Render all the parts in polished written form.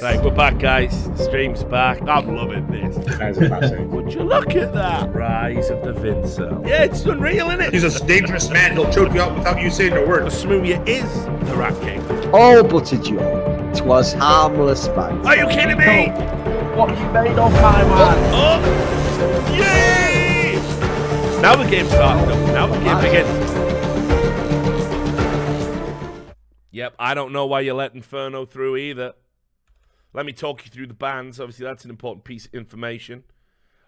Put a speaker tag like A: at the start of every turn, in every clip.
A: Right, we're back, guys. The stream's back. I'm loving this.
B: That is a classic.
A: Would you look at that? Rise of the Vincel. Yeah, it's unreal, isn't it?
B: He's a dangerous man. He'll choke you out without you saying a word.
A: Smoothie is the Rat King.
C: All but a joke. 'Twas harmless banter.
A: Are you kidding me?
C: What you made of my man?
A: Oh! Yay! Now the game's starting up. Now the game begins. Yep, I don't know why you let Inferno through either. Let me talk you through the bans. Obviously, that's an important piece of information.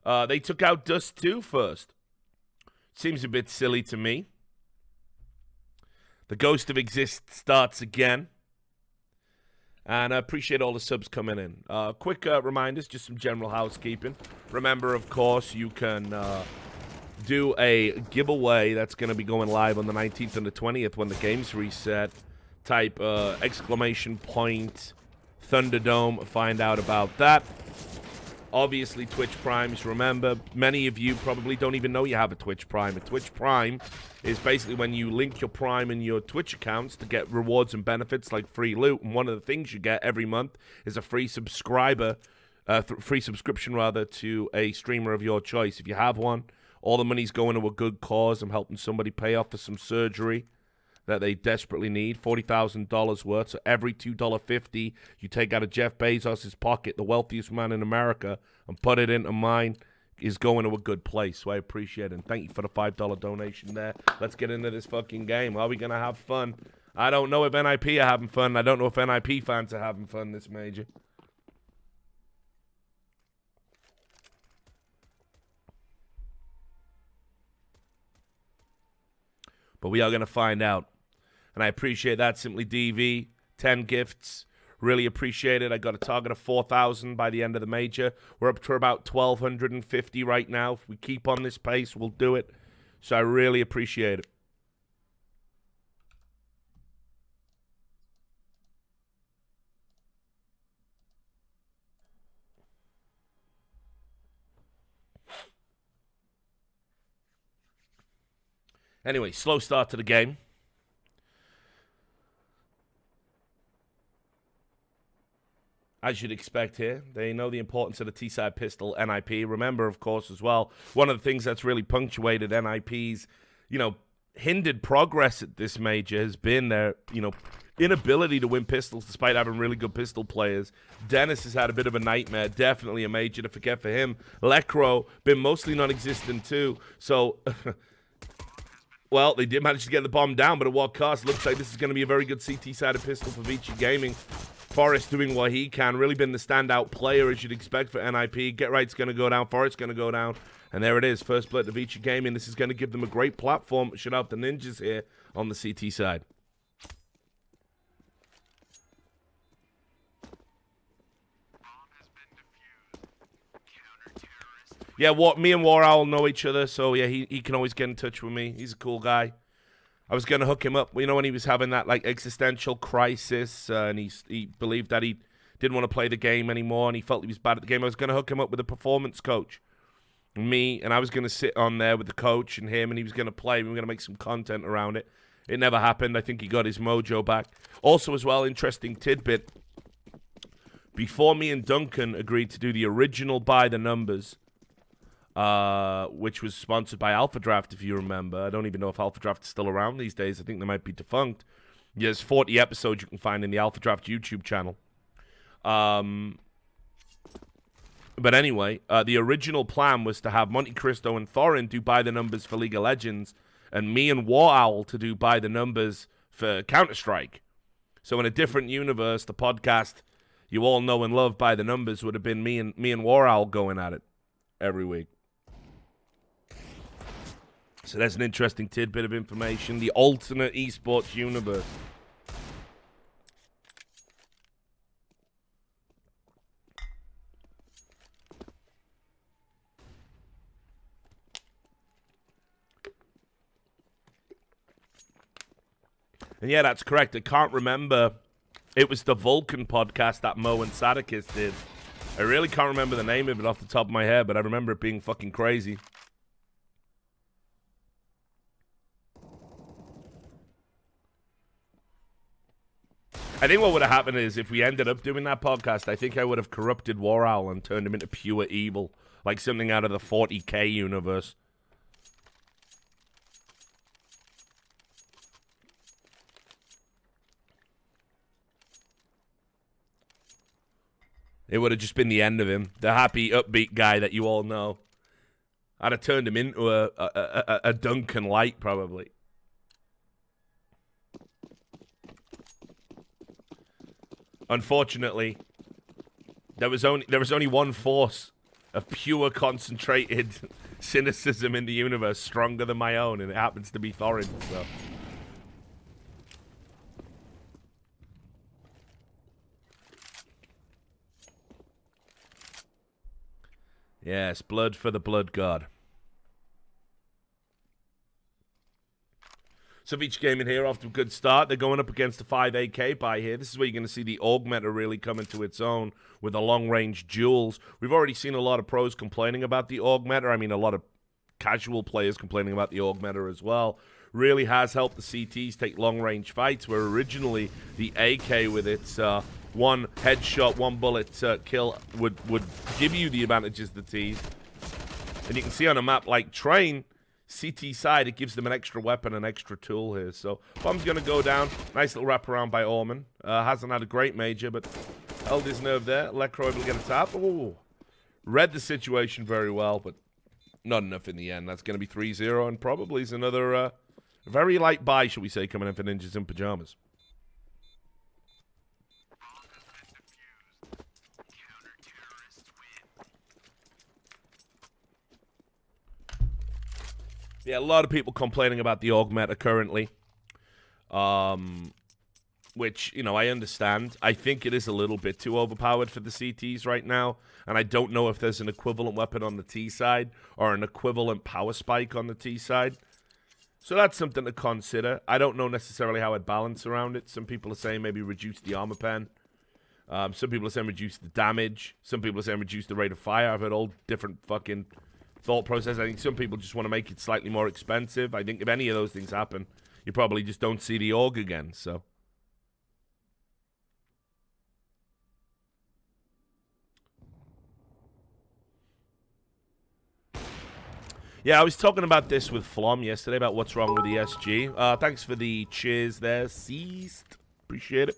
A: They took out Dust 2 first. Seems a bit silly to me. The Ghost of Exist starts again. And I appreciate all the subs coming in. Quick reminders, just some general housekeeping. Remember, of course, you can do a giveaway that's going to be going live on the 19th and the 20th when the game's reset. Type exclamation point Thunderdome, find out about that. Obviously, Twitch Primes. Remember, many of you probably don't even know you have a Twitch Prime. A Twitch Prime is basically when you link your Prime and your Twitch accounts to get rewards and benefits like free loot. And one of the things you get every month is a free subscription to a streamer of your choice. If you have one, all the money's going to a good cause. I'm helping somebody pay off for some surgery that they desperately need, $40,000 worth. So every $2.50 you take out of Jeff Bezos' pocket, the wealthiest man in America, and put it into mine, is going to a good place. So I appreciate it. And thank you for the $5 donation there. Let's get into this fucking game. Are we going to have fun? I don't know if NiP are having fun. I don't know if NiP fans are having fun this major. But we are going to find out. And I appreciate that. Simply DV, 10 gifts. Really appreciate it. I got a target of 4,000 by the end of the major. We're up to about 1,250 right now. If we keep on this pace, we'll do it. So I really appreciate it. Anyway, slow start to the game. As you'd expect here, they know the importance of the T-side pistol, NiP. Remember, of course, as well, one of the things that's really punctuated NiP's, hindered progress at this major has been their, inability to win pistols despite having really good pistol players. Dennis has had a bit of a nightmare, definitely a major to forget for him. Lecro, been mostly non-existent too, so... Well, they did manage to get the bomb down, but at what cost? Looks like this is going to be a very good CT-sided pistol for Vici Gaming. Forrest doing what he can. Really been the standout player, as you'd expect for NiP. Get Right's going to go down. Forrest's going to go down. And there it is. First blood to Vici Gaming. This is going to give them a great platform. Should help the Ninjas here on the CT side. Yeah, me and War Owl know each other, so yeah, he can always get in touch with me. He's a cool guy. I was going to hook him up, when he was having that, existential crisis, and he believed that he didn't want to play the game anymore, and he felt he was bad at the game. I was going to hook him up with a performance coach. And I was going to sit on there with the coach and him, and he was going to play. We were going to make some content around it. It never happened. I think he got his mojo back. Also, as well, interesting tidbit. Before me and Duncan agreed to do the original By the Numbers, which was sponsored by Alpha Draft, if you remember. I don't even know if Alpha Draft is still around these days. I think they might be defunct. There's 40 episodes you can find in the Alpha Draft YouTube channel. But anyway, the original plan was to have Monte Cristo and Thorin do By the Numbers for League of Legends, and me and War Owl to do By the Numbers for Counter-Strike. So in a different universe, the podcast you all know and love, By the Numbers, would have been me and War Owl going at it every week. So that's an interesting tidbit of information. The alternate esports universe. And yeah, that's correct. I can't remember. It was the Vulcan podcast that Mo and Sadakis did. I really can't remember the name of it off the top of my head, but I remember it being fucking crazy. I think what would have happened is if we ended up doing that podcast, I think I would have corrupted War Owl and turned him into pure evil. Like something out of the 40K universe. It would have just been the end of him. The happy, upbeat guy that you all know. I'd have turned him into a Duncan Light, probably. Unfortunately, there was only one force of pure concentrated cynicism in the universe stronger than my own, and it happens to be Thorin, so. Yes, blood for the blood god. So Vici Gaming here off to a good start. They're going up against a 5 AK buy here. This is where you're going to see the AUG meta really come into its own with the long-range duels. We've already seen a lot of pros complaining about the AUG meta. I mean, a lot of casual players complaining about the AUG meta as well. Really has helped the CTs take long-range fights, where originally the AK with its one headshot, one bullet kill would give you the advantages the Ts. And you can see on a map like Train, CT side, it gives them an extra weapon, an extra tool here. So bomb's going to go down. Nice little wraparound by Orman. Hasn't had a great major, but held his nerve there. Lecro able to get a tap. Ooh. Read the situation very well, but not enough in the end. That's going to be 3-0, and probably is another very light buy, shall we say, coming in for Ninjas in Pajamas. Yeah, a lot of people complaining about the AUG meta currently, which, you know, I understand. I think it is a little bit too overpowered for the CTs right now, and I don't know if there's an equivalent weapon on the T side or an equivalent power spike on the T side. So that's something to consider. I don't know necessarily how I'd balance around it. Some people are saying maybe reduce the armor pen. Some people are saying reduce the damage. Some people are saying reduce the rate of fire. I've heard all different fucking thought process. I think some people just want to make it slightly more expensive. I think if any of those things happen, you probably just don't see the AUG again, so. Yeah, I was talking about this with Flom yesterday about what's wrong with the SG. Thanks for the cheers there, Seized. Appreciate it.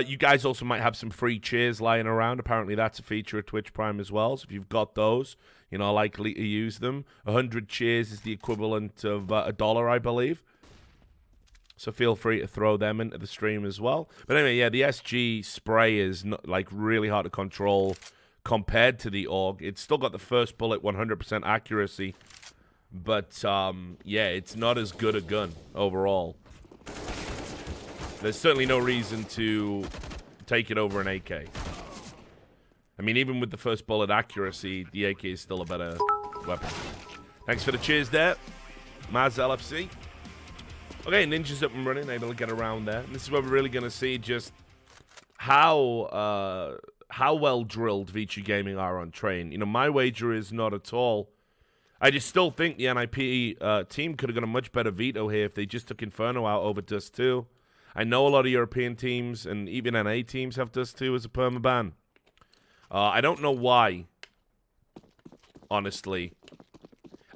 A: You guys also might have some free cheers lying around. Apparently that's a feature of Twitch Prime as well. So if you've got those, you know, likely to use them. 100 cheers is the equivalent of $1, I believe. So feel free to throw them into the stream as well. But anyway, yeah, the SG spray is not, like, really hard to control compared to the AUG. It's still got the first bullet 100% accuracy. But, yeah, it's not as good a gun overall. There's certainly no reason to take it over an AK. I mean, even with the first bullet accuracy, the AK is still a better weapon. Thanks for the cheers there, Maz LFC. Okay, Ninja's up and running, able to get around there. And this is where we're really going to see just how well drilled Vici Gaming are on Train. You know, my wager is not at all. I just still think the NiP team could have got a much better veto here if they just took Inferno out over Dust 2. I know a lot of European teams and even NA teams have Dust 2 as a permaban. I don't know why, honestly.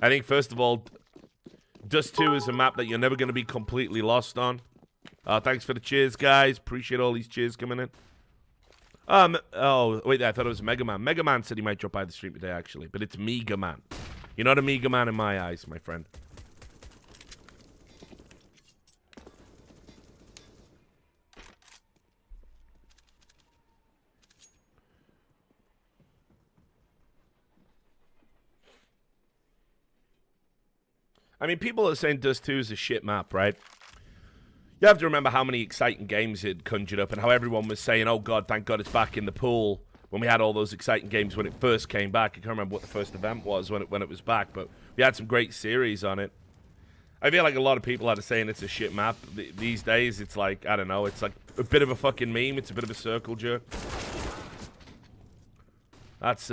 A: I think, first of all, Dust 2 is a map that you're never going to be completely lost on. Thanks for the cheers, guys. Appreciate all these cheers coming in. Oh, wait, I thought it was Mega Man. Mega Man said he might drop by the stream today, actually. But it's Mega Man. You're not a Mega Man in my eyes, my friend. I mean, people are saying Dust 2 is a shit map, right? You have to remember how many exciting games it conjured up and how everyone was saying, oh, God, thank God it's back in the pool when we had all those exciting games when it first came back. I can't remember what the first event was when it was back, but we had some great series on it. I feel like a lot of people are saying it's a shit map. These days, it's like, I don't know, it's like a bit of a fucking meme. It's a bit of a circle jerk. That's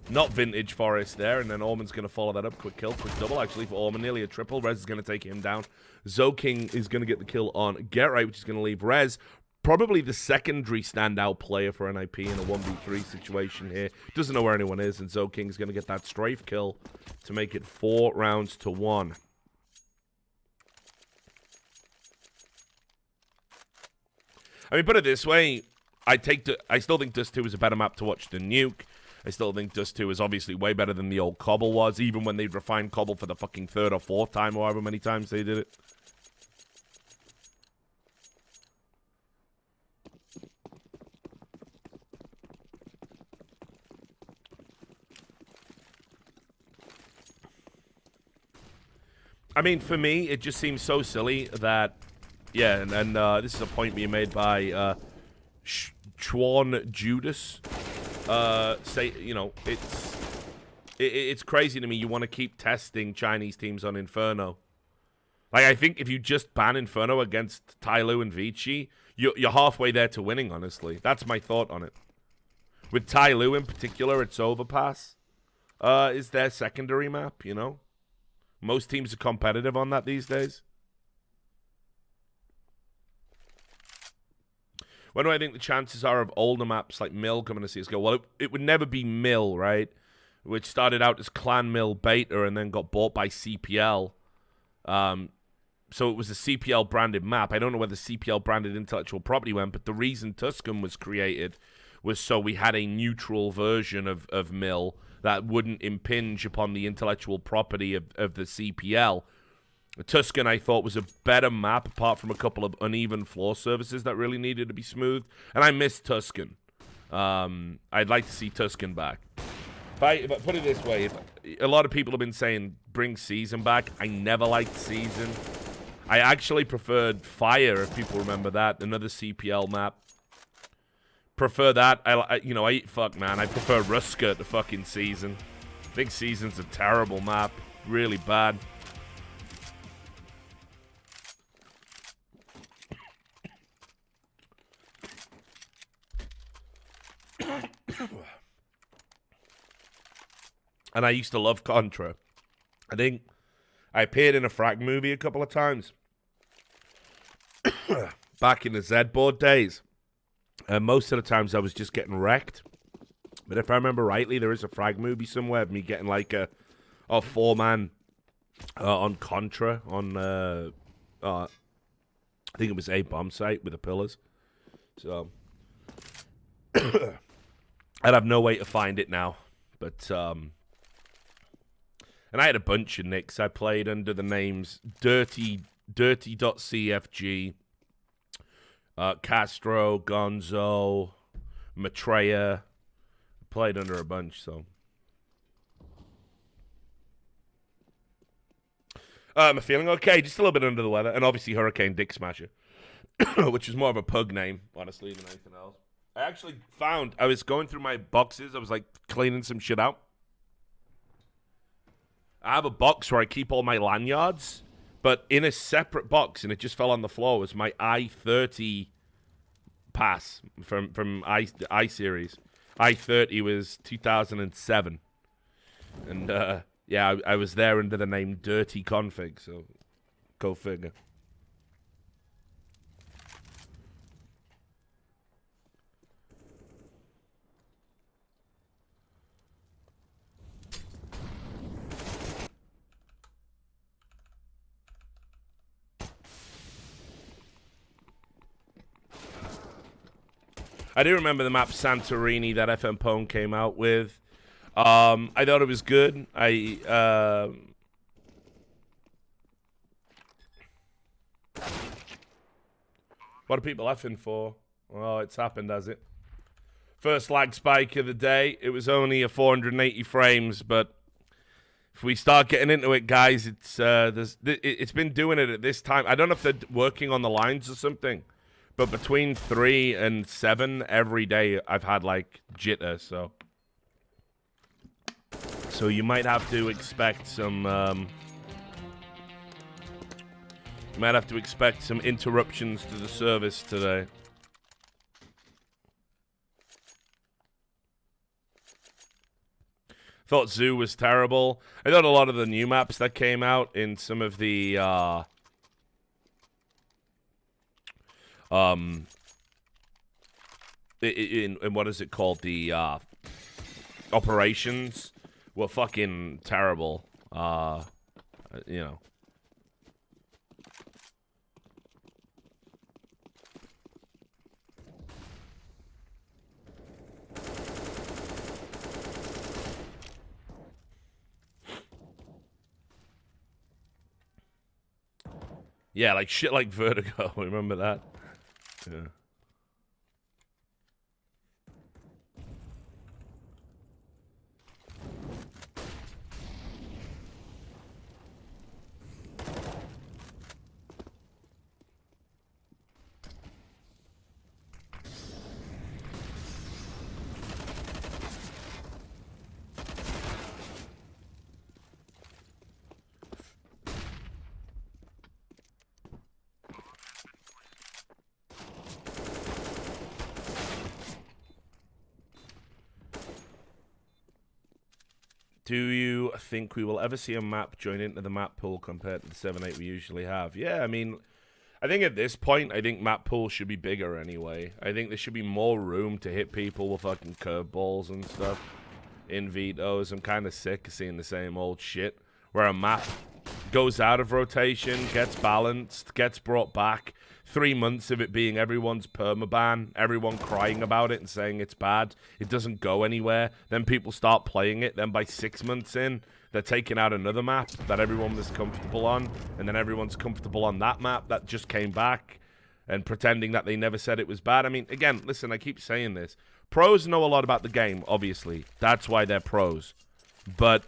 A: Not Vintage Forest there, and then Orman's going to follow that up. Quick kill, quick double, actually, for Orman. Nearly a triple. Rez is going to take him down. Zoking is going to get the kill on Get Right, which is going to leave Rez probably the secondary standout player for NiP in a 1v3 situation here. Doesn't know where anyone is, and Zoking's going to get that strafe kill to make it 4 rounds to 1. I mean, put it this way, I still think Dust 2 is a better map to watch than Nuke. I still think Dust 2 is obviously way better than the old Cobble was, even when they'd refined Cobble for the fucking 3rd or 4th time, or however many times they did it. I mean, for me, it just seems so silly that, yeah, and this is a point being made by Chwan Judas. Say, you know, it's crazy to me. You want to keep testing Chinese teams on Inferno. Like, I think if you just ban Inferno against Tyloo and Vici, you're halfway there to winning, honestly. That's my thought on it. With Tyloo in particular, it's Overpass is their secondary map, you know? Most teams are competitive on that these days. What do I think the chances are of older maps like Mill coming to CSGO? Well, it would never be Mill, right? Which started out as Clan Mill Beta and then got bought by CPL. So it was a CPL branded map. I don't know where the CPL branded intellectual property went, but the reason Tuscan was created was so we had a neutral version of Mill that wouldn't impinge upon the intellectual property of the CPL. Tuscan, I thought, was a better map, apart from a couple of uneven floor surfaces that really needed to be smoothed. And I miss Tuscan. I'd like to see Tuscan back. But put it this way, a lot of people have been saying, bring Season back. I never liked Season. I actually preferred Fire, if people remember that. Another CPL map. Prefer that. Fuck, man. I prefer Ruska to fucking Season. I think Season's a terrible map. Really bad. And I used to love Contra. I think I appeared in a Frag movie a couple of times. Back in the Z-board days. Most of the times I was just getting wrecked. But if I remember rightly, there is a Frag movie somewhere of me getting like a 4-man on Contra on, I think it was a bomb site with the pillars. So, I'd have no way to find it now. But, and I had a bunch of nicks. I played under the names Dirty.cfg, Castro, Gonzo, Maitreya. Played under a bunch, so. I'm feeling okay, just a little bit under the weather. And obviously Hurricane Dick Smasher, which is more of a pug name, honestly, than anything else. I actually found, I was going through my boxes. I was like cleaning some shit out. I have a box where I keep all my lanyards, but in a separate box, and it just fell on the floor, was my I-30 pass from I-Series. I-30 was 2007. And, yeah, I was there under the name Dirty Config, so go figure. I do remember the map Santorini that FM Pone came out with. I thought it was good. What are people laughing for? Oh, it's happened, has it? First lag spike of the day. It was only a 480 frames, but if we start getting into it, guys, it's been doing it at this time. I don't know if they're working on the lines or something. But between 3 and 7 every day, I've had like jitter. So you might have to expect some. You might have to expect some interruptions to the service today. Thought Zoo was terrible. I thought a lot of the new maps that came out in some of the in what is it called, the operations were fucking terrible. You know. Yeah, like shit like Vertigo. Remember that? Yeah. Do you think we will ever see a map join into the map pool compared to the 7-8 we usually have? Yeah, I mean, I think at this point, I think map pools should be bigger anyway. I think there should be more room to hit people with fucking curveballs and stuff in vetoes. I'm kind of sick of seeing the same old shit where a map goes out of rotation, gets balanced, gets brought back. 3 months of it being everyone's permaban, everyone crying about it and saying it's bad. It doesn't go anywhere. Then people start playing it. Then by 6 months in, they're taking out another map that everyone was comfortable on. And then everyone's comfortable on that map that just came back and pretending that they never said it was bad. I mean, again, listen, I keep saying this. Pros know a lot about the game, obviously. That's why they're pros. But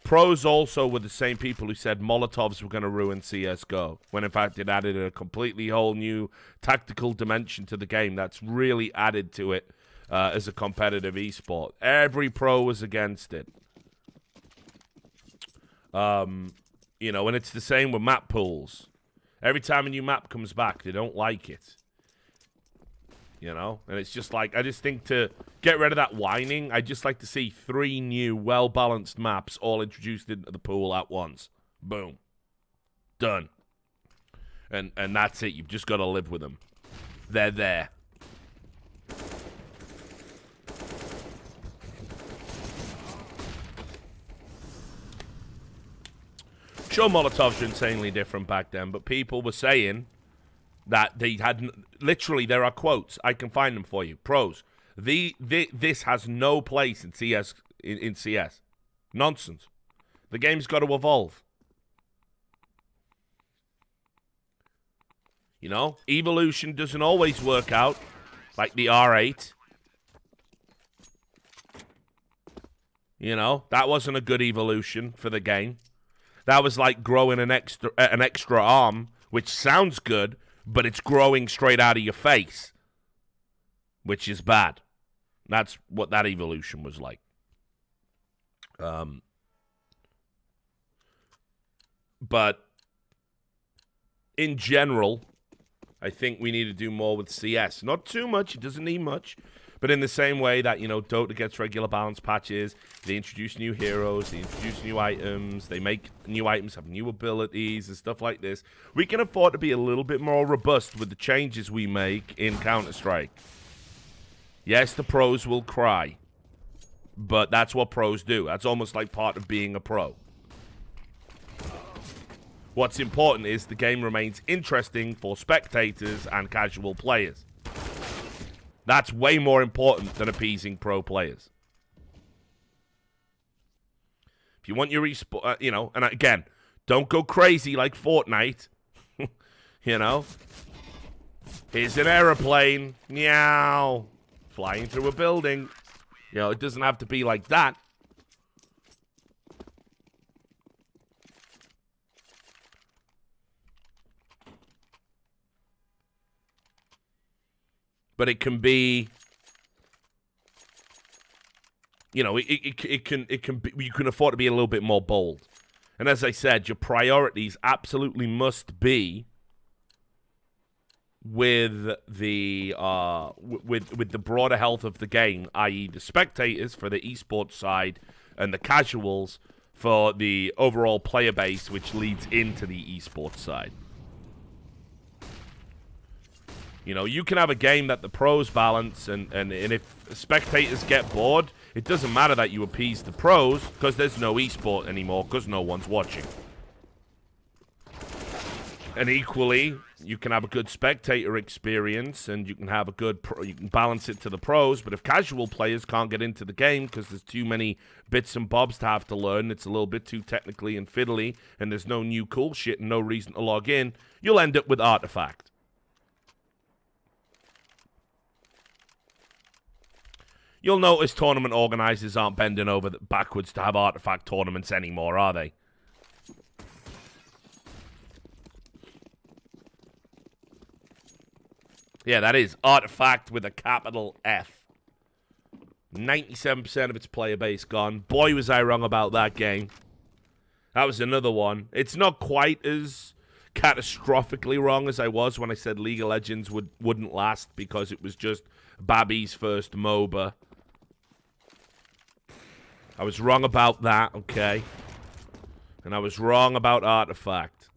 A: pros also were the same people who said Molotovs were going to ruin CSGO, when in fact it added a completely whole new tactical dimension to the game that's really added to it as a competitive esport. Every pro was against it. You know, and it's the same with map pools. Every time a new map comes back, they don't like it. You know? And it's just like, I just think to get rid of that whining, I'd just like to see 3 new, well-balanced maps all introduced into the pool at once. Boom. Done. And that's it. You've just got to live with them. They're there. Sure, Molotovs are insanely different back then, but people were saying that they had literally, there are quotes. I can find them for you. Pros. This has no place in CS. In CS. Nonsense. The game's got to evolve. You know, evolution doesn't always work out, like the R8. You know, that wasn't a good evolution for the game. That was like growing an extra arm, which sounds good, but it's growing straight out of your face, which is bad. That's what that evolution was like. But in general, I think we need to do more with CS. Not too much. It doesn't need much. But in the same way that, you know, Dota gets regular balance patches, they introduce new heroes, they introduce new items, they make new items have new abilities and stuff like this, we can afford to be a little bit more robust with the changes we make in Counter-Strike. Yes, the pros will cry, but that's what pros do. That's almost like part of being a pro. What's important is the game remains interesting for spectators and casual players. That's way more important than appeasing pro players. If you want your esport, you know, and again, don't go crazy like Fortnite. You know, here's an aeroplane, meow, flying through a building. You know, it doesn't have to be like that. But it can be, you know, it can be, you can afford to be a little bit more bold. And as I said, your priorities absolutely must be with the with the broader health of the game, i.e. the spectators for the esports side, and the casuals for the overall player base, which leads into the esports side. You know, you can have a game that the pros balance, and if spectators get bored, it doesn't matter that you appease the pros, because there's no esport anymore, because no one's watching. And equally, you can have a good spectator experience, and you can have a good you can balance it to the pros. But if casual players can't get into the game because there's too many bits and bobs to have to learn, it's a little bit too technically and fiddly, and there's no new cool shit and no reason to log in, you'll end up with Artifact. You'll notice tournament organizers aren't bending over backwards to have Artifact tournaments anymore, are they? Yeah, that is Artifact with a capital F. 97% of its player base gone. Boy, was I wrong about that game. That was another one. It's not quite as catastrophically wrong as I was when I said League of Legends wouldn't last because it was just Babby's first MOBA. I was wrong about that, okay? And I was wrong about Artifact.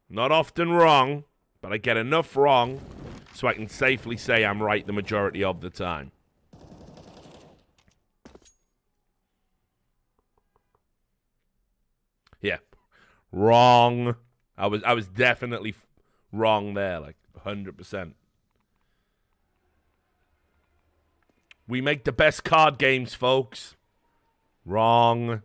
A: Not often wrong, but I get enough wrong so I can safely say I'm right the majority of the time. Yeah. Wrong. I was definitely wrong there, like 100%. We make the best card games, folks. Wrong.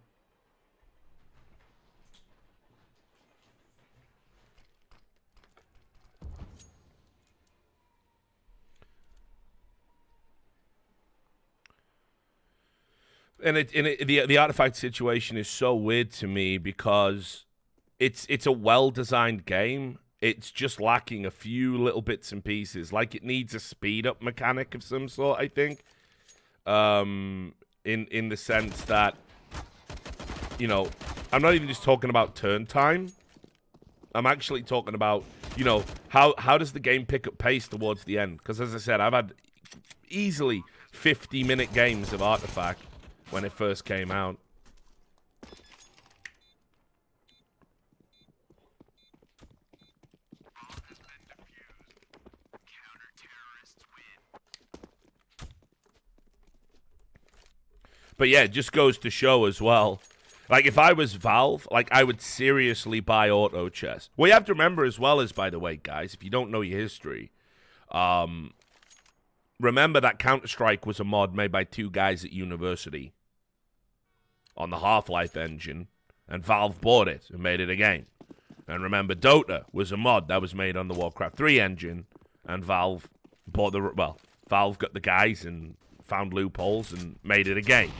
A: And the Artifact situation is so weird to me because it's a well-designed game. It's just lacking a few little bits and pieces. Like, it needs a speed-up mechanic of some sort, I think. In the sense that, you know, I'm not even just talking about turn time. I'm actually talking about, you know, how does the game pick up pace towards the end? Because, as I said, I've had easily 50-minute games of Artifact when it first came out. But yeah, it just goes to show as well. Like, if I was Valve, like, I would seriously buy Auto Chess. What you have to remember as well is, by the way, guys, if you don't know your history, remember that Counter-Strike was a mod made by two guys at university on the Half-Life engine, and Valve bought it and made it a game. And remember, Dota was a mod that was made on the Warcraft 3 engine, and Valve bought the... Well, Valve got the guys and found loopholes and made it a game.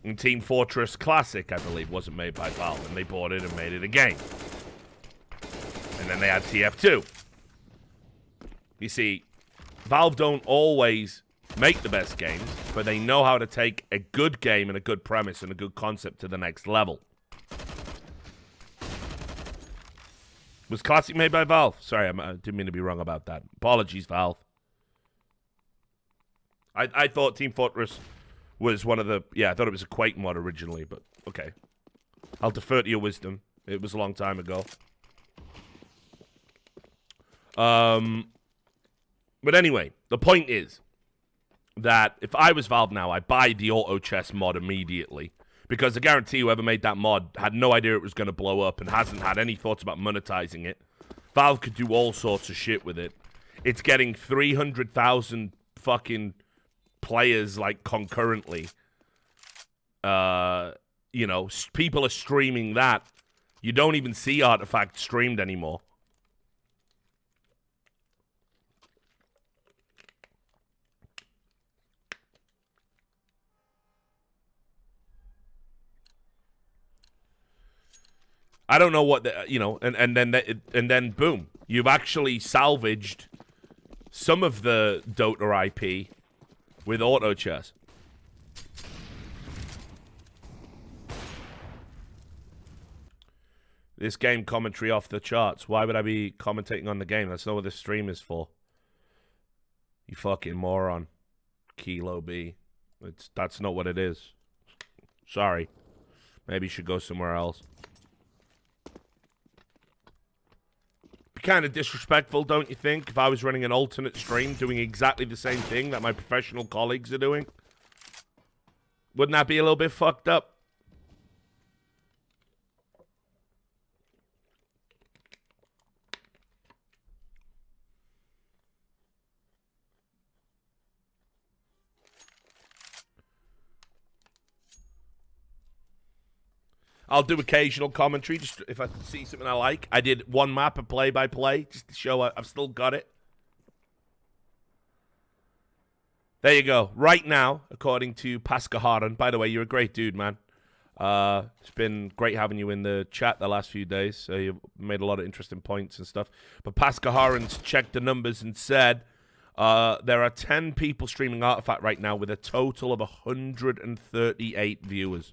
A: And Team Fortress Classic, I believe, wasn't made by Valve, and they bought it and made it a game. And then they had TF2. You see, Valve don't always make the best games, but they know how to take a good game and a good premise and a good concept to the next level. Was Classic made by Valve? Sorry, I didn't mean to be wrong about that. Apologies, Valve. I thought Team Fortress was one of the... Yeah, I thought it was a Quake mod originally, but okay. I'll defer to your wisdom. It was a long time ago. But anyway, the point is that if I was Valve now, I'd buy the Auto Chess mod immediately. Because I guarantee whoever made that mod had no idea it was going to blow up and hasn't had any thoughts about monetizing it. Valve could do all sorts of shit with it. It's getting 300,000 fucking players, like, concurrently. You know, people are streaming that. You don't even see Artifact streamed anymore. I don't know what the, you know, and then boom, you've actually salvaged some of the Dota IP with Auto Chess. This game commentary off the charts. Why would I be commentating on the game? That's not what this stream is for. You fucking moron. Kilo B. That's not what it is. Sorry. Maybe you should go somewhere else. Be kind of disrespectful, don't you think, if I was running an alternate stream doing exactly the same thing that my professional colleagues are doing? Wouldn't that be a little bit fucked up? I'll do occasional commentary, just if I see something I like. I did one map, a play-by-play, just to show I've still got it. There you go. Right now, according to Paskaharan, by the way, you're a great dude, man. It's been great having you in the chat the last few days. So you've made a lot of interesting points and stuff. But Paskaharan's checked the numbers and said there are 10 people streaming Artifact right now with a total of 138 viewers.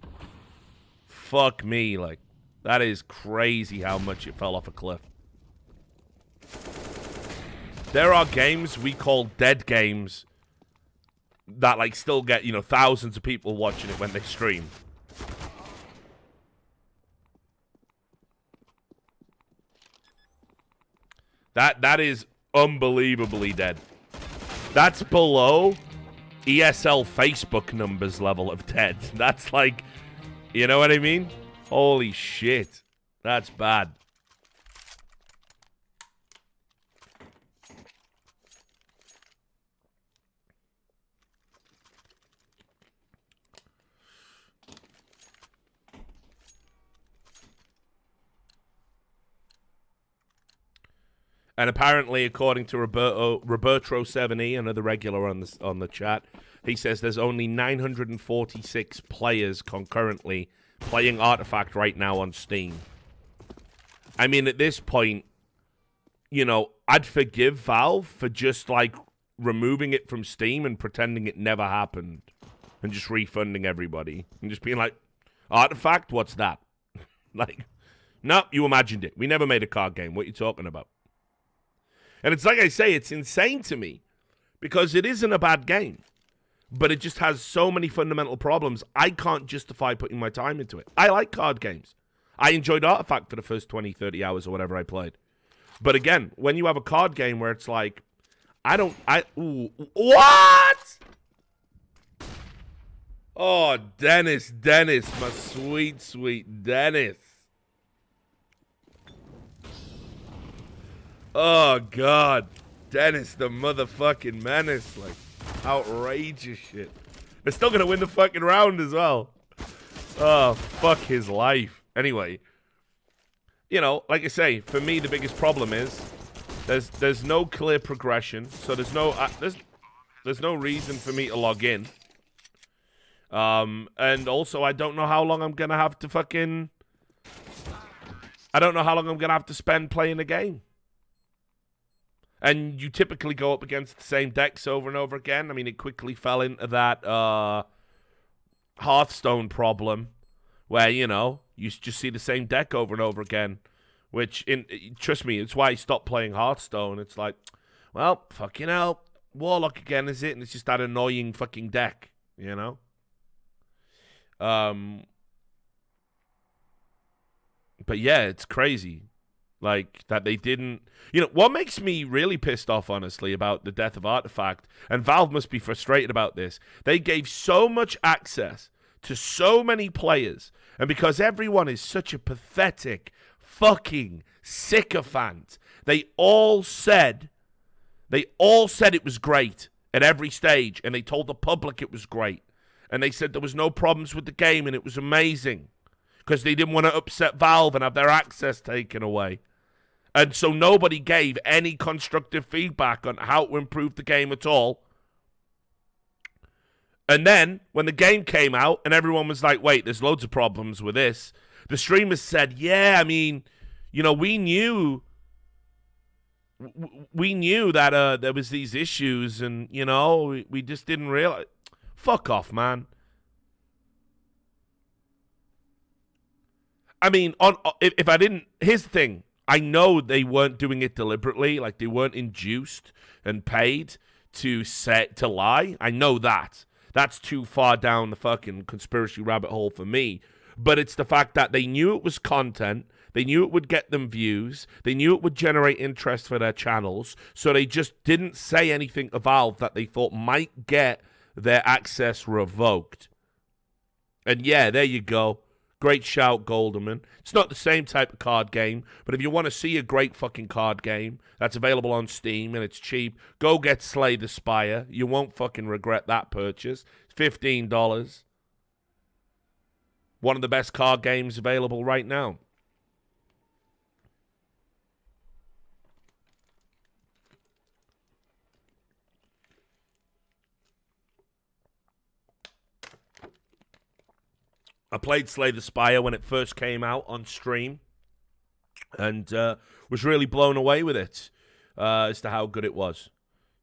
A: Fuck me, like, that is crazy how much it fell off a cliff. There are games we call dead games that, like, still get, you know, thousands of people watching it when they stream. That is unbelievably dead. That's below ESL Facebook numbers level of dead. That's like... You know what I mean? Holy shit. That's bad. And apparently, according to Roberto7E, another regular on the chat, he says there's only 946 players concurrently playing Artifact right now on Steam. I mean, at this point, you know, I'd forgive Valve for just, like, removing it from Steam and pretending it never happened. And just refunding everybody. And just being like, Artifact? What's that? Like, no, you imagined it. We never made a card game. What are you talking about? And it's like I say, it's insane to me. Because it isn't a bad game. But it just has so many fundamental problems, I can't justify putting my time into it. I like card games. I enjoyed Artifact for the first 20, 30 hours or whatever I played. But again, when you have a card game where it's like, ooh, what? Oh, Dennis, my sweet, sweet Dennis. Oh, God. Dennis, the motherfucking menace, like. Outrageous shit. They're still gonna win the fucking round as well. Oh, fuck his life. Anyway, you know, like I say, for me the biggest problem is there's no clear progression, so there's no reason for me to log in. And also I don't know how long I'm gonna have to spend playing the game. And you typically go up against the same decks over and over again. I mean, it quickly fell into that Hearthstone problem where, you know, you just see the same deck over and over again. Which, trust me, it's why I stopped playing Hearthstone. It's like, well, fucking hell, Warlock again, is it? And it's just that annoying fucking deck, you know? But yeah, it's crazy. Like, that they didn't... You know, what makes me really pissed off, honestly, about the death of Artifact, and Valve must be frustrated about this, they gave so much access to so many players, and because everyone is such a pathetic fucking sycophant, they all said it was great at every stage, and they told the public it was great, and they said there was no problems with the game, and it was amazing, because they didn't want to upset Valve and have their access taken away. And so nobody gave any constructive feedback on how to improve the game at all. And then, when the game came out and everyone was like, wait, there's loads of problems with this, the streamers said, yeah, I mean, you know, we knew that there was these issues and, you know, we just didn't realize. Fuck off, man. I mean, if I didn't... Here's the thing. I know they weren't doing it deliberately. Like, they weren't induced and paid to lie. I know that. That's too far down the fucking conspiracy rabbit hole for me. But it's the fact that they knew it was content. They knew it would get them views. They knew it would generate interest for their channels. So they just didn't say anything to Valve that they thought might get their access revoked. And yeah, there you go. Great shout, Golderman. It's not the same type of card game, but if you want to see a great fucking card game that's available on Steam and it's cheap, go get Slay the Spire. You won't fucking regret that purchase. It's $15. One of the best card games available right now. I played Slay the Spire when it first came out on stream and was really blown away with it as to how good it was.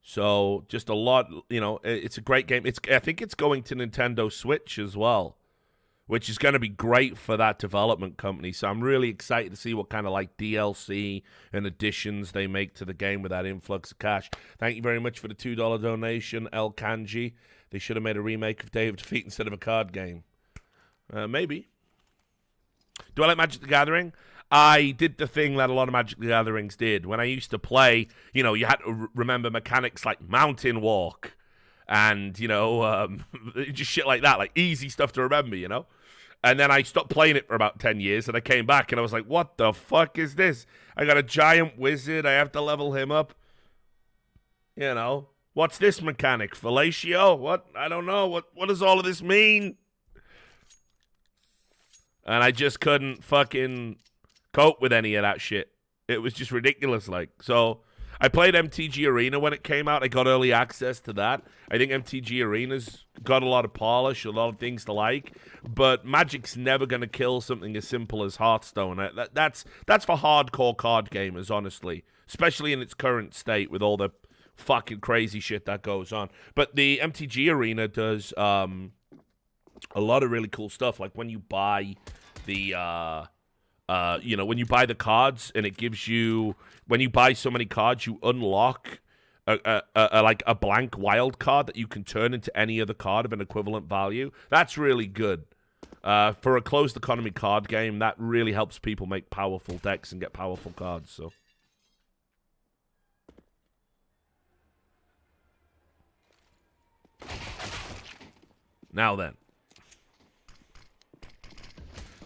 A: So just a lot, you know, it's a great game. I think it's going to Nintendo Switch as well, which is going to be great for that development company. So I'm really excited to see what kind of like DLC and additions they make to the game with that influx of cash. Thank you very much for the $2 donation, El Kanji. They should have made a remake of Day of Defeat instead of a card game. Maybe. Do I like Magic the Gathering? I did the thing that a lot of Magic the Gatherings did. When I used to play, you know, you had to remember mechanics like Mountain Walk and, you know, just shit like that, like easy stuff to remember, you know? And then I stopped playing it for about 10 years, and I came back, and I was like, what the fuck is this? I got a giant wizard. I have to level him up. You know? What's this mechanic? Fellatio? What? I don't know. What does all of this mean? And I just couldn't fucking cope with any of that shit. It was just ridiculous, like. So I played MTG Arena when it came out. I got early access to that. I think MTG Arena's got a lot of polish, a lot of things to like. But Magic's never going to kill something as simple as Hearthstone. That's for hardcore card gamers, honestly. Especially in its current state with all the fucking crazy shit that goes on. But the MTG Arena does a lot of really cool stuff. Like when you buy the you know, when you buy the cards and it gives you, when you buy so many cards, you unlock like a blank wild card that you can turn into any other card of an equivalent value. That's really good. For a closed economy card game, that really helps people make powerful decks and get powerful cards. So now then.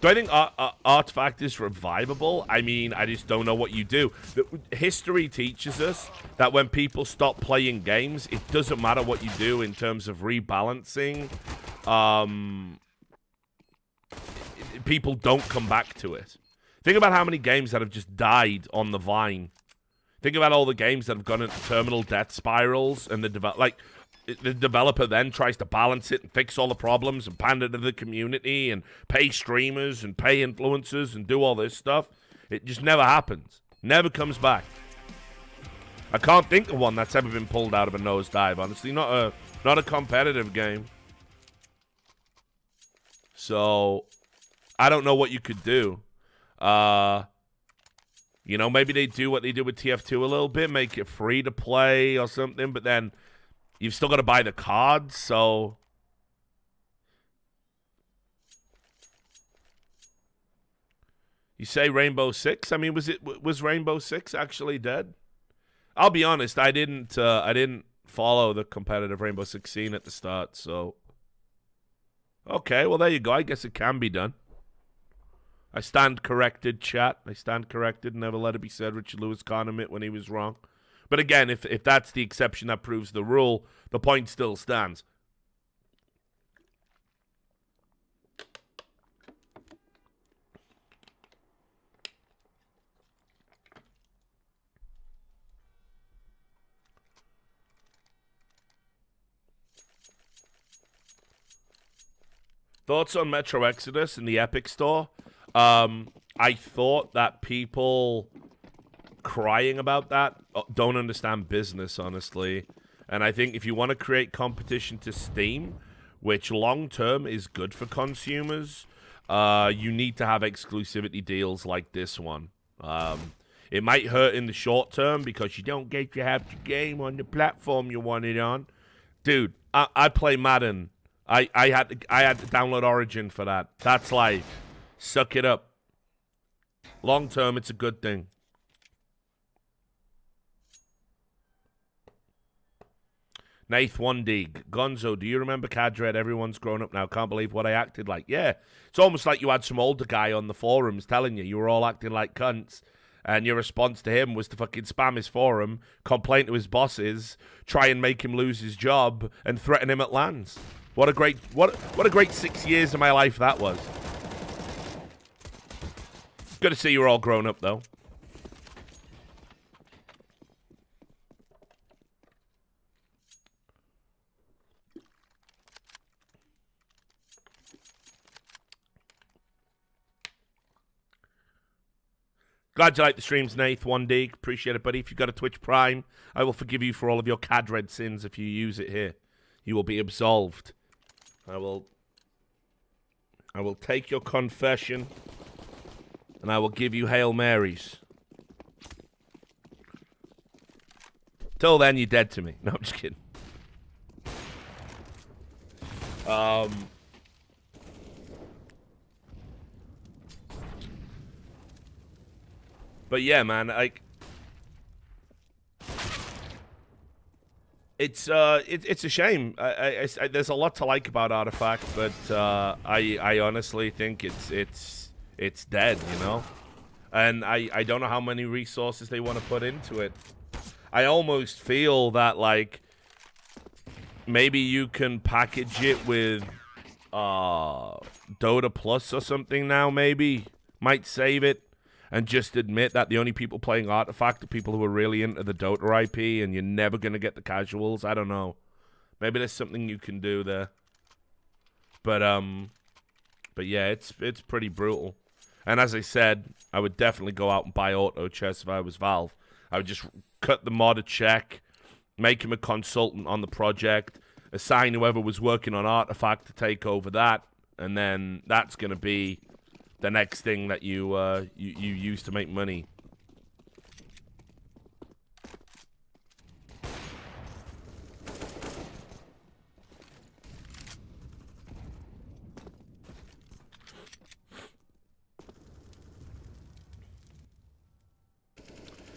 A: Do I think Artifact is revivable? I mean, I just don't know what you do. History teaches us that when people stop playing games, it doesn't matter what you do in terms of rebalancing. People don't come back to it. Think about how many games that have just died on the vine. Think about all the games that have gone into terminal death spirals, and the developer then tries to balance it and fix all the problems and pander to the community and pay streamers and pay influencers and do all this stuff. It just never happens. Never comes back. I can't think of one that's ever been pulled out of a nosedive, honestly. Not a competitive game. So, I don't know what you could do. You know, maybe they do what they did with TF2 a little bit, make it free to play or something, but then you've still got to buy the cards, so you say Rainbow Six? I mean, was Rainbow Six actually dead? I'll be honest, I didn't follow the competitive Rainbow Six scene at the start, so okay, well there you go. I guess it can be done. I stand corrected, chat. I stand corrected. Never let it be said Richard Lewis can't admit when he was wrong. But again, if that's the exception that proves the rule, the point still stands. Thoughts on Metro Exodus and the Epic Store? I thought that people crying about that don't understand business, honestly. And I think if you want to create competition to Steam, which long-term is good for consumers, you need to have exclusivity deals like this one. It might hurt in the short term because you don't get to have the game on the platform you want it on. Dude, I play Madden I had to download Origin for that. That's life. Suck it up. Long term, it's a good thing. Nath 1D. Gonzo, do you remember Cadred? Everyone's grown up now. Can't believe what I acted like. Yeah. It's almost like you had some older guy on the forums telling you were all acting like cunts. And your response to him was to fucking spam his forum, complain to his bosses, try and make him lose his job, and threaten him at LANs. What a great 6 years of my life that was. Good to see you're all grown up, though. Glad you like the streams, Nath. 1D. Appreciate it, buddy. If you've got a Twitch Prime, I will forgive you for all of your Cadred sins if you use it here. You will be absolved. I will take your confession, and I will give you Hail Marys. Till then, you're dead to me. No, I'm just kidding. But yeah, man, like it's a shame. There's a lot to like about Artifact, but I honestly think it's dead, you know. And I don't know how many resources they want to put into it. I almost feel that like maybe you can package it with Dota Plus or something now. Maybe might save it. And just admit that the only people playing Artifact are people who are really into the Dota IP, and you're never going to get the casuals. I don't know. Maybe there's something you can do there. But yeah, it's pretty brutal. And as I said, I would definitely go out and buy Auto Chess if I was Valve. I would just cut the mod a check, make him a consultant on the project, assign whoever was working on Artifact to take over that, and then that's going to be the next thing that you use to make money.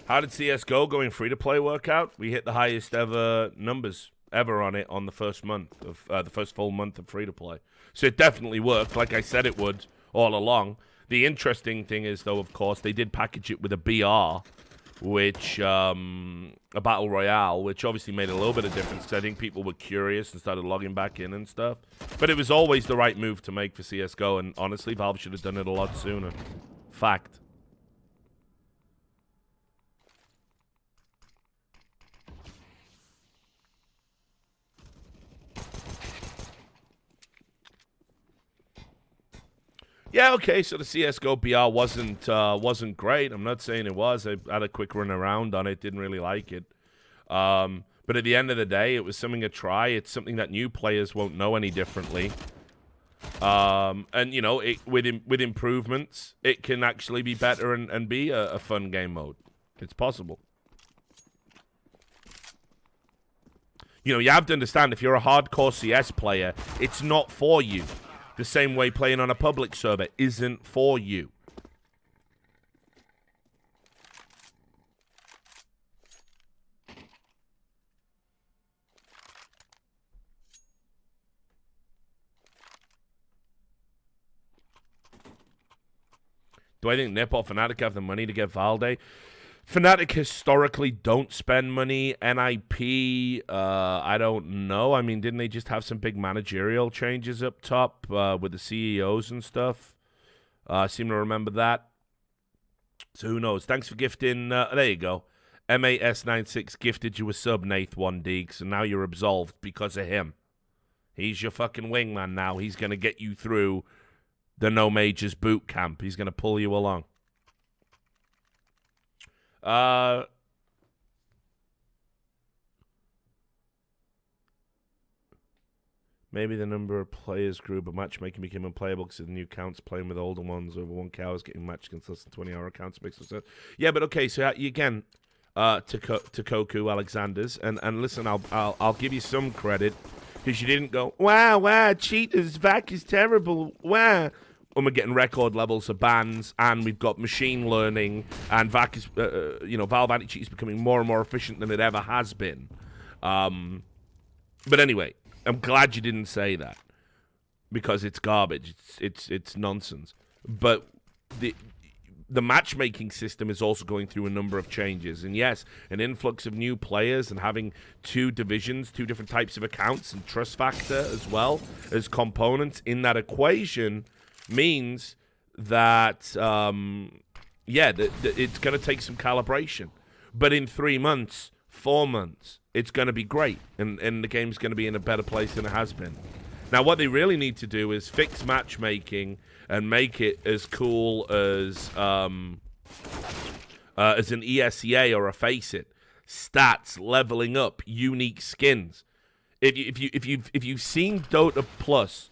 A: How did CS:GO going free-to-play work out? We hit the highest ever numbers ever on it on the first month of the first full month of free-to-play. So it definitely worked, like I said it would all along. The interesting thing is, though, of course, they did package it with a BR, which a battle royale, which obviously made a little bit of difference because I think people were curious and started logging back in and stuff. But it was always the right move to make for CS:GO, and honestly, Valve should have done it a lot sooner. Fact. Yeah, okay, so the CS:GO BR wasn't great. I'm not saying it was. I had a quick run around on it, didn't really like it. But at the end of the day, it was something to try. It's something that new players won't know any differently. And, you know, with improvements, it can actually be better and be a fun game mode. It's possible. You know, you have to understand, if you're a hardcore CS player, it's not for you. The same way playing on a public server isn't for you. Do I think NiP or Fnatic have the money to get Valde? Fnatic historically don't spend money. NiP, I don't know. I mean, didn't they just have some big managerial changes up top with the CEOs and stuff? I seem to remember that. So who knows? Thanks for gifting. There you go. MAS96 gifted you a sub, Nath 1D, so now you're absolved because of him. He's your fucking wingman now. He's going to get you through the No Majors boot camp. He's going to pull you along. Maybe the number of players grew, but matchmaking became unplayable because of the new counts. Playing with older ones over 1K hours, getting matched against less than 20-hour accounts makes no sense. Yeah, but okay, so again, to Koku Alexander's, and listen, I'll give you some credit. Because you didn't go, wow, cheaters, Vac is terrible, wow. And we're getting record levels of bans, and we've got machine learning, and Vac is, Valve anti-cheat is becoming more and more efficient than it ever has been. But anyway, I'm glad you didn't say that, because it's garbage. It's nonsense. But the matchmaking system is also going through a number of changes. And yes, an influx of new players and having two divisions, two different types of accounts, and trust factor as well as components in that equation means that, it's going to take some calibration. But in 3 months, 4 months, it's going to be great. And the game's going to be in a better place than it has been. Now, what they really need to do is fix matchmaking and make it as cool as an ESEA or a Faceit. Stats, leveling up, unique skins. If you've seen Dota Plus,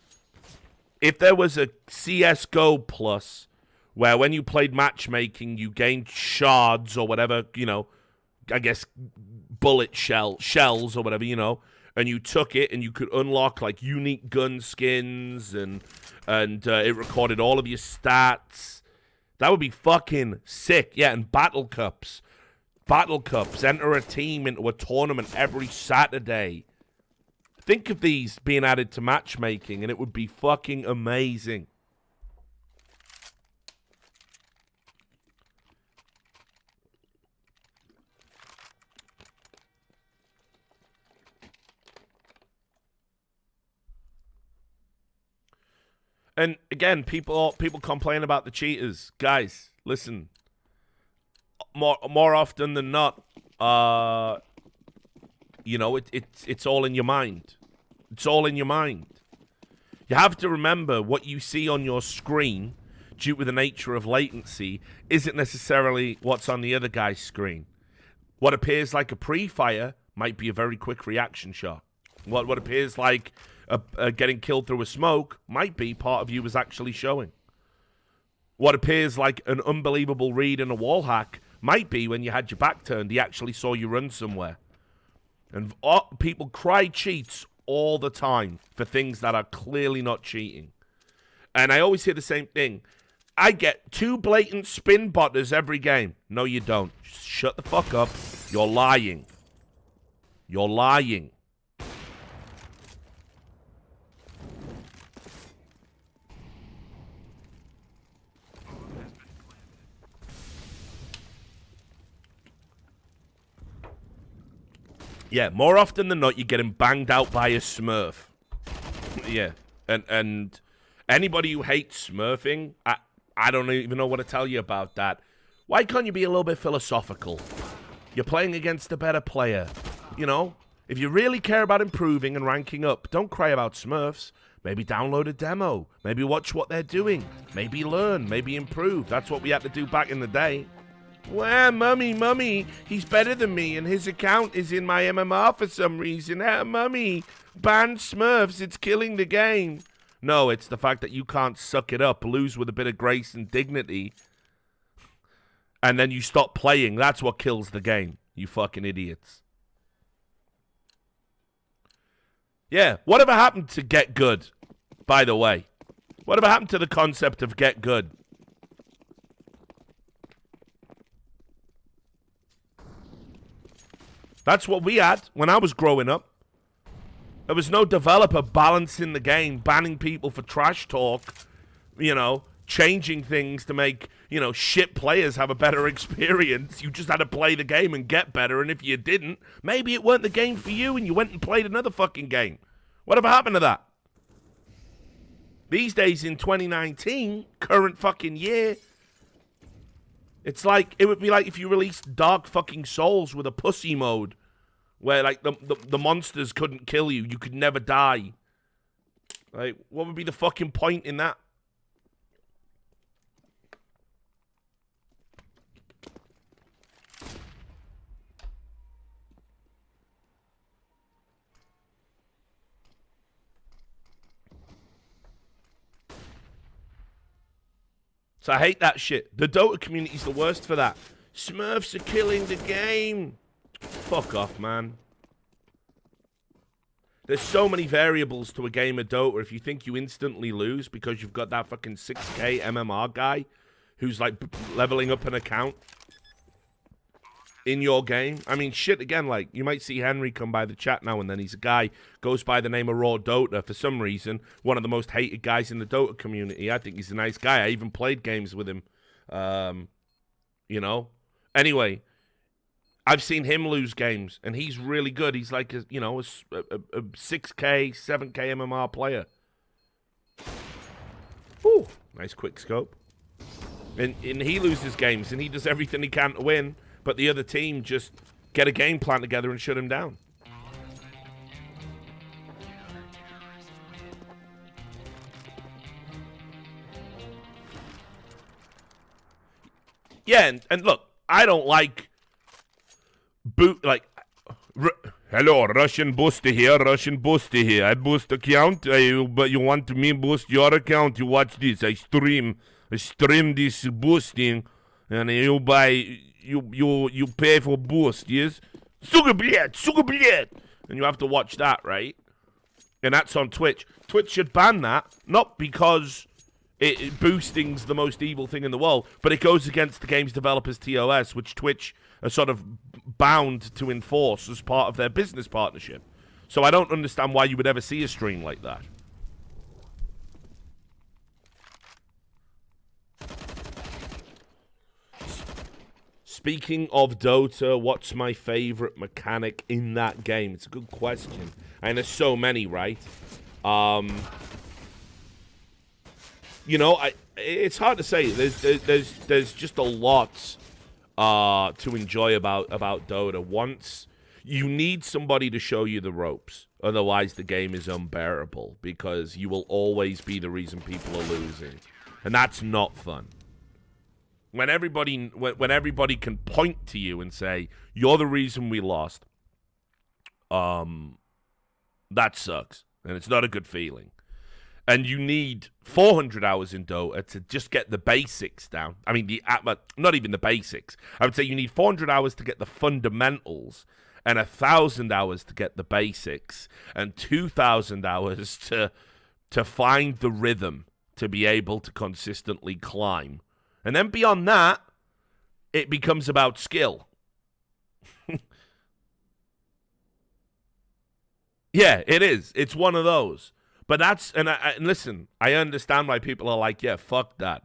A: if there was a CS:GO Plus where when you played matchmaking you gained shards or whatever, I guess bullet shells or whatever, and you took it and you could unlock like unique gun skins and it recorded all of your stats. That would be fucking sick. Yeah, and battle cups. Enter a team into a tournament every Saturday. Think of these being added to matchmaking and it would be fucking amazing. And again, people complain about the cheaters. Guys, listen. More often than not, it's all in your mind. It's all in your mind. You have to remember what you see on your screen, due to the nature of latency, isn't necessarily what's on the other guy's screen. What appears like a pre-fire might be a very quick reaction shot. What appears like getting killed through a smoke might be part of you was actually showing. What appears like an unbelievable read and a wall hack might be when you had your back turned, he actually saw you run somewhere. And people cry cheats all the time for things that are clearly not cheating. And I always hear the same thing. I get 2 blatant spin botters every game. No, you don't. Just shut the fuck up. You're lying. You're lying. Yeah, more often than not, you're getting banged out by a smurf. Yeah, and anybody who hates smurfing, I don't even know what to tell you about that. Why can't you be a little bit philosophical? You're playing against a better player. If you really care about improving and ranking up, don't cry about smurfs. Maybe download a demo. Maybe watch what they're doing. Maybe learn. Maybe improve. That's what we had to do back in the day. Well, mummy, he's better than me, and his account is in my MMR for some reason. Mummy, ban Smurfs, it's killing the game. No, it's the fact that you can't suck it up, lose with a bit of grace and dignity, and then you stop playing. That's what kills the game, you fucking idiots. Yeah, whatever happened to get good, by the way? Whatever happened to the concept of get good? That's what we had when I was growing up. There was no developer balancing the game, banning people for trash talk, changing things to make, shit players have a better experience. You just had to play the game and get better, and if you didn't, maybe it weren't the game for you and you went and played another fucking game. Whatever happened to that? These days in 2019, current fucking year, it would be like if you released Dark fucking Souls with a pussy mode, where like the monsters couldn't kill you, you could never die. Like, what would be the fucking point in that? So I hate that shit. The Dota community's the worst for that. Smurfs are killing the game. Fuck off, man. There's so many variables to a game of Dota. If you think you instantly lose because you've got that fucking 6K MMR guy who's like leveling up an account in your game. I mean, shit, again, like, you might see Henry come by the chat now and then. He's a guy, goes by the name of Raw Dota for some reason. One of the most hated guys in the Dota community. I think he's a nice guy. I even played games with him. You know? Anyway, I've seen him lose games, and he's really good. He's like, a 6K, 7K MMR player. Ooh, nice quick scope. And he loses games, and he does everything he can to win, but the other team just get a game plan together and shut him down. Yeah, and look, I don't like hello, Russian booster here, I boost account, but you want me boost your account, you watch this, I stream this boosting, and you buy, you pay for boost, yes? Sugar блядь, and you have to watch that, right? And that's on Twitch. Twitch should ban that, not because boosting's the most evil thing in the world, but it goes against the game's developers TOS, which Twitch are sort of bound to enforce as part of their business partnership. So I don't understand why you would ever see a stream like that. Speaking of Dota, what's my favorite mechanic in that game? It's a good question. And there's so many, right? You know, it's hard to say. There's just a lot to enjoy about Dota. Once you need somebody to show you the ropes, otherwise the game is unbearable because you will always be the reason people are losing, and that's not fun. When everybody can point to you and say you're the reason we lost, that sucks, and it's not a good feeling. And you need 400 hours in Dota to just get the basics down. I mean, not even the basics. I would say you need 400 hours to get the fundamentals, and 1,000 hours to get the basics, and 2,000 hours to find the rhythm to be able to consistently climb. And then beyond that, it becomes about skill. Yeah, it is. It's one of those. But that's, and listen, I understand why people are like, yeah, fuck that.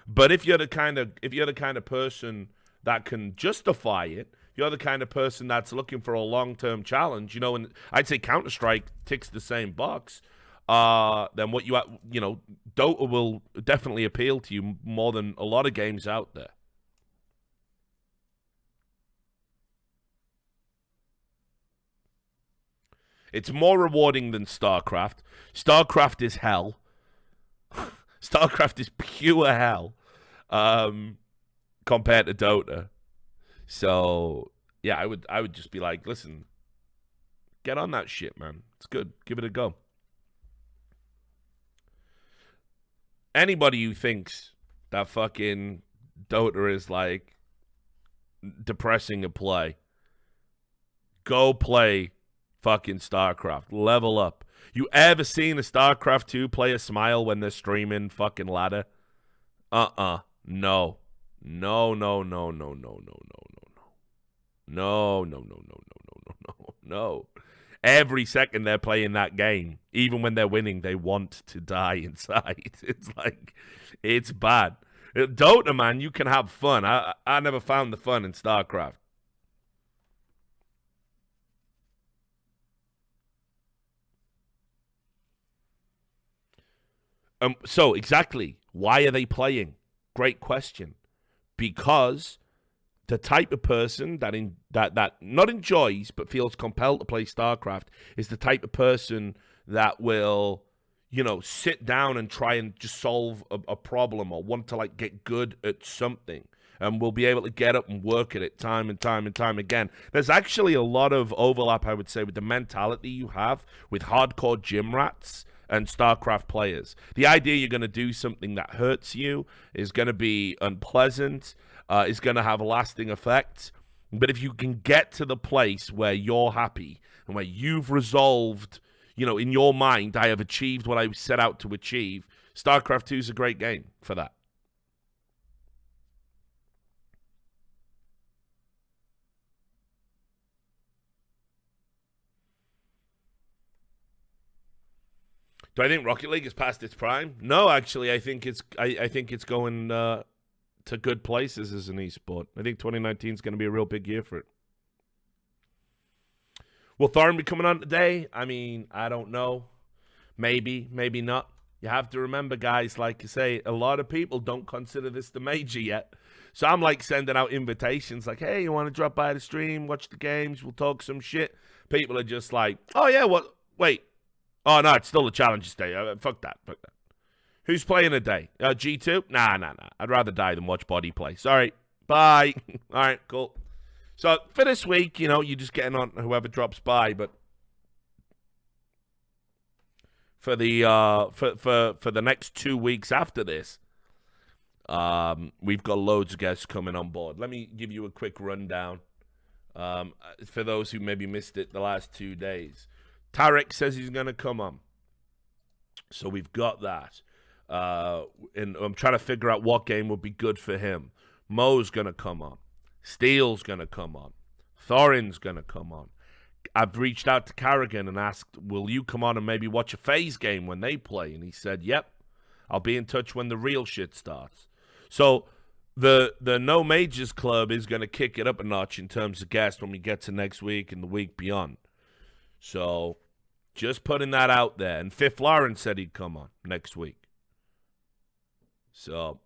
A: But if you're the kind of person that can justify it, you're the kind of person that's looking for a long-term challenge, you know, and I'd say Counter-Strike ticks the same box, then what Dota will definitely appeal to you more than a lot of games out there. It's more rewarding than Starcraft. Starcraft is hell. Starcraft is pure hell compared to Dota. So, yeah, I would just be like, listen, get on that shit, man. It's good. Give it a go. Anybody who thinks that fucking Dota is, like, depressing to play, go play fucking StarCraft. Level up. You ever seen a StarCraft 2 player smile when they're streaming fucking ladder? No. No. No, no, no, no, no, no, no, no. No, no, no, no, no, no, no, no. Every second they're playing that game, even when they're winning, they want to die inside. It's like, it's bad. Dota, man, you can have fun. I never found the fun in StarCraft. So exactly, why are they playing? Great question. Because the type of person that not enjoys but feels compelled to play StarCraft is the type of person that will, you know, sit down and try and just solve a problem or want to like get good at something, and will be able to get up and work at it time and time and time again. There's actually a lot of overlap, I would say, with the mentality you have with hardcore gym rats and StarCraft players. The idea you're going to do something that hurts you is going to be unpleasant, is going to have lasting effects. But if you can get to the place where you're happy and where you've resolved, you know, in your mind, I have achieved what I set out to achieve. StarCraft 2 is a great game for that. Do I think Rocket League is past its prime? No, actually, I think it's going to good places as an esport. I think 2019 is going to be a real big year for it. Will Thorin be coming on today? I mean, I don't know. Maybe, maybe not. You have to remember, guys, like you say, a lot of people don't consider this the major yet. So I'm like sending out invitations like, hey, you want to drop by the stream, watch the games, we'll talk some shit. People are just like, oh, yeah, what? Wait. Oh, no, it's still the Challengers Day. Fuck that. Who's playing today? G2? Nah. I'd rather die than watch body play. Sorry. Bye. All right, cool. So for this week, you know, you're just getting on whoever drops by. But for the for the next 2 weeks after this, we've got loads of guests coming on board. Let me give you a quick rundown for those who maybe missed it the last 2 days. Tarek says he's going to come on. So we've got that. And I'm trying to figure out what game would be good for him. Mo's going to come on. Steele's going to come on. Thorin's going to come on. I've reached out to Carrigan and asked, will you come on and maybe watch a FaZe game when they play? And he said, yep. I'll be in touch when the real shit starts. So the No Majors Club is going to kick it up a notch in terms of guests when we get to next week and the week beyond. So, just putting that out there. And Fifth Lawrence said he'd come on next week. So,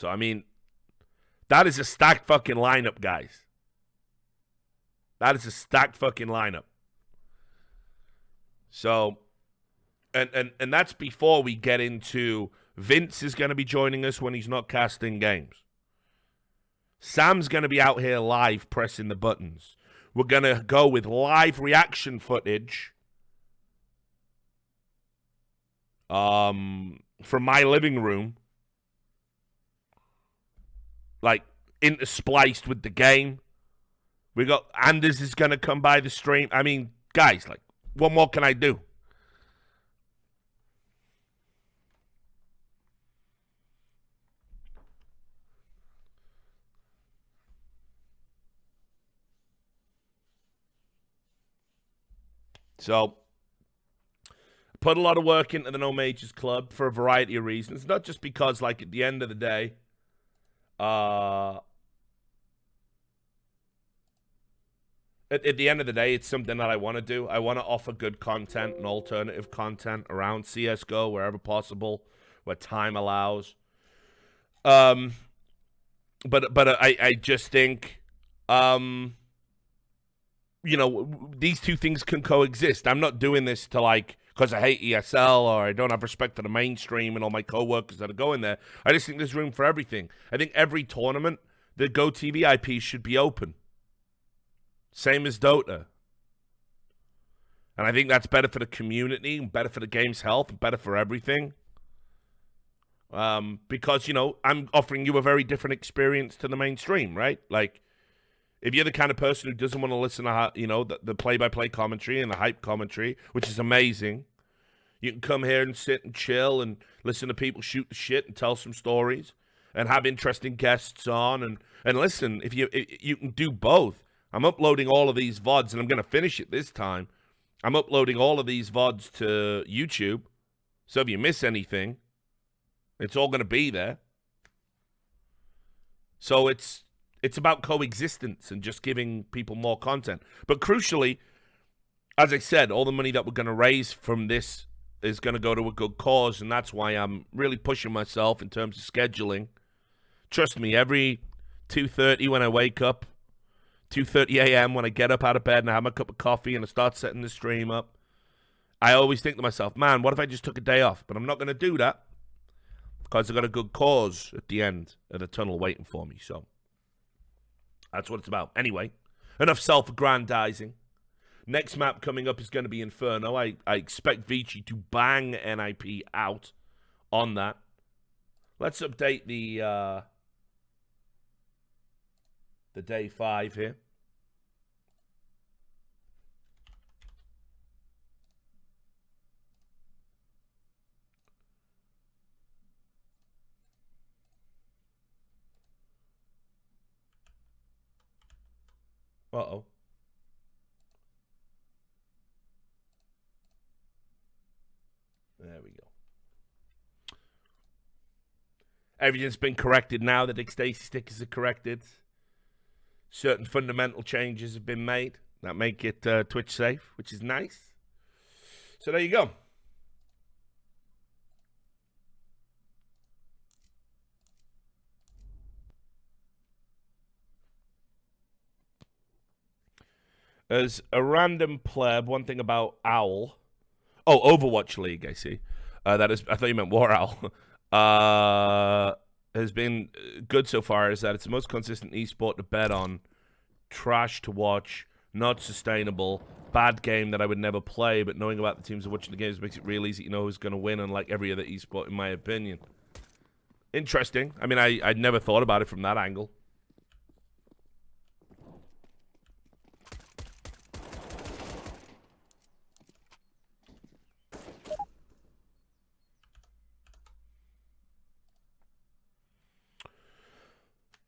A: I mean, that is a stacked fucking lineup, guys. That is a stacked fucking lineup. So, and that's before we get into Vince is going to be joining us when he's not casting games. Sam's going to be out here live pressing the buttons. We're going to go with live reaction footage from my living room, like interspliced with the game. We got Anders is going to come by the stream. I mean, guys, like, what more can I do? So, put a lot of work into the No Majors Club for a variety of reasons. Not just because, like, at the end of the day, at the end of the day, it's something that I want to do. I want to offer good content and alternative content around CSGO wherever possible, where time allows. But I just think, you know, these two things can coexist. I'm not doing this to, like, because I hate ESL or I don't have respect for the mainstream and all my coworkers that are going there. I just think there's room for everything. I think every tournament, the GoTV IP should be open. Same as Dota. And I think that's better for the community, and better for the game's health, and better for everything. Because, you know, I'm offering you a very different experience to the mainstream, right? Like, if you're the kind of person who doesn't want to listen to, you know, the play-by-play commentary and the hype commentary, which is amazing, you can come here and sit and chill and listen to people shoot the shit and tell some stories and have interesting guests on. And listen, if you can do both. I'm uploading all of these VODs, and I'm going to finish it this time. I'm uploading all of these VODs to YouTube. So if you miss anything, it's all going to be there. So it's about coexistence and just giving people more content. But crucially, as I said, all the money that we're going to raise from this is going to go to a good cause, and that's why I'm really pushing myself in terms of scheduling. Trust me, every 2:30 when I wake up, 2:30 a.m. when I get up out of bed and I have my cup of coffee and I start setting the stream up, I always think to myself, man, what if I just took a day off? But I'm not going to do that because I've got a good cause at the end of the tunnel waiting for me. So that's what it's about. Anyway, enough self-aggrandizing. Next map coming up is going to be Inferno. I expect Vici to bang NiP out on that. Let's update the the day 5 here. Uh-oh. There we go. Everything's been corrected now. The Dick Stacy stickers are corrected. Certain fundamental changes have been made that make it Twitch safe, which is nice. So there you go. As a random pleb, one thing about Owl. Oh, Overwatch League, I see. That is, I thought you meant War Owl. Has been good so far is that it's the most consistent esport to bet on. Trash to watch, not sustainable, bad game that I would never play, but knowing about the teams and watching the games makes it real easy to know who's going to win, unlike every other esport, in my opinion. Interesting. I mean, I'd never thought about it from that angle.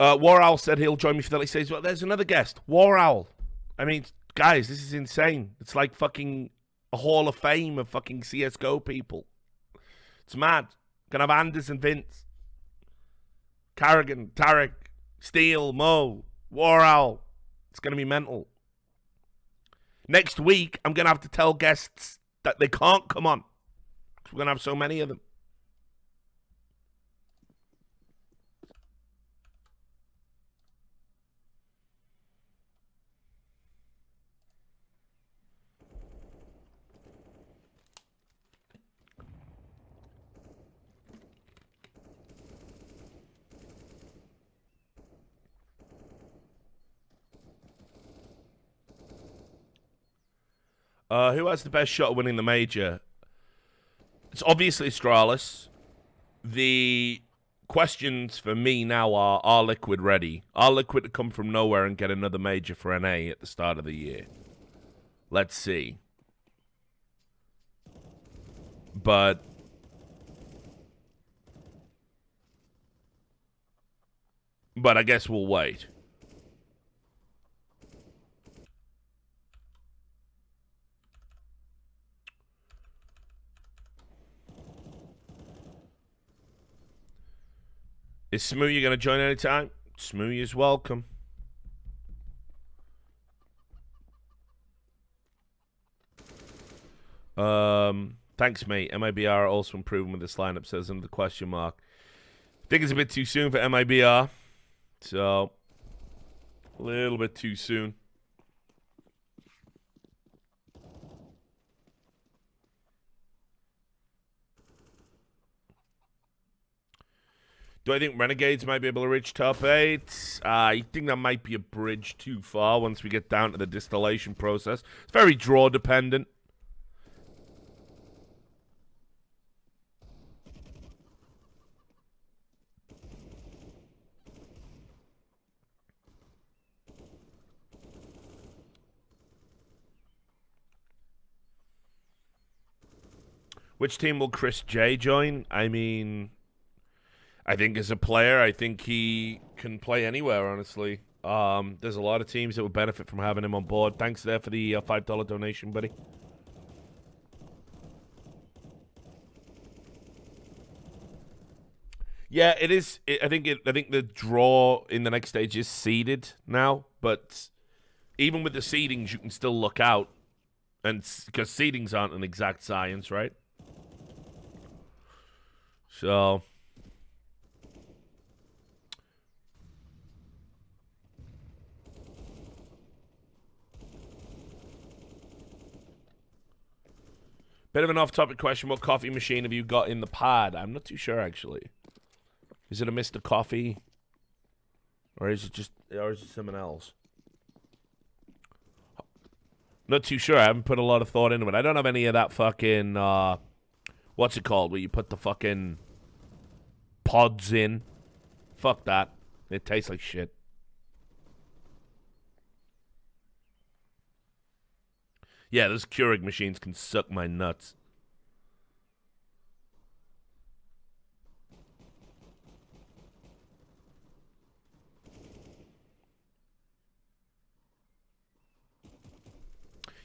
A: War Owl said he'll join me for the late stage. Well, there's another guest. War Owl. I mean, guys, this is insane. It's like fucking a hall of fame of fucking CSGO people. It's mad. Gonna have Anders and Vince. Carrigan, Tarek, Steele, Mo, War Owl. It's gonna be mental. Next week, I'm gonna have to tell guests that they can't come on. We're gonna have so many of them. Who has the best shot of winning the major? It's obviously Astralis. The questions for me now are Liquid ready? Are Liquid to come from nowhere and get another major for NA at the start of the year? Let's see. But I guess we'll wait. Is Smoothie going to join anytime? Smoothie is welcome. Thanks, mate. MIBR also improving with this lineup, says under the question mark. I think it's a bit too soon for MIBR. So, a little bit too soon. Do I think Renegades might be able to reach top 8? I think that might be a bridge too far once we get down to the distillation process. It's very draw dependent. Which team will Chris J join? I mean, I think as a player, I think he can play anywhere, honestly. There's a lot of teams that would benefit from having him on board. Thanks there for the $5 donation, buddy. Yeah, it is. I think the draw in the next stage is seeded now, but even with the seedings, you can still look out, and because seedings aren't an exact science, right? So, bit of an off-topic question. What coffee machine have you got in the pod? I'm not too sure, actually. Is it a Mr. Coffee? Or is it something else? Not too sure. I haven't put a lot of thought into it. I don't have any of that fucking, what's it called? Where you put the fucking pods in. Fuck that. It tastes like shit. Yeah, those Keurig machines can suck my nuts.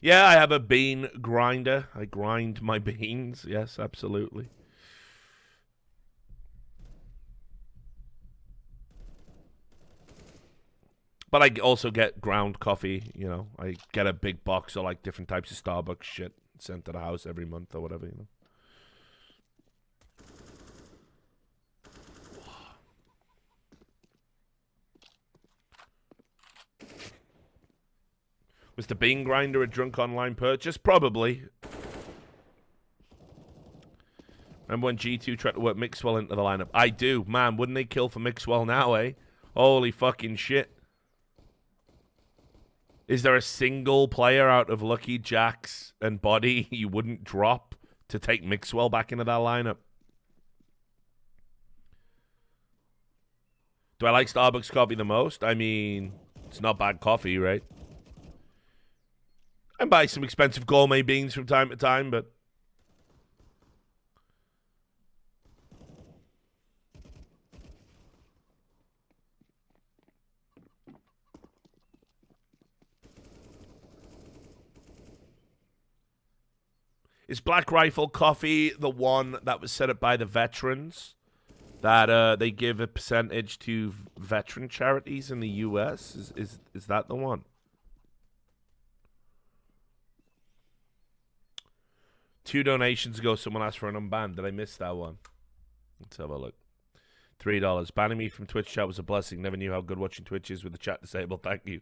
A: Yeah, I have a bean grinder. I grind my beans. Yes, absolutely. But I also get ground coffee, you know. I get a big box of like different types of Starbucks shit sent to the house every month or whatever, you know. Was the bean grinder a drunk online purchase? Probably. Remember when G2 tried to work Mixwell into the lineup? I do. Man, wouldn't they kill for Mixwell now, eh? Holy fucking shit. Is there a single player out of Lucky, Jax, and Body you wouldn't drop to take Mixwell back into that lineup? Do I like Starbucks coffee the most? I mean, it's not bad coffee, right? I buy some expensive gourmet beans from time to time, but... Is Black Rifle Coffee the one that was set up by the veterans? That they give a percentage to veteran charities in the U.S.? Is that the one? 2 donations ago, someone asked for an unban. Did I miss that one? Let's have a look. $3. Banning me from Twitch chat was a blessing. Never knew how good watching Twitch is with the chat disabled. Thank you.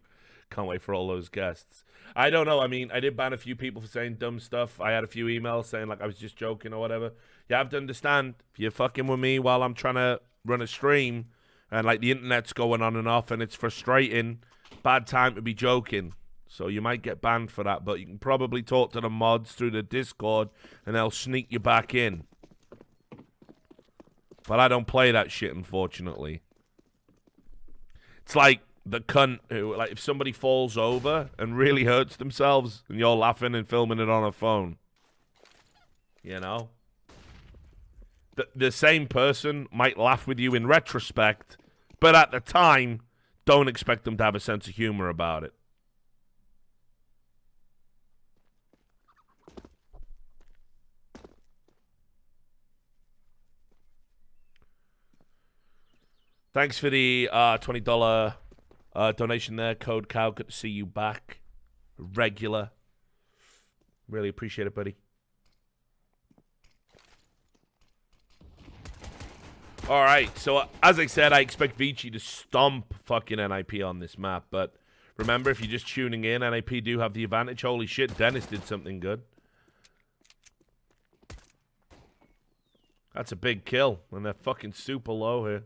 A: Can't wait for all those guests. I don't know. I mean, I did ban a few people for saying dumb stuff. I had a few emails saying, like, I was just joking or whatever. You have to understand, if you're fucking with me while I'm trying to run a stream and, like, the internet's going on and off and it's frustrating, bad time to be joking. So you might get banned for that, but you can probably talk to the mods through the Discord and they'll sneak you back in. But I don't play that shit, unfortunately. It's like the cunt who, like, if somebody falls over and really hurts themselves and you're laughing and filming it on a phone. You know? The same person might laugh with you in retrospect, but at the time, don't expect them to have a sense of humor about it. Thanks for the $20 donation there, Code Cow. Good to see you back. Regular. Really appreciate it, buddy. All right, so as I said, I expect Vici to stomp fucking NiP on this map, but remember, if you're just tuning in, NiP do have the advantage. Holy shit, Dennis did something good. That's a big kill, and they're fucking super low here.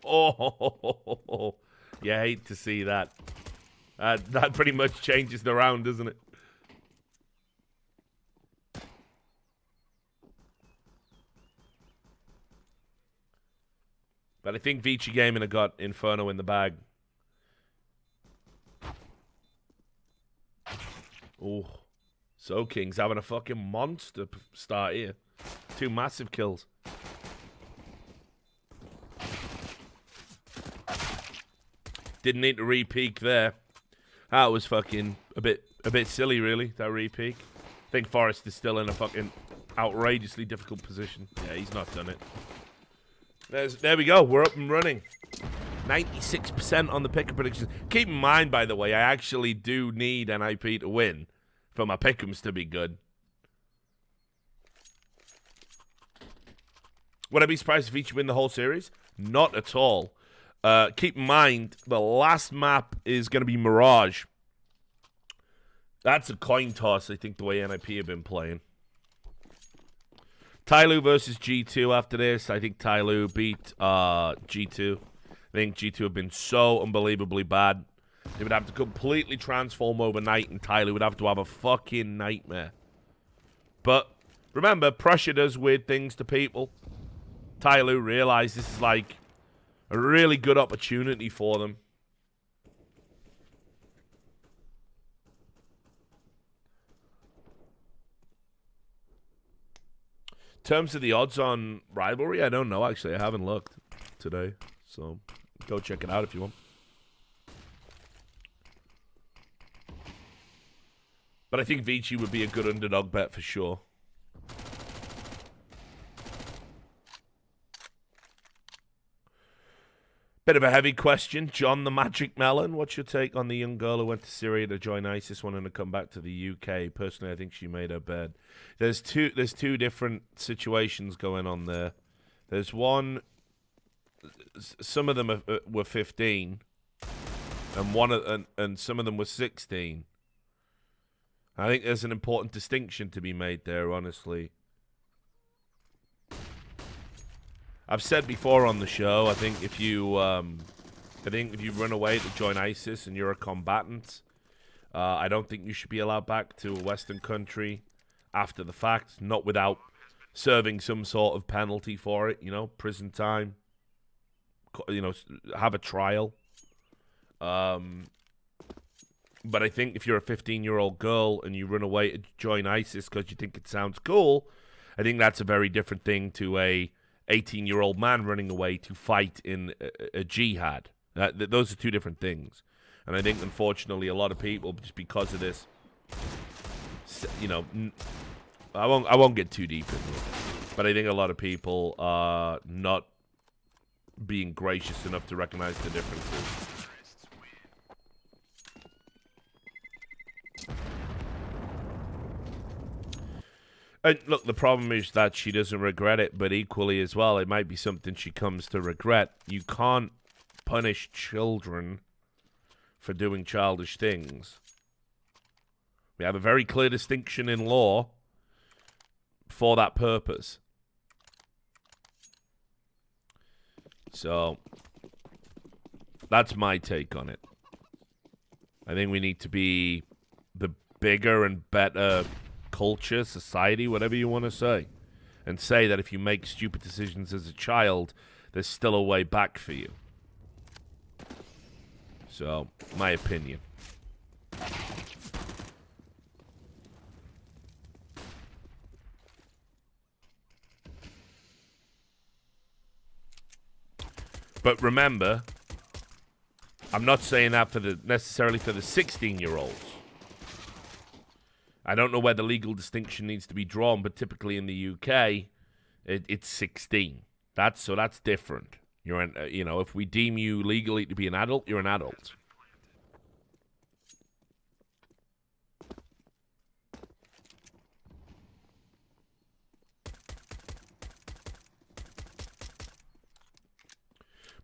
A: Oh, you hate to see that. That pretty much changes the round, doesn't it? But I think Vici Gaming have got Inferno in the bag. Oh, So King's having a fucking monster start here. 2 massive kills. Didn't need to re-peek there. That was fucking a bit silly, really, that re-peek. I think Forrest is still in a fucking outrageously difficult position. Yeah, he's not done it. There we go. We're up and running. 96% on the picker predictions. Keep in mind, by the way, I actually do need NiP to win for my pick'ems to be good. Would I be surprised if Vici win the whole series? Not at all. Keep in mind, the last map is going to be Mirage. That's a coin toss, I think, the way NiP have been playing. Tyloo versus G2 after this. I think Tyloo beat G2. I think G2 have been so unbelievably bad. They would have to completely transform overnight, and Tyloo would have to have a fucking nightmare. But remember, pressure does weird things to people. Tyloo realized this is like a really good opportunity for them. terms of the odds on rivalry, I don't know. Actually, I haven't looked today, so go check it out if you want. But I think Vici would be a good underdog bet for sure. Bit of a heavy question. John the Magic Melon, what's your take on the young girl who went to Syria to join ISIS wanting to come back to the UK? Personally, I think she made her bed. There's two different situations going on there. There's one, some of them were 15, and some of them were 16. I think there's an important distinction to be made there, honestly. I've said before on the show, I think if you run away to join ISIS and you're a combatant, I don't think you should be allowed back to a Western country after the fact, not without serving some sort of penalty for it, prison time, have a trial. But I think if you're a 15-year-old girl and you run away to join ISIS because you think it sounds cool, I think that's a very different thing to a 18-year-old man running away to fight in a jihad. Those are two different things. And I think, unfortunately, a lot of people, just because of this, I won't get too deep into it, but I think a lot of people are not being gracious enough to recognize the differences. And look, the problem is that she doesn't regret it, but equally as well, it might be something she comes to regret. You can't punish children for doing childish things. We have a very clear distinction in law for that purpose. So, that's my take on it. I think we need to be the bigger and better culture, society, whatever you want to say, and say that if you make stupid decisions as a child, there's still a way back for you. So, my opinion. But remember, I'm not saying that necessarily for the 16-year-olds. I don't know where the legal distinction needs to be drawn, but typically in the UK, it's 16. That's different. If we deem you legally to be an adult, you're an adult.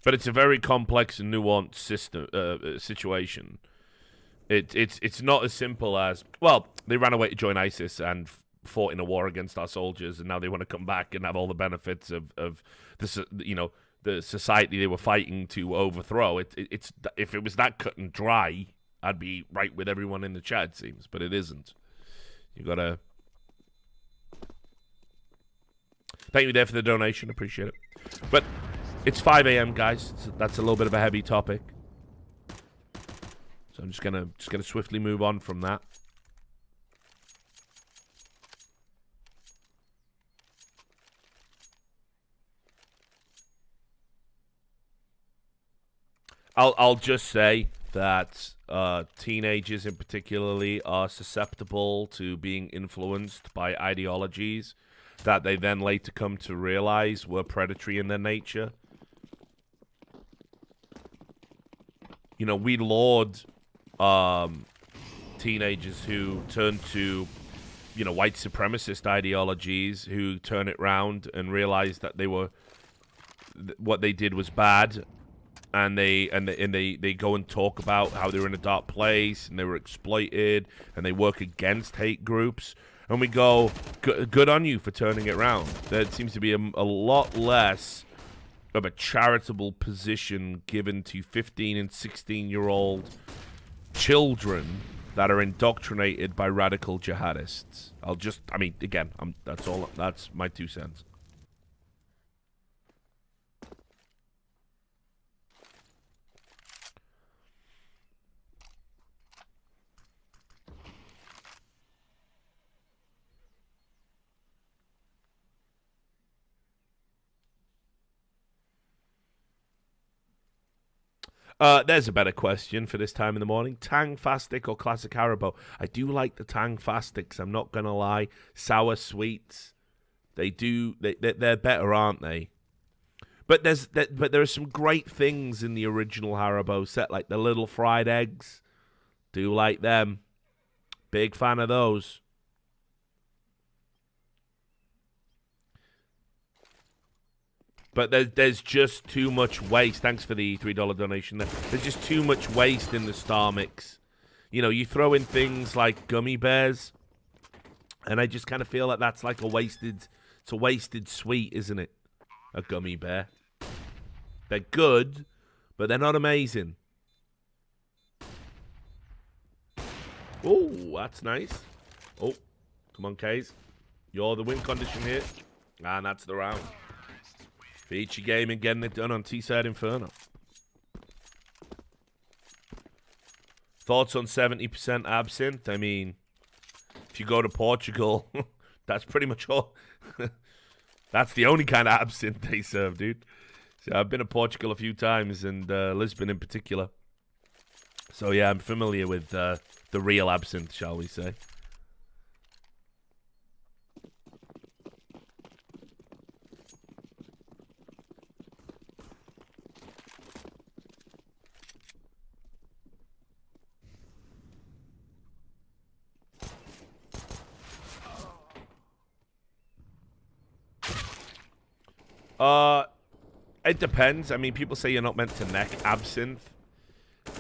A: But it's a very complex and nuanced situation. It's not as simple as, well, they ran away to join ISIS and fought in a war against our soldiers, and now they want to come back and have all the benefits of the society they were fighting to overthrow. It's if it was that cut and dry, I'd be right with everyone in the chat, it seems, but it isn't. You gotta. Thank you there for the donation, appreciate it. But it's 5 a.m., guys. So that's a little bit of a heavy topic. So I'm just gonna swiftly move on from that. I'll just say that teenagers in particularly are susceptible to being influenced by ideologies that they then later come to realize were predatory in their nature. We laud teenagers who turn to, white supremacist ideologies, who turn it round and realize that what they did was bad, and they go and talk about how they were in a dark place and they were exploited, and they work against hate groups, and we go, good on you for turning it round. There seems to be a lot less of a charitable position given to 15 and 16-year-old children that are indoctrinated by radical jihadists. That's my 2 cents. There's a better question for this time in the morning. Tang Fastic or Classic Haribo? I do like the Tang Fastics, I'm not going to lie. Sour sweets. They're better, aren't they? But there are some great things in the original Haribo set, like the little fried eggs. Do like them. Big fan of those. But there's just too much waste. Thanks for the $3 donation there. There's just too much waste in the Star Mix. You know, you throw in things like gummy bears, and I just kind of feel like that's like it's a wasted sweet, isn't it? A gummy bear. They're good, but they're not amazing. Oh, that's nice. Oh, come on, Kays. You're the win condition here. And that's the round. Vici Gaming getting it done on T-Side Inferno. Thoughts on 70% absinthe? I mean, if you go to Portugal, that's pretty much all. That's the only kind of absinthe they serve, dude. So I've been to Portugal a few times, and Lisbon in particular. So yeah, I'm familiar with the real absinthe, shall we say. It depends. I mean, people say you're not meant to neck absinthe.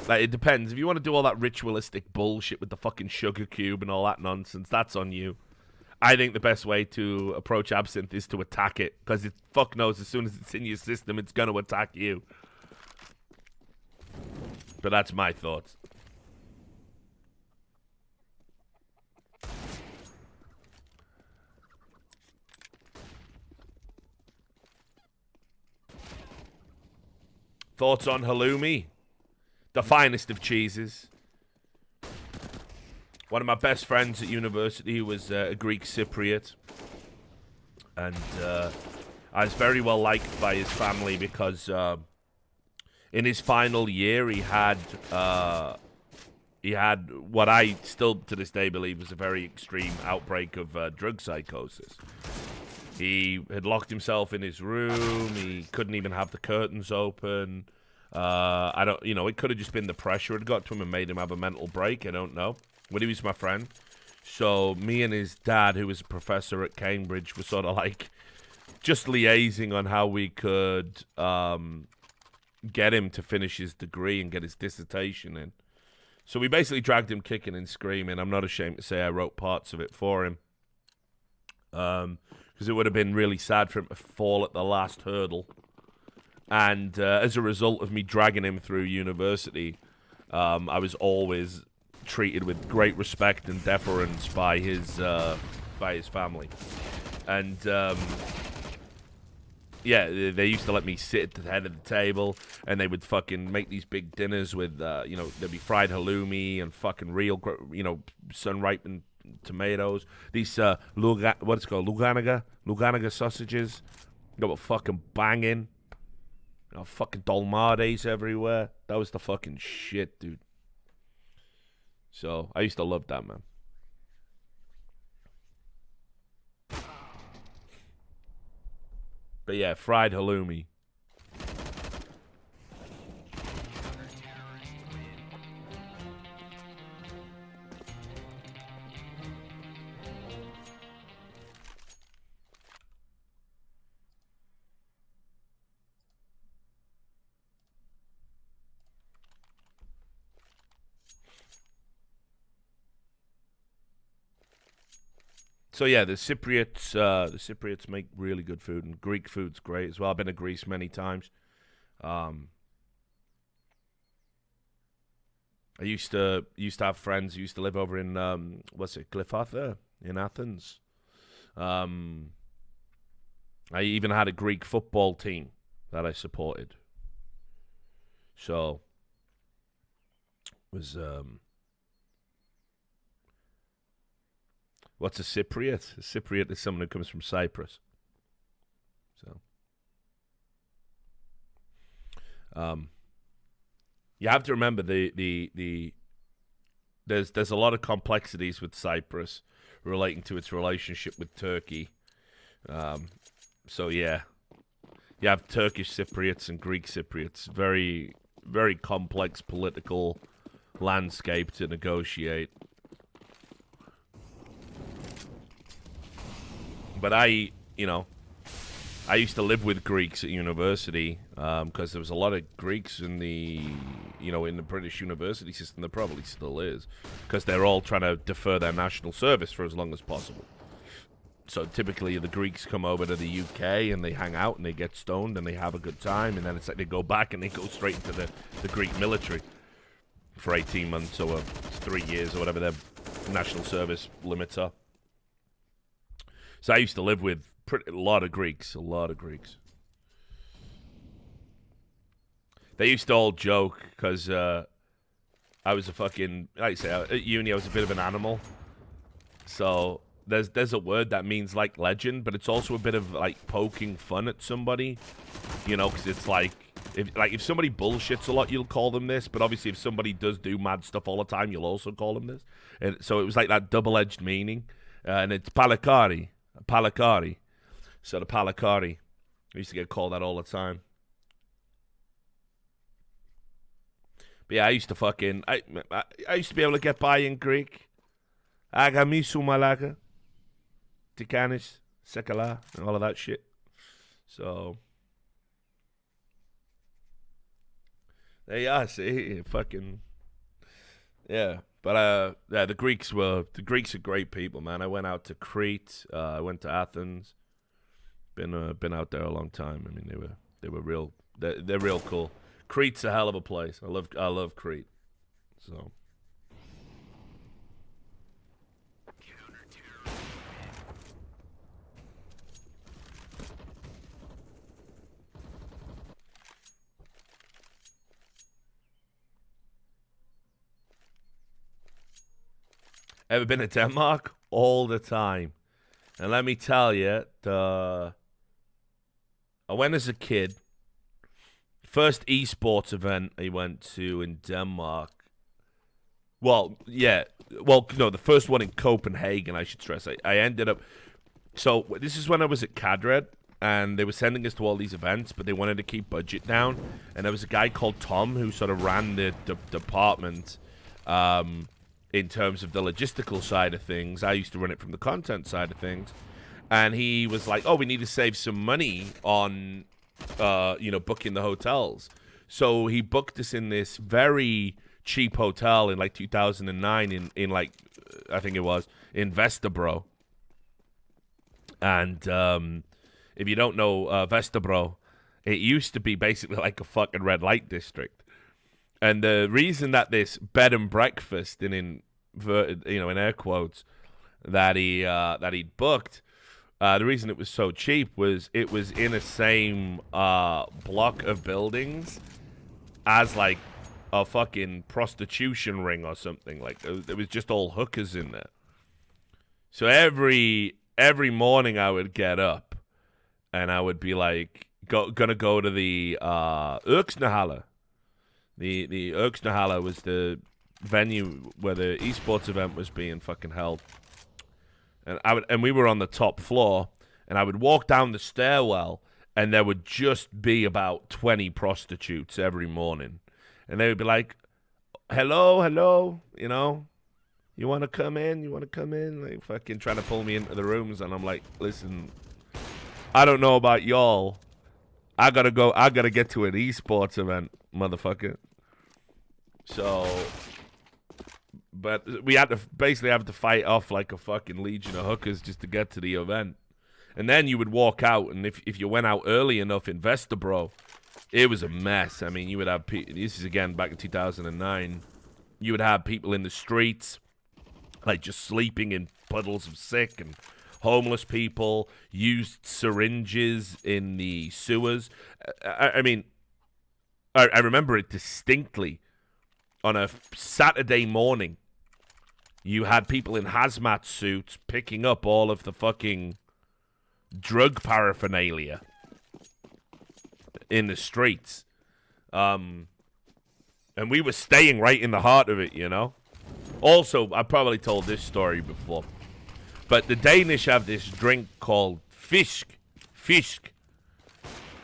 A: Like, it depends. If you want to do all that ritualistic bullshit with the fucking sugar cube and all that nonsense, that's on you. I think the best way to approach absinthe is to attack it, because it fuck knows as soon as it's in your system, it's going to attack you. But that's my thoughts. Thoughts on halloumi? The finest of cheeses. One of my best friends at university was a Greek Cypriot. And I was very well liked by his family because in his final year he had what I still to this day believe was a very extreme outbreak of drug psychosis. He had locked himself in his room. He couldn't even have the curtains open. It could have just been the pressure it got to him and made him have a mental break. I don't know. But he was my friend. So me and his dad, who was a professor at Cambridge, were sort of like just liaising on how we could get him to finish his degree and get his dissertation in. So we basically dragged him kicking and screaming. I'm not ashamed to say I wrote parts of it for him. Because it would have been really sad for him to fall at the last hurdle. And as a result of me dragging him through university, I was always treated with great respect and deference by his family. And they used to let me sit at the head of the table, and they would fucking make these big dinners with, there'd be fried halloumi and fucking real, sun-ripened tomatoes. These Luganaga sausages. They were fucking banging. Fucking dolmades everywhere. That was the fucking shit, dude. So I used to love that, man. But yeah, fried halloumi. So yeah, the Cypriots make really good food, and Greek food's great as well. I've been to Greece many times. I used to have friends who used to live over in Glyphatha in Athens. I even had a Greek football team that I supported. So it was what's a Cypriot? A Cypriot is someone who comes from Cyprus. So, You have to remember there's a lot of complexities with Cyprus relating to its relationship with Turkey. So yeah, you have Turkish Cypriots and Greek Cypriots. Very, very complex political landscape to negotiate. But I used to live with Greeks at university because there was a lot of Greeks in the British university system. There probably still is because they're all trying to defer their national service for as long as possible. So typically the Greeks come over to the UK and they hang out and they get stoned and they have a good time, and then it's like they go back and they go straight into the Greek military for 18 months or 3 years or whatever their national service limits are. So I used to live with a lot of Greeks. They used to all joke because I was a fucking, like I say, at uni I was a bit of an animal. So there's a word that means like legend, but it's also a bit of like poking fun at somebody, because it's like if somebody bullshits a lot, you'll call them this, but obviously if somebody does do mad stuff all the time, you'll also call them this. And so it was like that double-edged meaning, and it's palakari. So the palakari, I used to get called that all the time. But yeah, I used to be able to get by in Greek. Agamisu malaka, tikanis, sekala, and all of that shit. So there you are, see, fucking yeah. But the Greeks are great people, man. I went out to Crete. I went to Athens. Been out there a long time. I mean, they were real. They're real cool. Crete's a hell of a place. I love Crete. So. Ever been to Denmark? All the time. And let me tell you, I went as a kid. First esports event I went to in Denmark. Well, yeah. Well, no, the first one in Copenhagen, I should stress. I ended up... So, this is when I was at Cadred, and they were sending us to all these events, but they wanted to keep budget down. And there was a guy called Tom who sort of ran the department... in terms of the logistical side of things. I used to run it from the content side of things. And he was like, oh, we need to save some money on, booking the hotels. So he booked us in this very cheap hotel in, like, 2009 in like, I think it was, in Vesterbro. And if you don't know Vesterbro, it used to be basically like a fucking red light district. And the reason that this bed and breakfast, in air quotes, that he'd booked, the reason it was so cheap was it was in a same block of buildings as like a fucking prostitution ring or something. Like there was just all hookers in there. So every morning I would get up and I would be like gonna go to the Erksnehalle. The Erksnehalle was the venue where the esports event was being fucking held. And we were on the top floor, and I would walk down the stairwell, and there would just be about 20 prostitutes every morning. And they would be like, hello, you want to come in? Like fucking trying to pull me into the rooms, and I'm like, listen, I don't know about y'all. I gotta get to an esports event, motherfucker. So, but we had to basically have to fight off like a fucking legion of hookers just to get to the event. And then you would walk out, and if you went out early enough in Vesterbro, it was a mess. I mean, you would have this is again back in 2009. You would have people in the streets, like just sleeping in puddles of sick, and homeless people, used syringes in the sewers. I mean, I remember it distinctly. On a Saturday morning, you had people in hazmat suits picking up all of the fucking drug paraphernalia in the streets. And we were staying right in the heart of it, you know? Also, I probably told this story before, but the Danish have this drink called fisk. Fisk.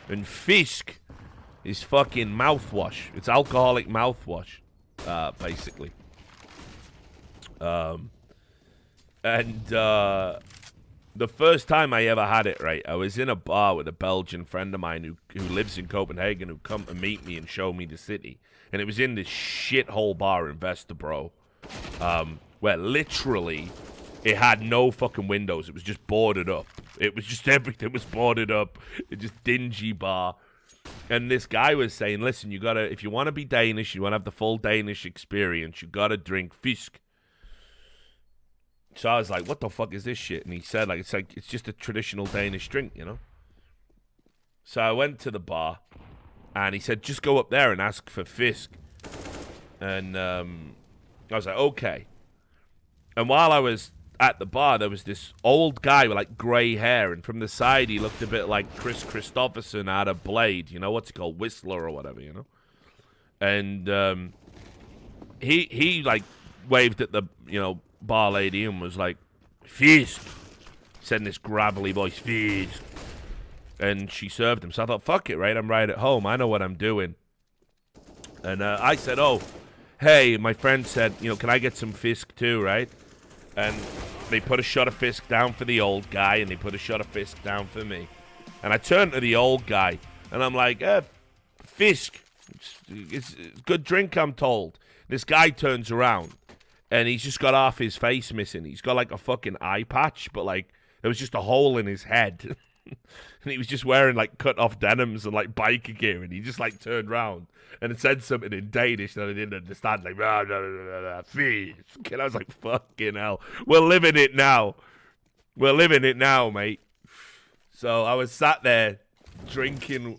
A: And fisk is fucking mouthwash. It's alcoholic mouthwash, basically. The first time I ever had it, right, I was in a bar with a Belgian friend of mine who lives in Copenhagen, who come to meet me and show me the city. And it was in this shithole bar in Vesterbro, where literally it had no fucking windows. It was just boarded up. It was just everything was boarded up. It's just dingy bar. And this guy was saying, listen, you gotta, if you want to be Danish, you want to have the full Danish experience, you gotta drink fisk. So I was like, what the fuck is this shit? And he said, like, it's just a traditional Danish drink, you know? So I went to the bar, and he said, just go up there and ask for fisk. And I was like, okay. And while I was at the bar, there was this old guy with, like, grey hair, and from the side, he looked a bit like Chris Christopherson out of Blade, you know? What's he called? Whistler or whatever, you know? And he like, waved at the, you know, bar lady and was like, fisk, said in this gravelly voice, fisk, and she served him. So I thought, fuck it, right, I'm right at home, I know what I'm doing. And I said, oh, hey, my friend said, you know, can I get some fisk too, right? And they put a shot of fisk down for the old guy, and they put a shot of fisk down for me. And I turned to the old guy, and I'm like, fisk, it's a good drink, I'm told. This guy turns around, and he's just got half his face missing. He's got, like, a fucking eye patch, but, like, there was just a hole in his head. And he was just wearing, like, cut-off denims and, like, biker gear. And he just, like, turned around and it said something in Danish that I didn't understand. Like, blah, blah, blah, blah, fisk. And I was like, fucking hell. We're living it now. We're living it now, mate. So I was sat there drinking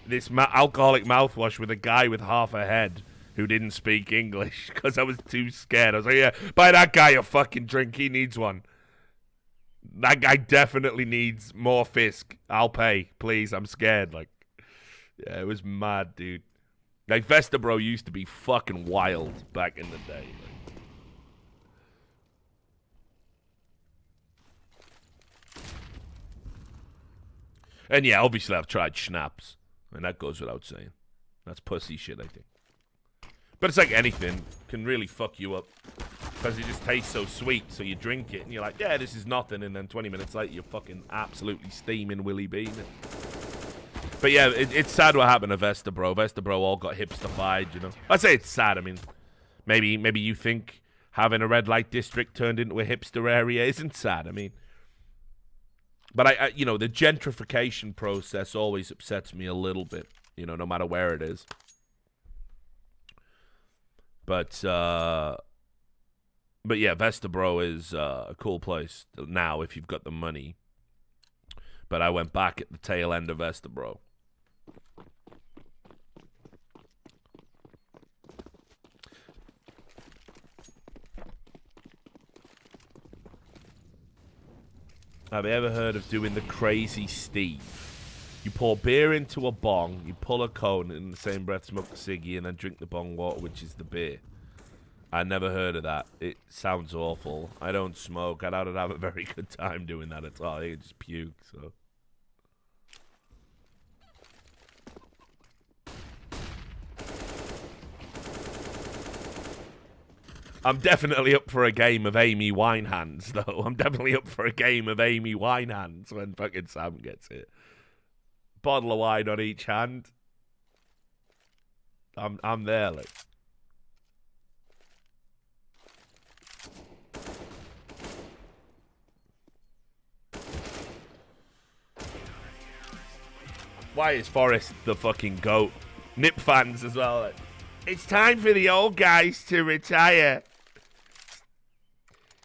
A: this alcoholic mouthwash with a guy with half a head who didn't speak English because I was too scared. I was like, yeah, buy that guy a fucking drink. He needs one. That guy definitely needs more fisk. I'll pay, please. I'm scared. Like, yeah, it was mad, dude. Like, Vesterbro used to be fucking wild back in the day. Like. And yeah, obviously I've tried schnapps. And that goes without saying. That's pussy shit, I think. But it's like anything, can really fuck you up. Because it just tastes so sweet, so you drink it, and you're like, yeah, this is nothing, and then 20 minutes later, you're fucking absolutely steaming Willy Bean. But yeah, it's sad what happened to Vesterbro. Vesterbro all got hipsterfied, you know. I say it's sad, I mean, maybe you think having a red light district turned into a hipster area isn't sad, I mean. But, I you know, the gentrification process always upsets me a little bit, you know, no matter where it is. But yeah, Vesterbro is a cool place now if you've got the money. But I went back at the tail end of Vesterbro. Have you ever heard of doing the crazy Steve? You pour beer into a bong, you pull a cone, and in the same breath smoke a ciggy, and then drink the bong water, which is the beer. I never heard of that. It sounds awful. I don't smoke. I don't have a very good time doing that at all. I think I just puke, so. I'm definitely up for a game of Amy Winehands, though. I'm definitely up for a game of Amy Winehands when fucking Sam gets it. Bottle of wine on each hand. I'm there, like. Why is Forrest the fucking GOAT? NiP fans as well. Like, it's time for the old guys to retire.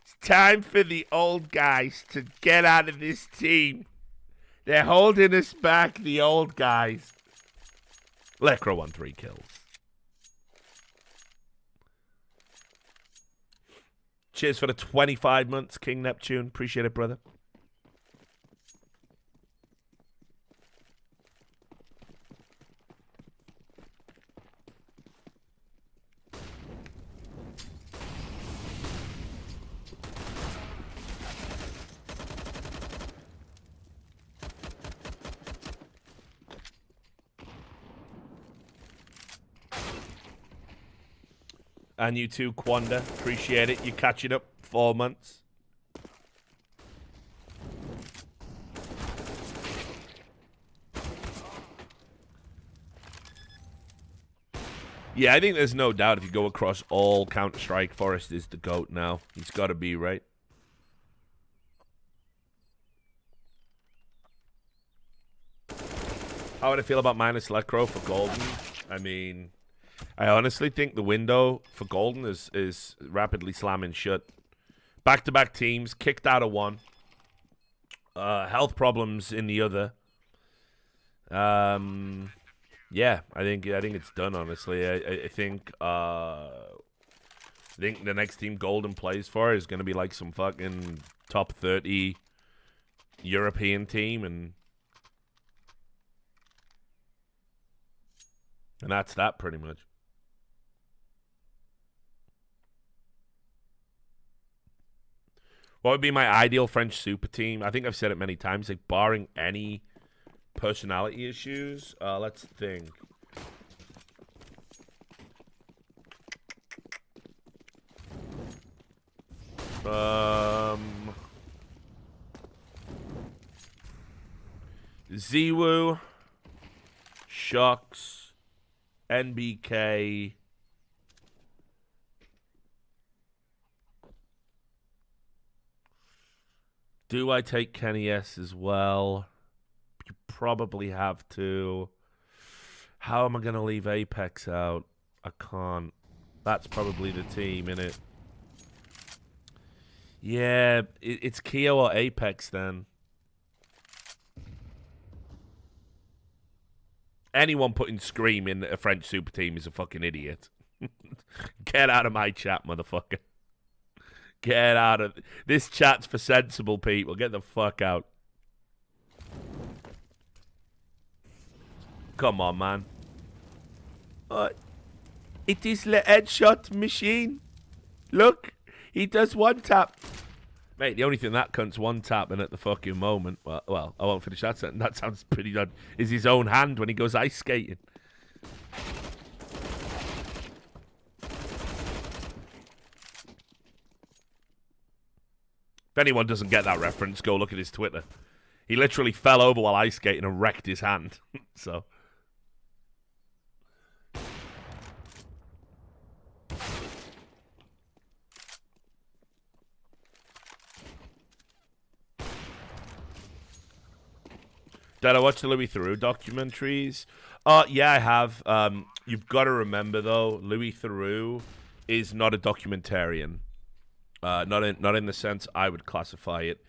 A: It's time for the old guys to get out of this team. They're holding us back, the old guys. Lecro won 3 kills. Cheers for the 25 months, King Neptune. Appreciate it, brother. And you too, Quanda. Appreciate it. You're catching up 4 months. Yeah, I think there's no doubt if you go across all Counter-Strike, Forrest is the GOAT now. He's got to be, right? How would I feel about minus Lecro for Golden? I mean, I honestly think the window for Golden is rapidly slamming shut. Back-to-back teams, kicked out of one. Health problems in the other. Yeah, I think it's done. Honestly, I think the next team Golden plays for is going to be like some fucking top 30 European team, and that's that pretty much. What would be my ideal French super team? I think I've said it many times. Like, barring any personality issues, let's think. Ziwu, Shocks, NBK. Do I take Kenny S as well? You probably have to. How am I going to leave Apex out? I can't. That's probably the team, innit? Yeah, it's Keo or Apex then. Anyone putting Scream in a French super team is a fucking idiot. Get out of my chat, motherfucker. Get out of... This chat's for sensible people. Get the fuck out. Come on, man. It is the headshot machine. Look, he does one tap. Mate, the only thing that cunt's one tapping at the fucking moment. Well, I won't finish that sentence. That sounds pretty good. Is his own hand when he goes ice skating. If anyone doesn't get that reference, go look at his Twitter. He literally fell over while ice skating and wrecked his hand. So... Did I watch the Louis Theroux documentaries? Yeah, I have. You've got to remember, though, Louis Theroux is not a documentarian. Not in the sense I would classify it.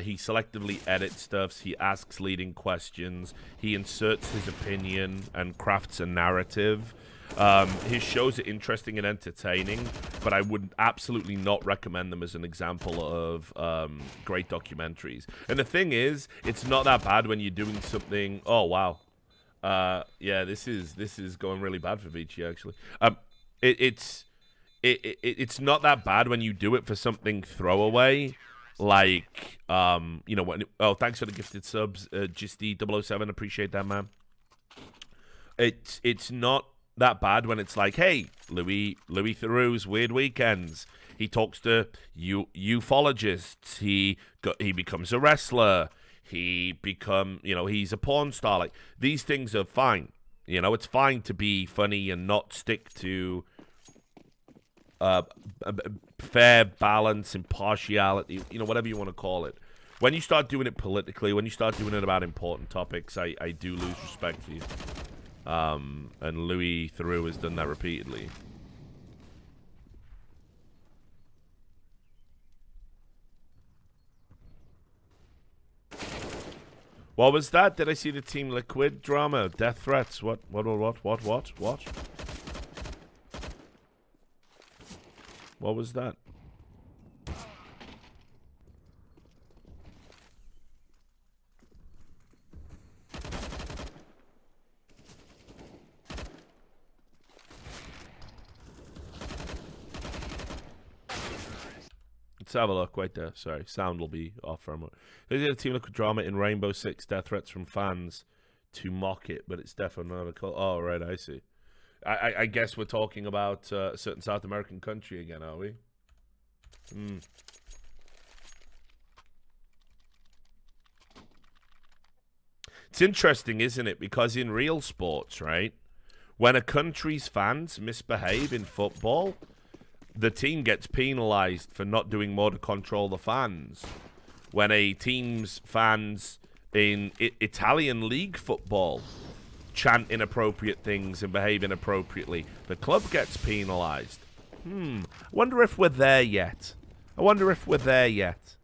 A: He selectively edits stuff. He asks leading questions. He inserts his opinion and crafts a narrative. His shows are interesting and entertaining, but I would absolutely not recommend them as an example of great documentaries. And the thing is, it's not that bad when you're doing something. Oh wow, yeah, this is going really bad for Vici actually. It's not that bad when you do it for something throwaway, like you know when. Oh, thanks for the gifted subs, Gisty 007. Appreciate that, man. It's not that bad when it's like, hey, Louis Theroux's Weird Weekends. He talks to ufologists. He becomes a wrestler. He's a porn star. Like, these things are fine. You know, it's fine to be funny and not stick to fair balance, impartiality, you know, whatever you want to call it. When you start doing it politically, when you start doing it about important topics, I do lose respect for you. And Louis Theroux has done that repeatedly. What was that? Did I see the Team Liquid drama? Death threats? What? What was that? Let's have a look. Wait there. Sorry, sound will be off for a moment. They did a Team Liquid drama in Rainbow Six. Death threats from fans to mock it, but it's definitely not a cult. Oh, right, I see. I guess we're talking about a certain South American country again, are we? It's interesting, isn't it? Because in real sports, right, when a country's fans misbehave in football, the team gets penalized for not doing more to control the fans. When a team's fans in Italian league football chant inappropriate things and behave inappropriately, the club gets penalized. I wonder if we're there yet. I wonder if we're there yet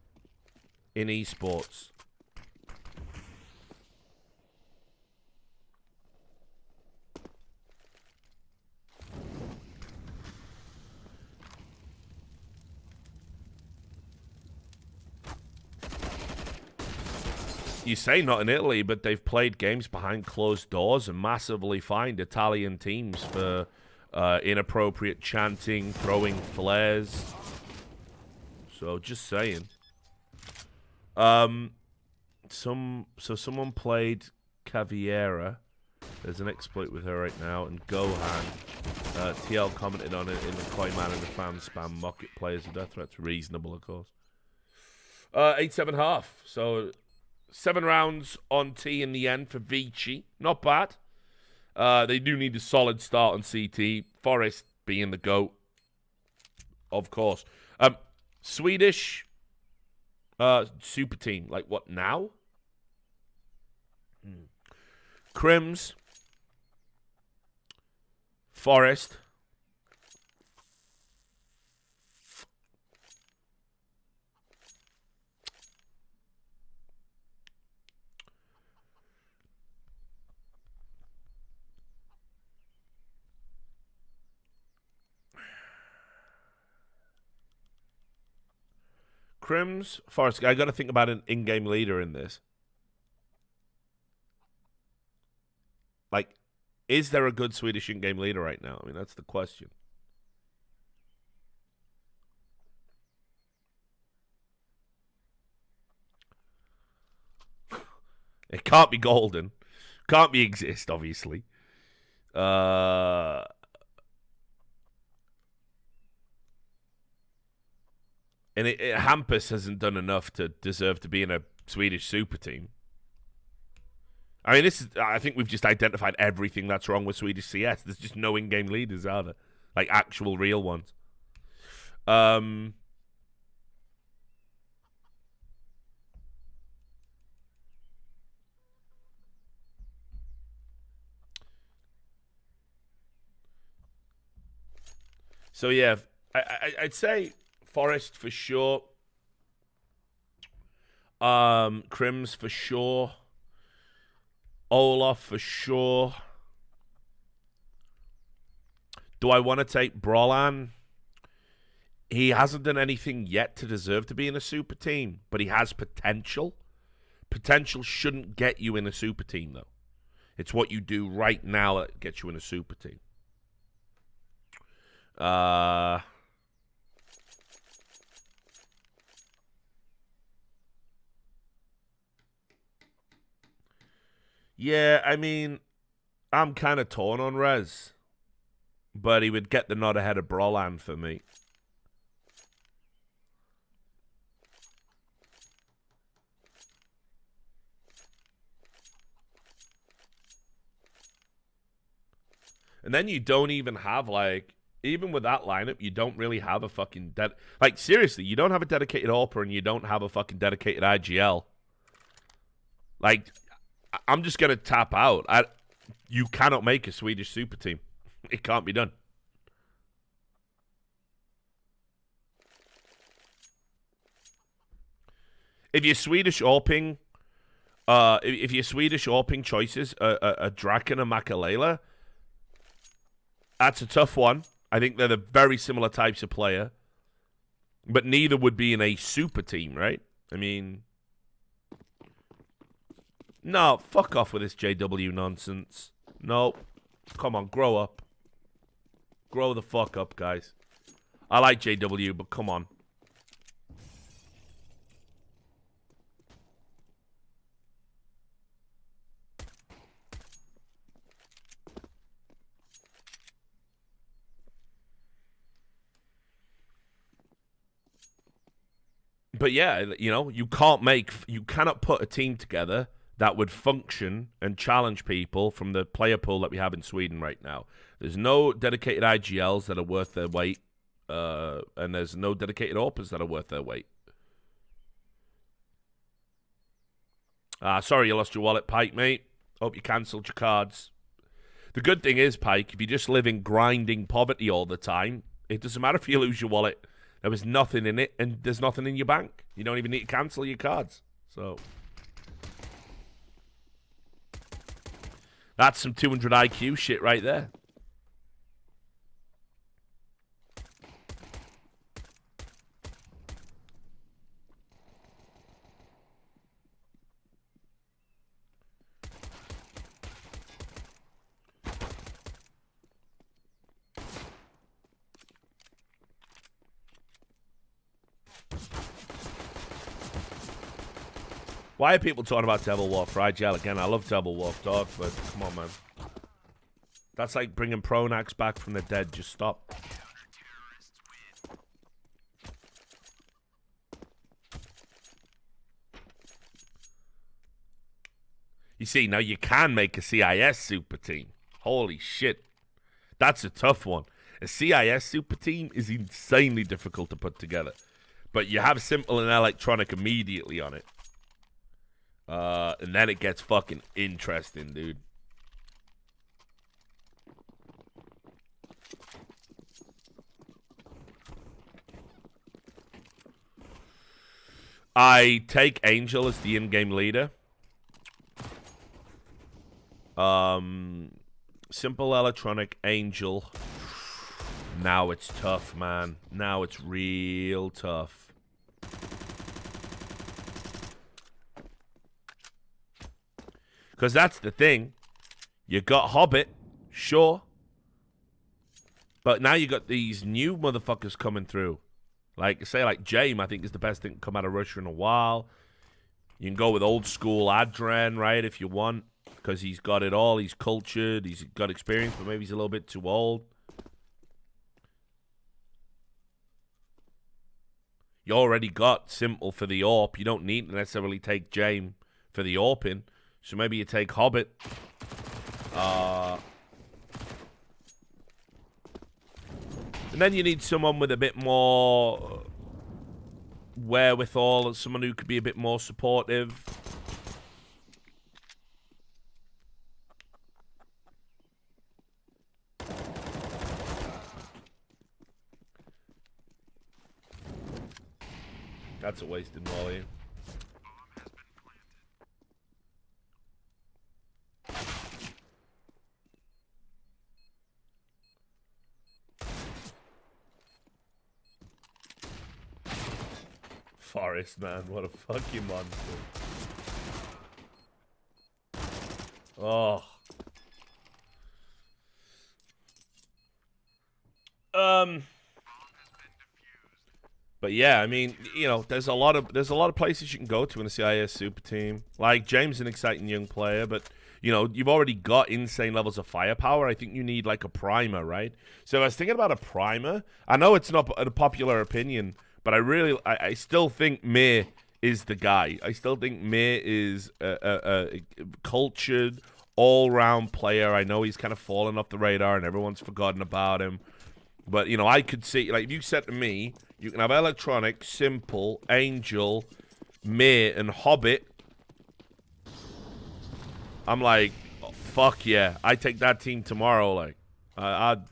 A: in esports. You say not in Italy, but they've played games behind closed doors and massively fined Italian teams for inappropriate chanting, throwing flares. So just saying. Someone played Caviera. There's an exploit with her right now, and Gohan. TL commented on it in the Koi Man and the fan spam mock it players and death threats. Reasonable, of course. 8-7.5. So 7 rounds on T in the end for Vici. Not bad. They do need a solid start on CT. Forest being the GOAT, of course. Swedish super team. Like, what, now? Crims. Forest. Crims, Forest. I got to think about an in-game leader in this. Like, is there a good Swedish in-game leader right now? I mean, that's the question. It can't be Golden. Can't be Exist, obviously. And Hampus hasn't done enough to deserve to be in a Swedish super team. I mean, I think we've just identified everything that's wrong with Swedish CS. There's just no in-game leaders, are there? Like, actual real ones. So, yeah, I'd say Forest for sure. Crims for sure. Olaf for sure. Do I want to take Brolan? He hasn't done anything yet to deserve to be in a super team, but he has potential. Potential shouldn't get you in a super team, though. It's what you do right now that gets you in a super team. Yeah, I mean, I'm kind of torn on Rez, but he would get the nod ahead of Brolan for me. And then you don't even have, like, even with that lineup, you don't really have a fucking... Like, seriously, you don't have a dedicated AWPer and you don't have a fucking dedicated IGL. Like, I'm just going to tap out. You cannot make a Swedish super team. It can't be done. If you're Swedish AWPing, if your Swedish AWPing choices are Draken and Makalela, that's a tough one. I think they're the very similar types of player. But neither would be in a super team, right? I mean... No, fuck off with this JW nonsense. No. Come on, grow up. Grow the fuck up, guys. I like JW, but come on. but yeah, you know, you cannot put a team together that would function and challenge people from the player pool that we have in Sweden right now. There's no dedicated IGLs that are worth their weight, and there's no dedicated AWPers that are worth their weight. Sorry you lost your wallet, Pike, mate. Hope you cancelled your cards. The good thing is, Pike, if you just live in grinding poverty all the time, it doesn't matter if you lose your wallet. There was nothing in it, and there's nothing in your bank. You don't even need to cancel your cards. So that's some 200 IQ shit right there. Why are people talking about Devil Wolf? Right, Gel, again, I love Devil Wolf, dog, but come on, man. That's like bringing Pronax back from the dead. Just stop. You see, now you can make a CIS super team. Holy shit. That's a tough one. A CIS super team is insanely difficult to put together. But you have Simple and Electronic immediately on it. And then it gets fucking interesting, dude. I take Angel as the in-game leader. Simple, Electronic, Angel. Now it's tough, man. Now it's real tough. Because that's the thing. You got Hobbit, sure. But now you got these new motherfuckers coming through. Like, say, like James, I think is the best thing to come out of Russia in a while. You can go with old school Adren, right, if you want. Because he's got it all. He's cultured. He's got experience, but maybe he's a little bit too old. You already got Simple for the AWP. You don't need to necessarily take James for the AWPing. So maybe you take Hobbit. And then you need someone with a bit more wherewithal, someone who could be a bit more supportive. That's a wasted volley. Forest, man, what a fucking monster. Oh. But yeah, I mean, you know, there's a lot of places you can go to in a CIS super team. Like James is an exciting young player, but you know, you've already got insane levels of firepower. I think you need like a primer, right? So I was thinking about a primer. I know it's not a popular opinion, but I still think Mir is the guy. I still think Mir is a cultured, all-round player. I know he's kind of fallen off the radar and everyone's forgotten about him. But, you know, I could see, like, if you said to me, you can have Electronic, Simple, Angel, Mir, and Hobbit. I'm like, oh, fuck yeah. I take that team tomorrow. Like, I'd...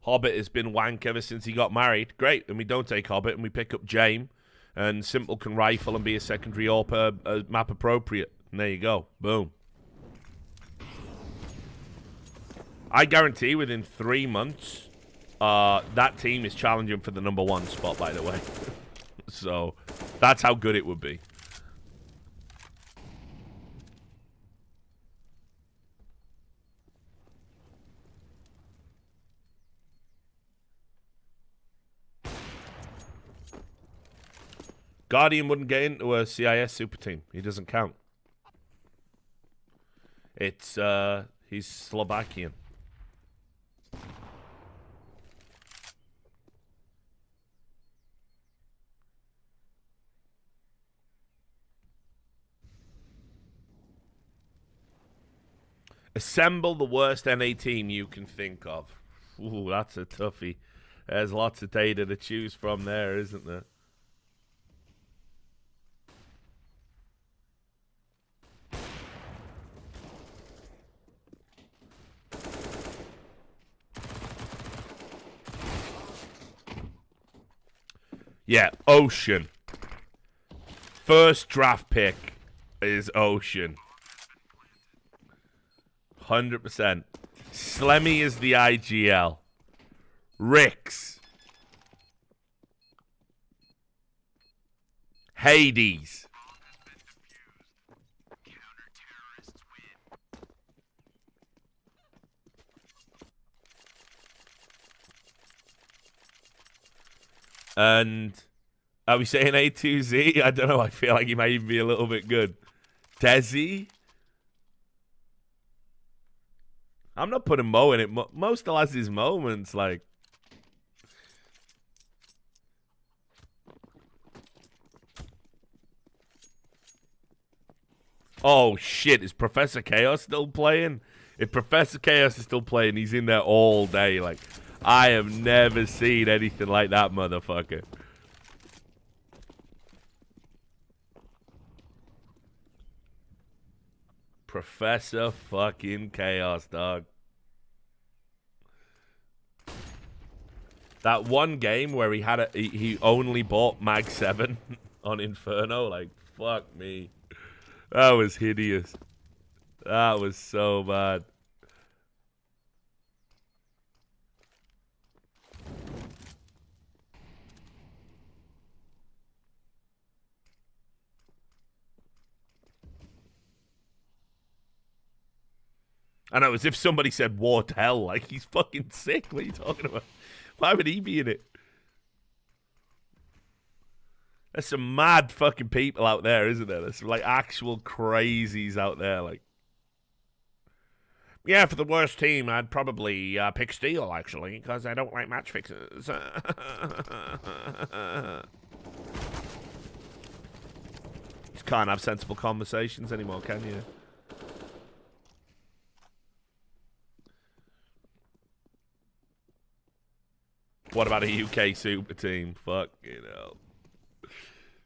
A: Hobbit has been wank ever since he got married. Great. And we don't take Hobbit and we pick up James. And Simple can rifle and be a secondary AWP map appropriate. And there you go. Boom. I guarantee within 3 months, that team is challenging for the #1 spot, by the way. So that's how good it would be. Guardian wouldn't get into a CIS super team. He doesn't count. It's he's Slovakian. Assemble the worst NA team you can think of. Ooh, that's a toughie. There's lots of data to choose from there, isn't there? Yeah, Ocean. First draft pick is Ocean. 100%. Slemmy is the IGL. Rix. Hades. And are we saying A2Z? I don't know. I feel like he might even be a little bit good. Desi. I'm not putting Mo in it. Mo still has his moments, like. Oh, shit. Is Professor Chaos still playing? If Professor Chaos is still playing, he's in there all day. Like, I have never seen anything like that, motherfucker. Professor fucking Chaos, dog. That one game where he only bought Mag 7 on Inferno, like, fuck me. That was hideous. That was so bad. I know, as if somebody said war to hell. Like, he's fucking sick. What are you talking about? Why would he be in it? There's some mad fucking people out there, isn't there? There's some, like, actual crazies out there. Like, yeah, for the worst team, I'd probably pick Steel, actually, because I don't like match fixers. You can't have sensible conversations anymore, can you? What about a UK super team? Fuck, you know.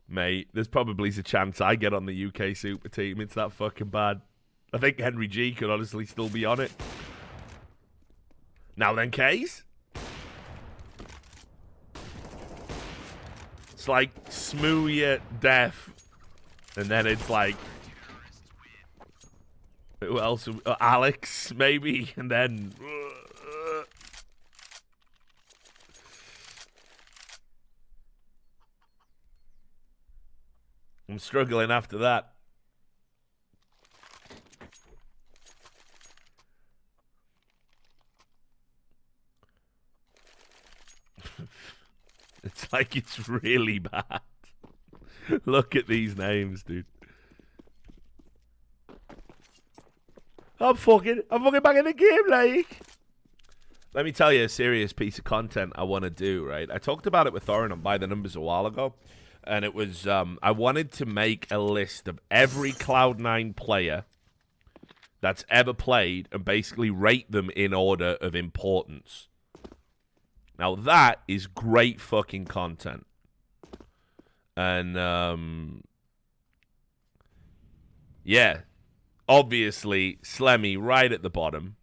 A: Mate, there's probably a chance I get on the UK super team. It's that fucking bad. I think Henry G could honestly still be on it. Now then, Case. It's like Smooya Def. And then it's like... who else? Alex, maybe. And then... I'm struggling after that. It's like it's really bad. Look at these names, dude. I'm fucking back in the game, like. Let me tell you a serious piece of content I want to do, right? I talked about it with Thorin on By the Numbers a while ago. And it was, I wanted to make a list of every Cloud9 player that's ever played and basically rate them in order of importance. Now, that is great fucking content. And, yeah. Obviously, Slemmy right at the bottom.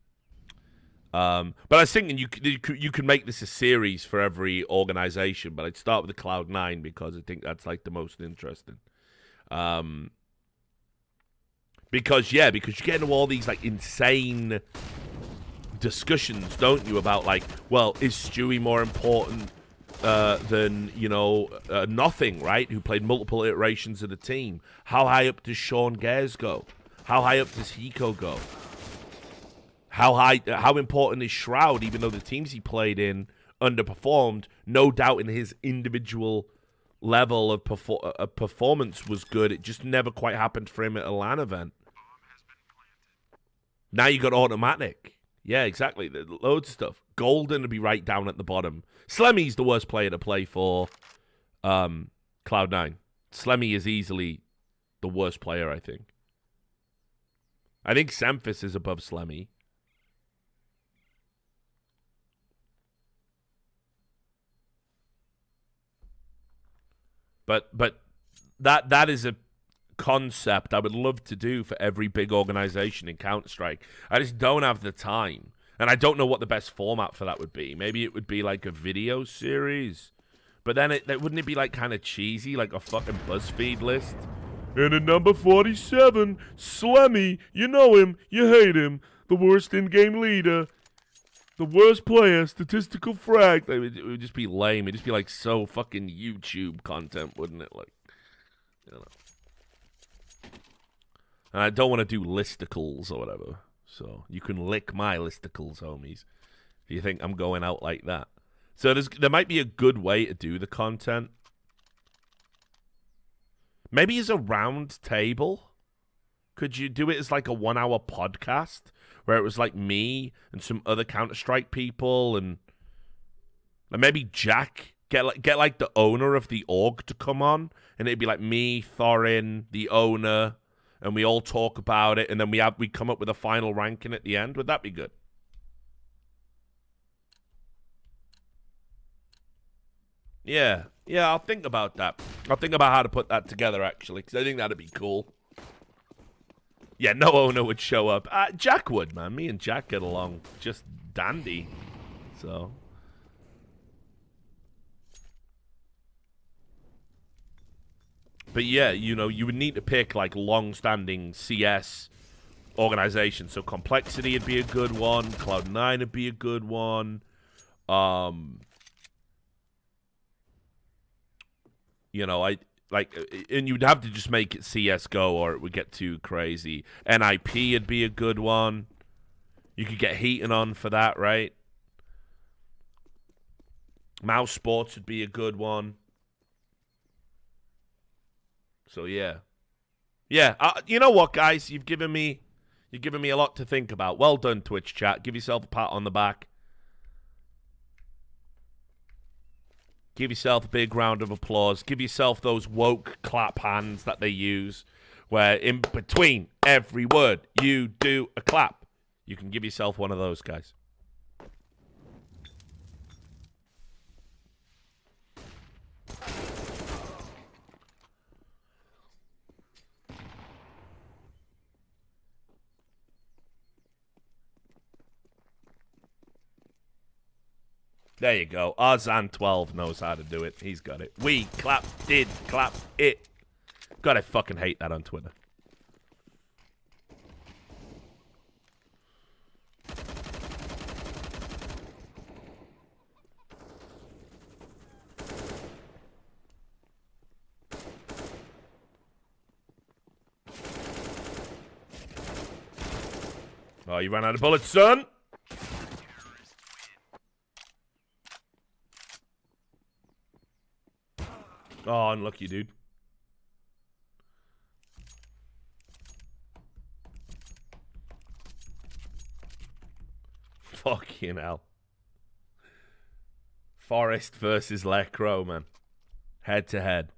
A: But I was thinking you could make this a series for every organization, but I'd start with the Cloud9 because I think that's like the most interesting. Because you're getting into all these like insane discussions, don't you, about like, well, is Stewie more important than, you know, Nothing, right? Who played multiple iterations of the team? How high up does Sean Gares go? How high up does Hiko go? How important is Shroud, even though the teams he played in underperformed? No doubt in his individual level of performance was good. It just never quite happened for him at a LAN event. Now you got automatic. Yeah, exactly. Loads of stuff. Golden to be right down at the bottom. Slemmy's the worst player to play for Cloud9. Slemmy is easily the worst player, I think. I think Semphis is above Slemmy. But that is a concept I would love to do for every big organization in Counter-Strike. I just don't have the time. And I don't know what the best format for that would be. Maybe it would be like a video series. But then wouldn't it be like kind of cheesy, like a fucking BuzzFeed list? And at number 47, Slemmy, you know him, you hate him, the worst in-game leader, the worst player, statistical frag. It would just be lame. It'd just be like so fucking YouTube content, wouldn't it? Like, you know. And I don't want to do listicles or whatever. So you can lick my listicles, homies, if you think I'm going out like that. So there might be a good way to do the content. Maybe as a round table. Could you do it as like a 1 hour podcast where it was like me and some other Counter-Strike people and maybe Jack get like the owner of the org to come on, and it'd be like me, Thorin, the owner, and we all talk about it, and then we come up with a final ranking at the end. Would that be good? Yeah, I'll think about that. I'll think about how to put that together, actually, because I think that'd be cool. Yeah, no owner would show up. Jack would, man. Me and Jack get along just dandy. So. But yeah, you know, you would need to pick, like, long-standing CS organizations. So Complexity would be a good one. Cloud9 would be a good one. You know, and you'd have to just make it CSGO or it would get too crazy. NiP would be a good one. You could get Heaton on for that, right? Mouse Sports would be a good one. So yeah. You know what, guys? You've given me a lot to think about. Well done, Twitch chat. Give yourself a pat on the back. Give yourself a big round of applause. Give yourself those woke clap hands that they use, where in between every word you do a clap. You can give yourself one of those, guys. There you go. Arzan12 knows how to do it. He's got it. We did clap it. God, I fucking hate that on Twitter. Oh, you ran out of bullets, son. Oh, unlucky, dude. Fucking hell. Forest versus Lecro, man. Head to head.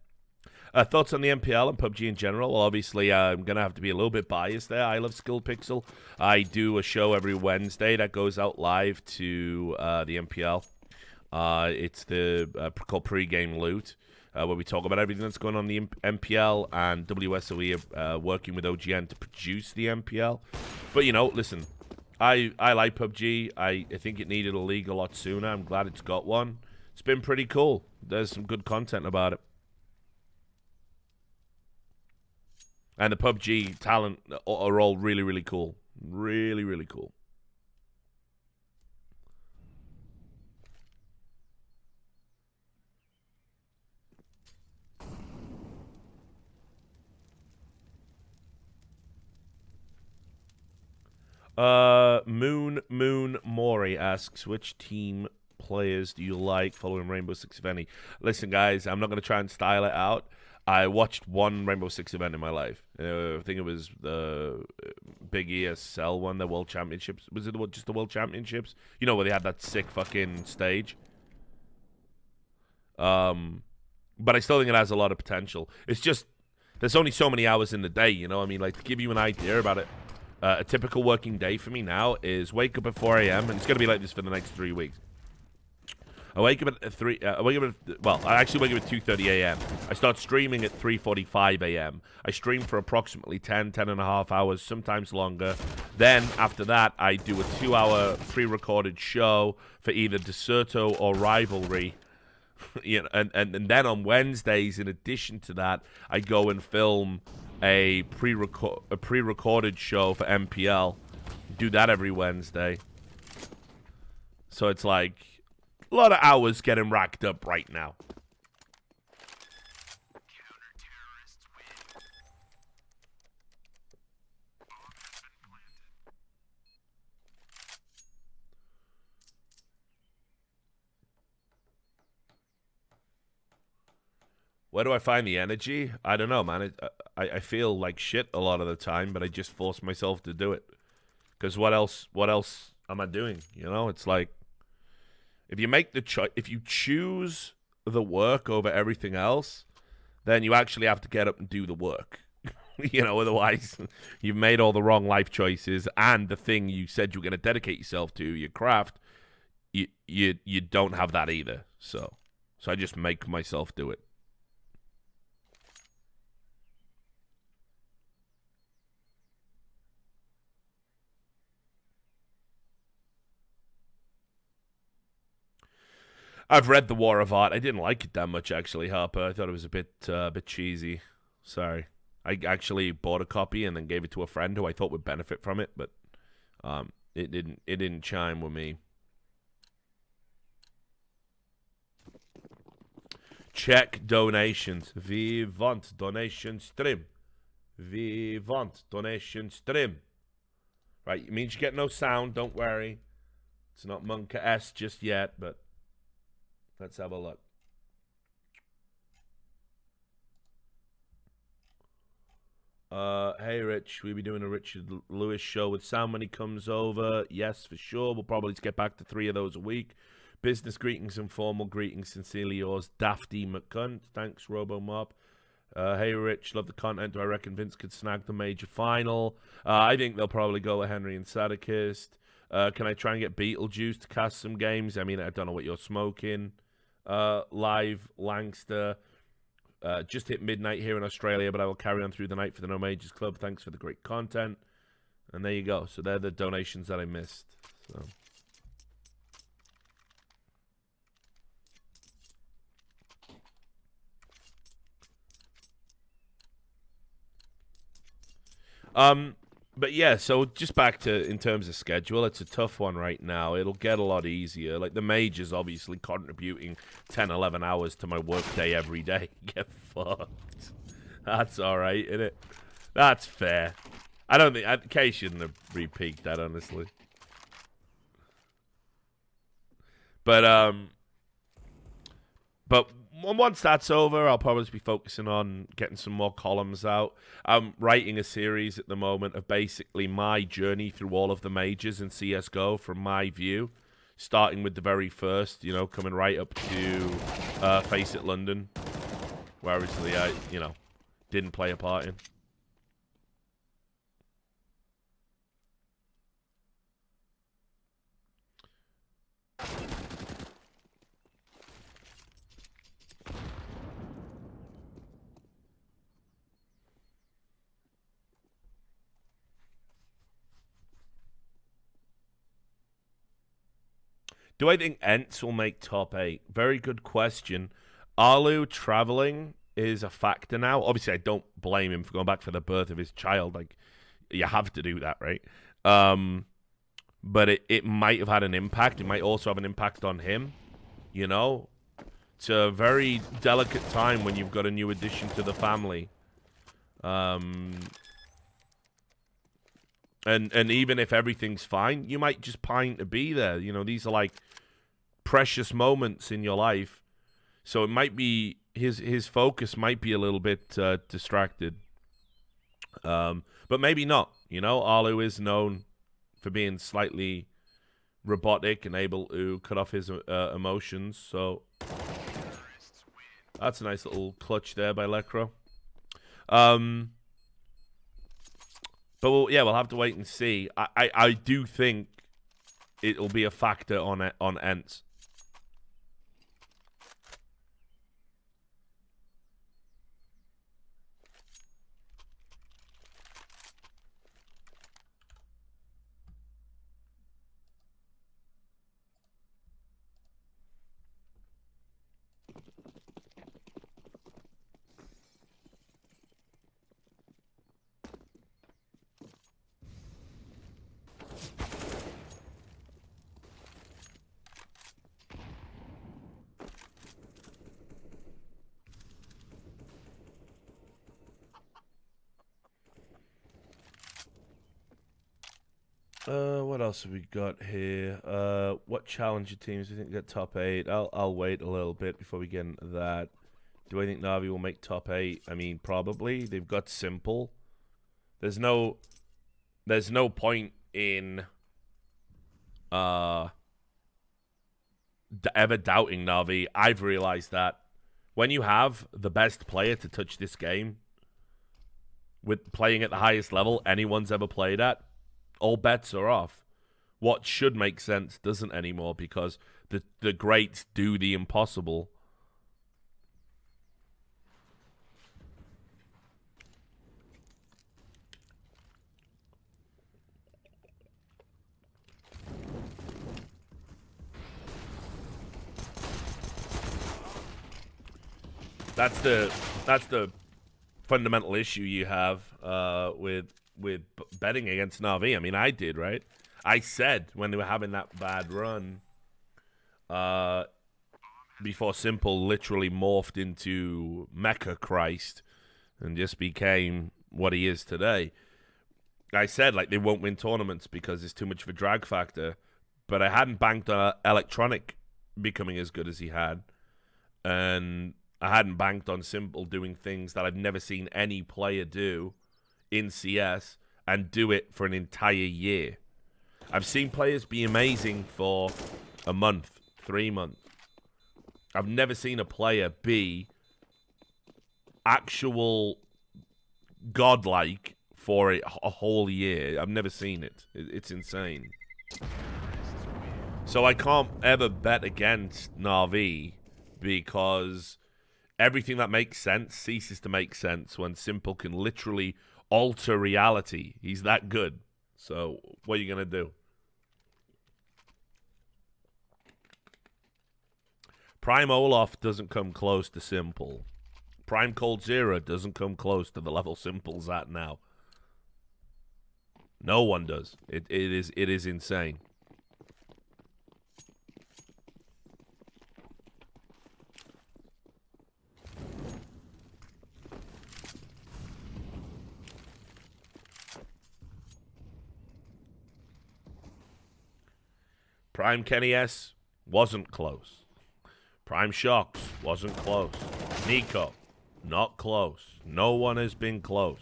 A: Thoughts on the MPL and PUBG in general? Well, obviously, I'm going to have to be a little bit biased there. I love Skill Pixel. I do a show every Wednesday that goes out live to the MPL. It's called Pre-Game Loot. Where we talk about everything that's going on in the MPL, and WSOE are working with OGN to produce the MPL. But, you know, listen, I like PUBG. I think it needed a league a lot sooner. I'm glad it's got one. It's been pretty cool. There's some good content about it. And the PUBG talent are all really, really cool. Really, really cool. Moon Mori asks, which team players do you like following Rainbow Six, if any? Listen, guys, I'm not going to try and style it out. I watched one Rainbow Six event in my life. I think it was the big ESL one, the World Championships. Was it just the World Championships? You know, where they had that sick fucking stage. But I still think it has a lot of potential. It's just, there's only so many hours in the day, you know? I mean, like, to give you an idea about it, a typical working day for me now is wake up at 4 a.m., and it's going to be like this for the next 3 weeks. I wake up at 3, I actually wake up at 2:30 a.m. I start streaming at 3:45 a.m. I stream for approximately 10 and a half hours, sometimes longer. Then, after that, I do a 2-hour pre-recorded show for either Deserto or Rivalry. You know, and then on Wednesdays, in addition to that, I go and film a pre-recorded show for MPL. Do that every Wednesday. So it's like a lot of hours getting racked up right now. Where do I find the energy? I don't know, man. I feel like shit a lot of the time, but I just force myself to do it. Because what else am I doing? You know, it's like, if you make the choice, if you choose the work over everything else, then you actually have to get up and do the work. You know, otherwise you've made all the wrong life choices, and the thing you said you were going to dedicate yourself to, your craft, you don't have that either. So I just make myself do it. I've read The War of Art. I didn't like it that much, actually, Harper. I thought it was a bit cheesy. Sorry. I actually bought a copy and then gave it to a friend who I thought would benefit from it, but it didn't chime with me. Check donations. Vivant donation stream. Vivant donation stream. Right, it means you get no sound. Don't worry. It's not Monka S just yet, but let's have a look. Hey, Rich, we'll be doing a Richard Lewis show with sound when he comes over. Yes, for sure. We'll probably get back to 3 of those a week. Business greetings and formal greetings. Sincerely yours, Dafty McCunt. Thanks, RoboMob. Hey, Rich, love the content. Do I reckon Vince could snag the major final? I think they'll probably go with Henry and Sadikist. Can I try and get Beetlejuice to cast some games? I mean, I don't know what you're smoking. Live Langster. Just hit midnight here in Australia, but I will carry on through the night for the No Majors Club. Thanks for the great content. And there you go. So they're the donations that I missed. So. But yeah, so just back to, in terms of schedule, it's a tough one right now. It'll get a lot easier. Like, the majors obviously contributing 10, 11 hours to my workday every day. Get fucked. That's alright, isn't it? That's fair. I don't think, Kay shouldn't have re-peaked that, honestly. But once that's over, I'll probably be focusing on getting some more columns out. I'm writing a series at the moment of basically my journey through all of the majors in CSGO from my view, starting with the very first, you know, coming right up to Face It London, where obviously I, you know, didn't play a part in. Do I think Ents will make top 8? Very good question. Arlu traveling is a factor now. Obviously, I don't blame him for going back for the birth of his child. Like, you have to do that, right? But it might have had an impact. It might also have an impact on him. You know? It's a very delicate time when you've got a new addition to the family. And even if everything's fine, you might just pine to be there. You know, these are like precious moments in your life. So it might be his focus might be a little bit distracted. But maybe not. You know, Arlo is known for being slightly robotic and able to cut off his emotions. So that's a nice little clutch there by Lecro. But we'll have to wait and see. I do think it'll be a factor on Ents. What else have we got here? What challenger teams do you think get top 8? I'll wait a little bit before we get into that. Do I think Na'Vi will make top 8? I mean, probably. They've got Simple. There's no point in ever doubting Na'Vi. I've realized that when you have the best player to touch this game with playing at the highest level anyone's ever played at, all bets are off. What should make sense doesn't anymore because the greats do the impossible. That's the fundamental issue you have with betting against Na'Vi. I mean, I did, right? I said when they were having that bad run, before Simple literally morphed into Mecha Christ and just became what he is today. I said, like, they won't win tournaments because it's too much of a drag factor. But I hadn't banked on Electronic becoming as good as he had. And I hadn't banked on Simple doing things that I've never seen any player do in CS and do it for an entire year. I've seen players be amazing for a month, 3 months. I've never seen a player be actual godlike for a whole year. I've never seen it. It's insane. So I can't ever bet against Na'Vi because everything that makes sense ceases to make sense when Simple can literally alter reality. He's that good. So what are you going to do? Prime Olaf doesn't come close to Simple. Prime Cold Zero doesn't come close to the level Simple's at now. No one does. It is insane. Prime Kenny S wasn't close. Prime Shocks wasn't close. Nico, not close. No one has been close.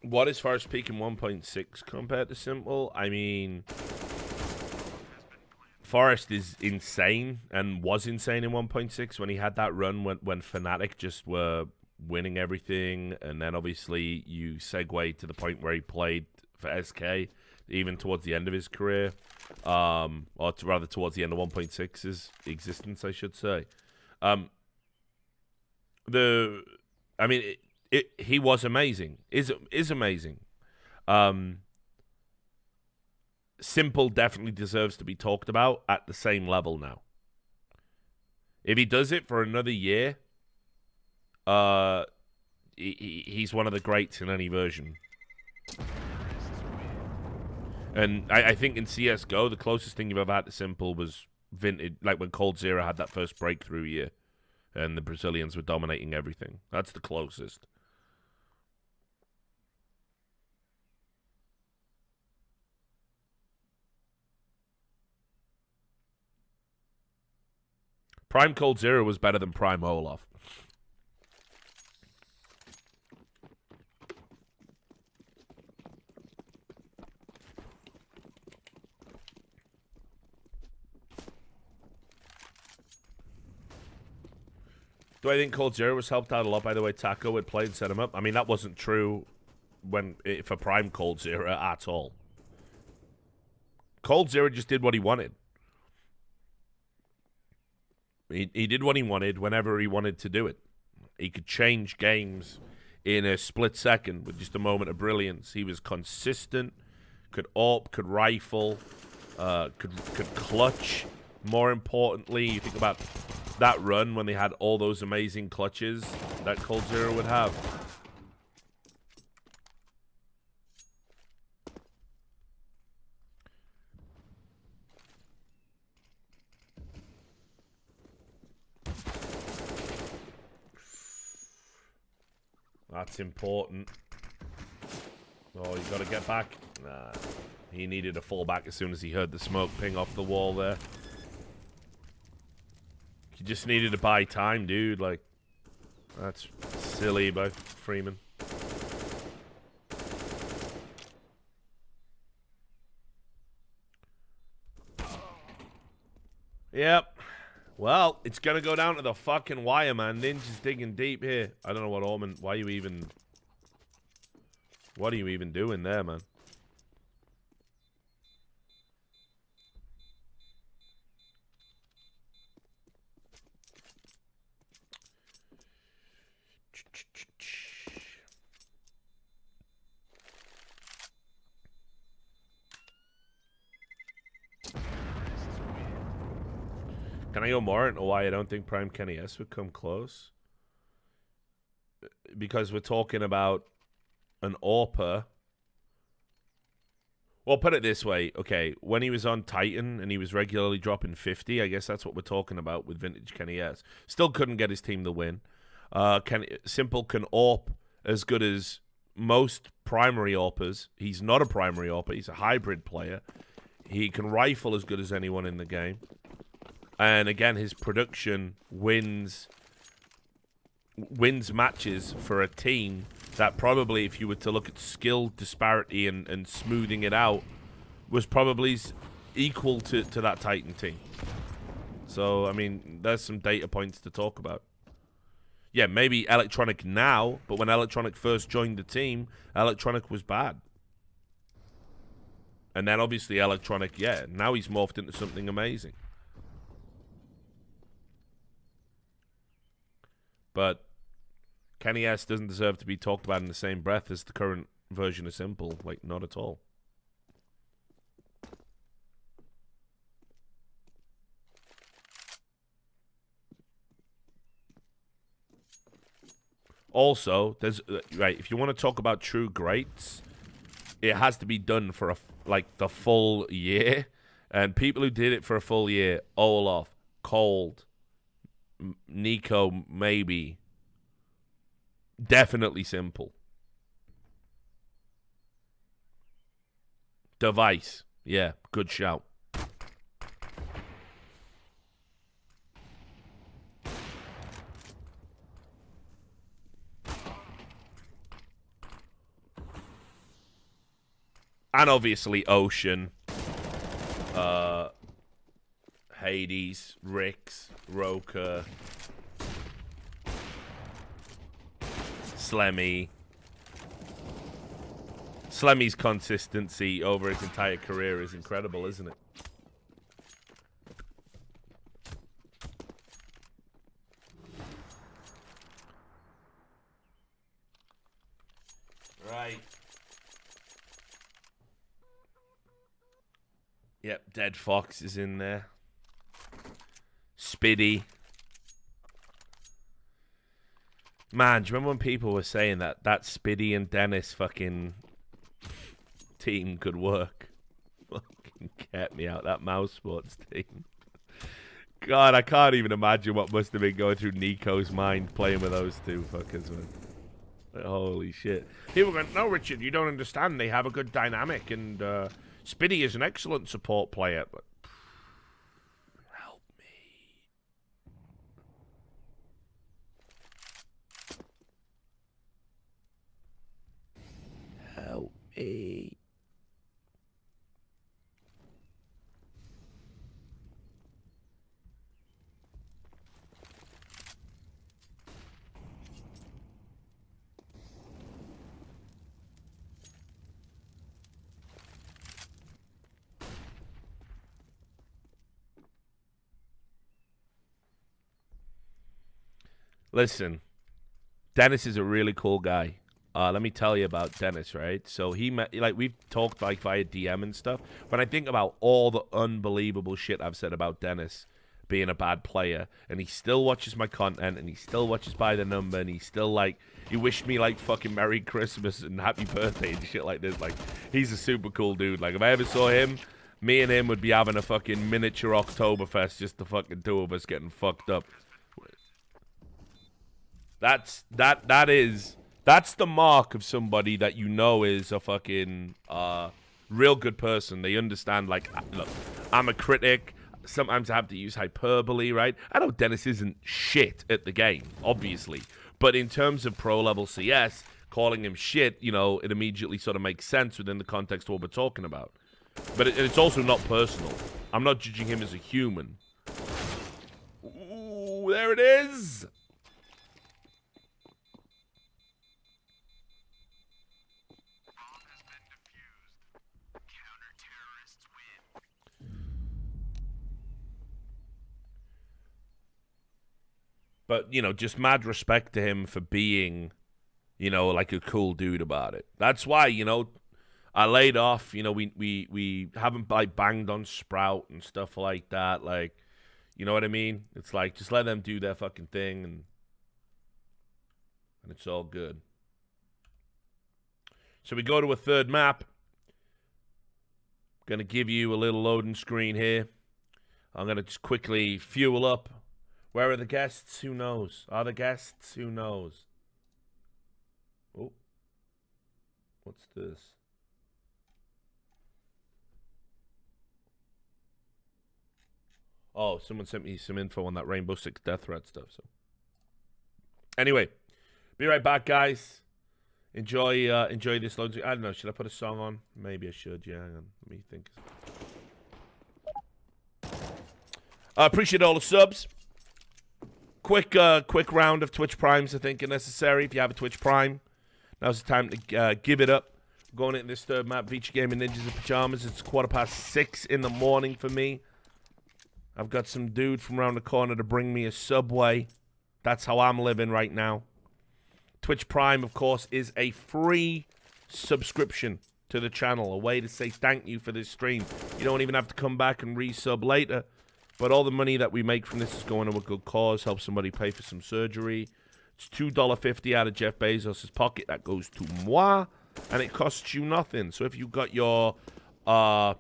A: What is Forest Peak in 1.6 compared to Simple? I mean, Forest is insane and was insane in 1.6 when he had that run when Fnatic just were winning everything, and then obviously you segue to the point where he played for SK even towards the end of his career, or rather towards the end of 1.6's existence, I should say. He was amazing. Is amazing. Simple definitely deserves to be talked about at the same level now. If he does it for another year, he's one of the greats in any version. And I think in CSGO, the closest thing you've ever had to simple was vintage, like when Cold Zero had that first breakthrough year, and the Brazilians were dominating everything. That's the closest. Prime Cold Zero was better than Prime Olaf. Do I think Cold Zero was helped out a lot by the way Taco would play and set him up? I mean, that wasn't true for Prime Cold Zero at all. Cold Zero just did what he wanted. He did what he wanted whenever he wanted to do it. He could change games in a split second with just a moment of brilliance. He was consistent, could AWP, could rifle, could clutch. More importantly, you think about that run when they had all those amazing clutches that Cold Zero would have. That's important. Oh, you got to get back. Nah, he needed to fall back as soon as he heard the smoke ping off the wall there. He just needed to buy time, dude. Like, that's silly by Freeman. Yep. Well, it's going to go down to the fucking wire, man. Ninja's digging deep here. I don't know what Orman... Why are you even... What are you even doing there, man? Can I go more into why I don't think Prime Kenny S would come close? Because we're talking about an AWPer. Well, put it this way. Okay, when he was on Titan and he was regularly dropping 50, I guess that's what we're talking about with vintage Kenny S. Still couldn't get his team the win. Simple can AWP as good as most primary AWPers. He's not a primary AWPer. He's a hybrid player. He can rifle as good as anyone in the game. And again, his production wins matches for a team that probably, if you were to look at skill disparity and smoothing it out, was probably equal to that Titan team. So, I mean, there's some data points to talk about. Yeah, maybe Electronic now, but when Electronic first joined the team, Electronic was bad. And then obviously Electronic, yeah, now he's morphed into something amazing. But Kenny S doesn't deserve to be talked about in the same breath as the current version of Simple. Like, not at all. Also, there's right, if you want to talk about true greats, it has to be done for the full year. And people who did it for a full year, Olaf, Cold, Nico, maybe. Definitely Simple. Device. Yeah, good shout. And obviously Ocean. Hades, Rix, Roker, Slemmy. Slemmy's consistency over his entire career is incredible, isn't it? Right. Yep, Dead Fox is in there. Spiddy. Man, do you remember when people were saying that Spiddy and Dennis fucking team could work? Get me out that mouse sports team. God, I can't even imagine what must have been going through Nico's mind playing with those two fuckers, man. Holy shit. People went, no, Richard, you don't understand. They have a good dynamic, and Spiddy is an excellent support player. But help me. Help me. Listen, Dennis is a really cool guy. Let me tell you about Dennis, right? So he met, like, we've talked like via DM and stuff. When I think about all the unbelievable shit I've said about Dennis being a bad player, and he still watches my content, and he still watches by the number, and he still like, he wished me like fucking Merry Christmas and Happy Birthday and shit like this. Like, he's a super cool dude. Like, if I ever saw him, me and him would be having a fucking miniature Oktoberfest, just the fucking two of us getting fucked up. That's the mark of somebody that you know is a fucking real good person. They understand, like, look, I'm a critic. Sometimes I have to use hyperbole, right? I know Dennis isn't shit at the game, obviously. But in terms of pro-level CS, calling him shit, you know, it immediately sort of makes sense within the context of what we're talking about. But it's also not personal. I'm not judging him as a human. Ooh, there it is! But, you know, just mad respect to him for being, you know, like a cool dude about it. That's why, you know, I laid off. You know, we haven't, like, banged on Sprout and stuff like that. Like, you know what I mean? It's like, just let them do their fucking thing, and it's all good. So we go to a third map. Going to give you a little loading screen here. I'm going to just quickly fuel up. Where are the guests? Who knows? Are the guests? Who knows? Oh. What's this? Oh, someone sent me some info on that Rainbow Six Death Threat stuff. So, anyway, be right back, guys. Enjoy this load. I don't know. Should I put a song on? Maybe I should. Yeah, hang on. Let me think. I appreciate all the subs. Quick round of Twitch Primes, I think, are necessary. If you have a Twitch Prime, now's the time to give it up. I'm going into this third map, Vici Gaming Ninjas in Pajamas. It's 6:15 in the morning for me. I've got some dude from around the corner to bring me a Subway. That's how I'm living right now. Twitch Prime, of course, is a free subscription to the channel, a way to say thank you for this stream. You don't even have to come back and resub later. But all the money that we make from this is going to a good cause, help somebody pay for some surgery. It's $2.50 out of Jeff Bezos' pocket. That goes to moi, and it costs you nothing. So if you got your, oh,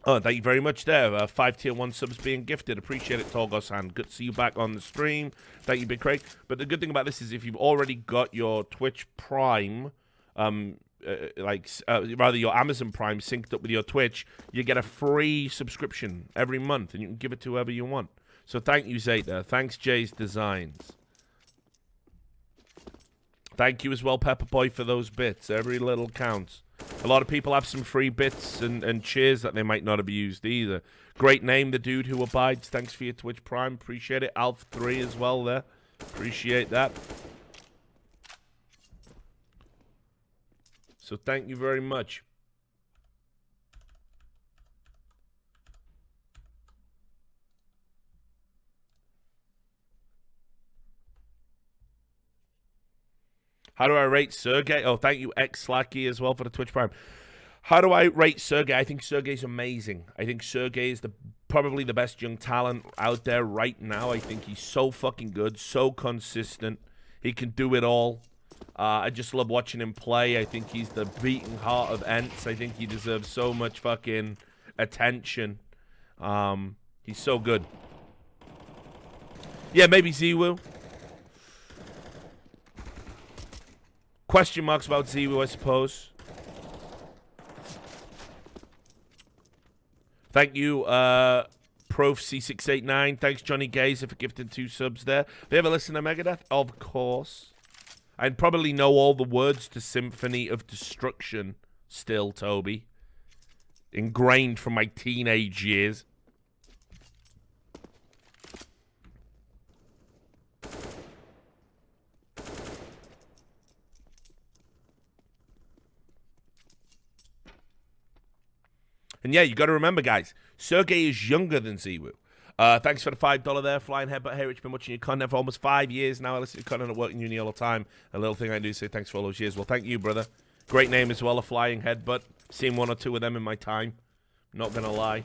A: thank you very much there. 5 tier 1 subs being gifted. Appreciate it, Torgos-san. Good to see you back on the stream. Thank you, Big Craig. But the good thing about this is if you've already got your Twitch Prime, rather your Amazon Prime synced up with your Twitch, you get a free subscription every month, and you can give it to whoever you want. So thank you, Zeta. Thanks, Jay's Designs. Thank you as well, Pepperboy, for those bits. Every little counts. A lot of people have some free bits and cheers that they might not have used either. Great name, the dude who abides. Thanks for your Twitch Prime. Appreciate it. Alf3 as well there. Appreciate that. So thank you very much. How do I rate Sergey? Oh, thank you, X-Slacky, as well for the Twitch Prime. How do I rate Sergey? I think Sergey's amazing. I think Sergey is probably the best young talent out there right now. I think he's so fucking good, so consistent. He can do it all. I just love watching him play. I think he's the beating heart of Ents. I think he deserves so much fucking attention. He's so good. Yeah, maybe Ziwu. Question marks about Ziwu, I suppose. Thank you, Prof C689. Thanks, Johnny Gazer, for gifting 2 subs there. Have you ever listened to Megadeth? Of course. I'd probably know all the words to Symphony of Destruction still, Toby. Ingrained from my teenage years. And yeah, you got to remember, guys, Sergey is younger than Ziwu. Thanks for the $5 there, Flying Headbutt. Hey, Rich, been watching your content for almost 5 years now. I listen to content at work and uni all the time. A little thing I do say thanks for all those years. Well, thank you, brother. Great name as well, a Flying Headbutt. Seen 1 or 2 of them in my time. Not gonna lie.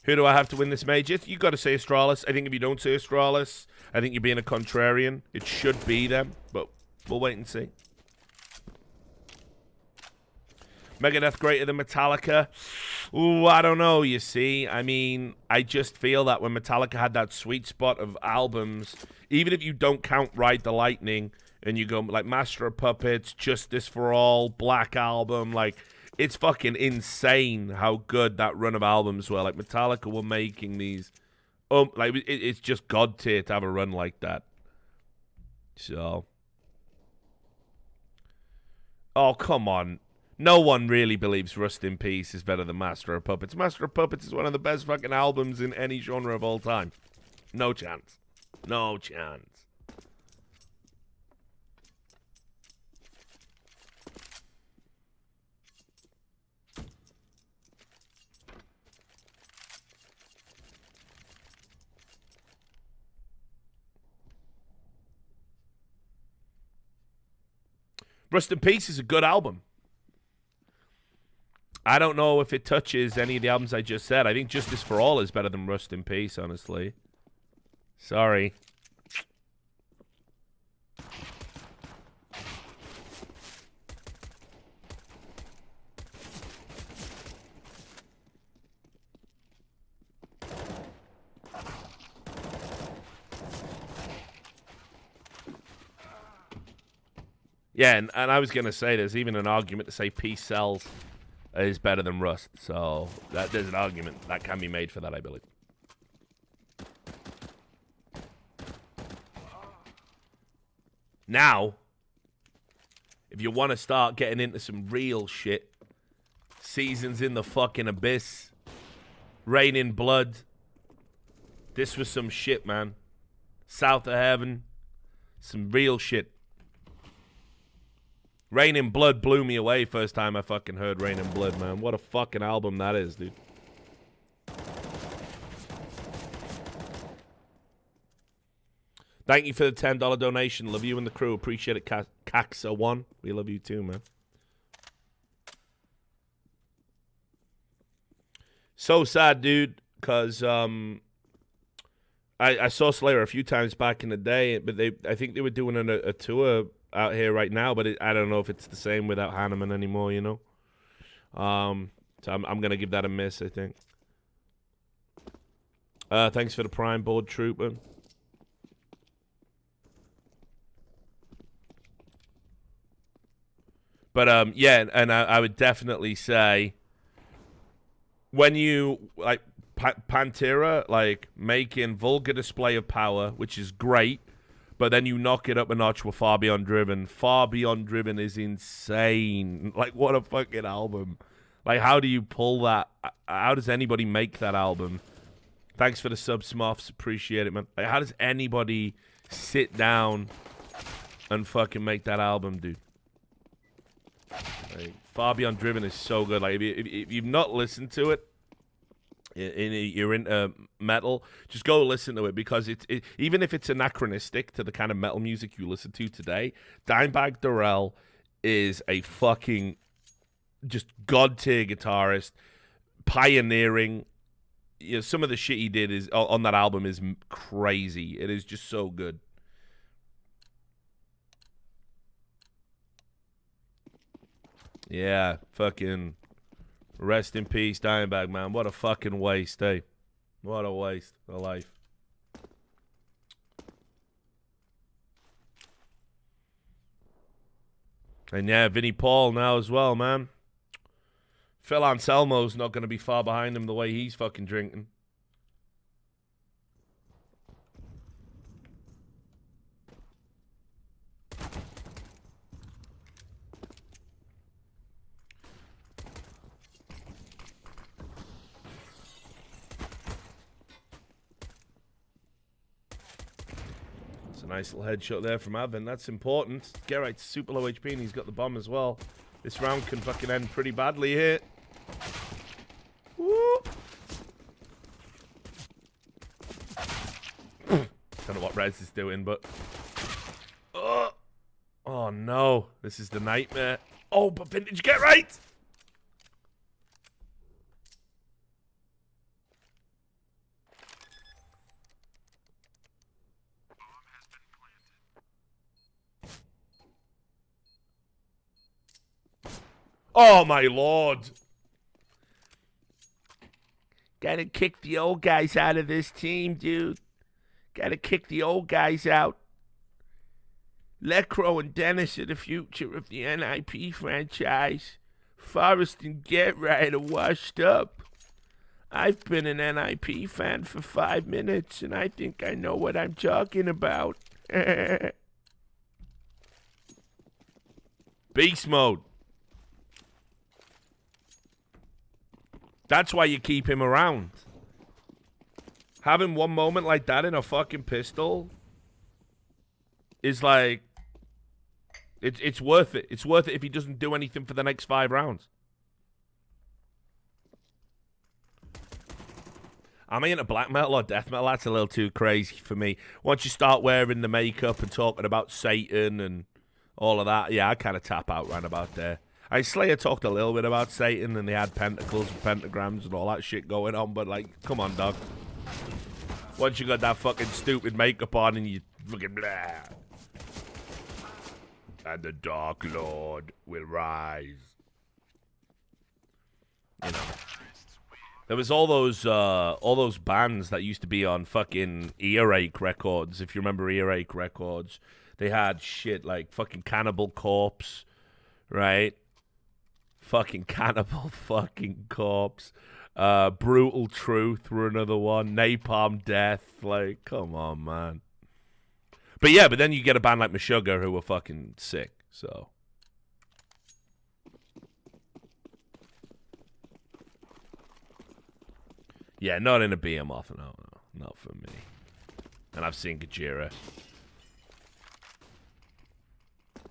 A: Who do I have to win this major? You got to say Astralis. I think if you don't say Astralis, I think you're being a contrarian. It should be them, but we'll wait and see. Megadeth greater than Metallica? Ooh, I don't know, you see. I mean, I just feel that when Metallica had that sweet spot of albums, even if you don't count Ride the Lightning, and you go like Master of Puppets, Justice for All, Black Album, like, it's fucking insane how good that run of albums were. Like, Metallica were making these, like, it's just God tier to have a run like that. So. Oh, come on. No one really believes Rust in Peace is better than Master of Puppets. Master of Puppets is one of the best fucking albums in any genre of all time. No chance. No chance. Rust in Peace is a good album. I don't know if it touches any of the albums I just said. I think Justice for All is better than Rust in Peace, honestly. Sorry. Yeah, and I was going to say there's even an argument to say Peace Sells is better than Rust. So there's an argument that can be made for that, I believe. Now, if you want to start getting into some real shit, Seasons in the fucking Abyss, Rain in Blood, this was some shit, man. South of Heaven, some real shit. Rain in Blood blew me away first time I fucking heard Rain in Blood, man. What a fucking album that is, dude. Thank you for the $10 donation. Love you and the crew. Appreciate it, Caxa1. We love you too, man. So sad, dude, because I saw Slayer a few times back in the day, but I think they were doing a tour out here right now, but I don't know if it's the same without Hanneman anymore, you know? So I'm going to give that a miss, I think. Thanks for the Prime Board Trooper. But, yeah, and I would definitely say when you, like, Pantera, like, making vulgar display of power, which is great, but then you knock it up a notch with Far Beyond Driven. Far Beyond Driven is insane. Like, what a fucking album. Like, how do you pull that? How does anybody make that album? Thanks for the sub, Smuffs. Appreciate it, man. Like, how does anybody sit down and fucking make that album, dude? Like, Far Beyond Driven is so good. Like, if you've not listened to it, you're into metal, just go listen to it, because even if it's anachronistic to the kind of metal music you listen to today, Dimebag Darrell is a fucking just god-tier guitarist, pioneering. You know, some of the shit he did is on that album is crazy. It is just so good. Yeah, fucking rest in peace, Dimebag, man. What a fucking waste, eh? What a waste of life. And yeah, Vinnie Paul now as well, man. Phil Anselmo's not going to be far behind him the way he's fucking drinking. It's a nice little headshot there from Avin. That's important. Gerrite's super low HP and he's got the bomb as well. This round can fucking end pretty badly here. Woo! Don't know what Rez is doing, but... Oh, no. This is the nightmare. Oh, but Vintage, get right! Oh, my lord. Gotta kick the old guys out of this team, dude. Gotta kick the old guys out. Lecro and Dennis are the future of the NiP franchise. Forrest and Get Right are washed up. I've been an NiP fan for 5 minutes, and I think I know what I'm talking about. Beast mode. That's why you keep him around. Having one moment like that in a fucking pistol is like... It's worth it. It's worth it if he doesn't do anything for the next 5 rounds. Am I into black metal or death metal? That's a little too crazy for me. Once you start wearing the makeup and talking about Satan and all of that, yeah, I kind of tap out right about there. Slayer talked a little bit about Satan and they had pentacles and pentagrams and all that shit going on, but like, come on, dog. Once you got that fucking stupid makeup on and you fucking blah. And the Dark Lord will rise. You know. There was all those bands that used to be on fucking Earache Records, if you remember Earache Records. They had shit like fucking Cannibal Corpse, right? Fucking Cannibal fucking Corpse. Brutal Truth were another one. Napalm Death. Like, come on, man. But yeah, but then you get a band like Meshuggah who were fucking sick, so. Yeah, not in a behemoth, no, not for me. And I've seen Gajira.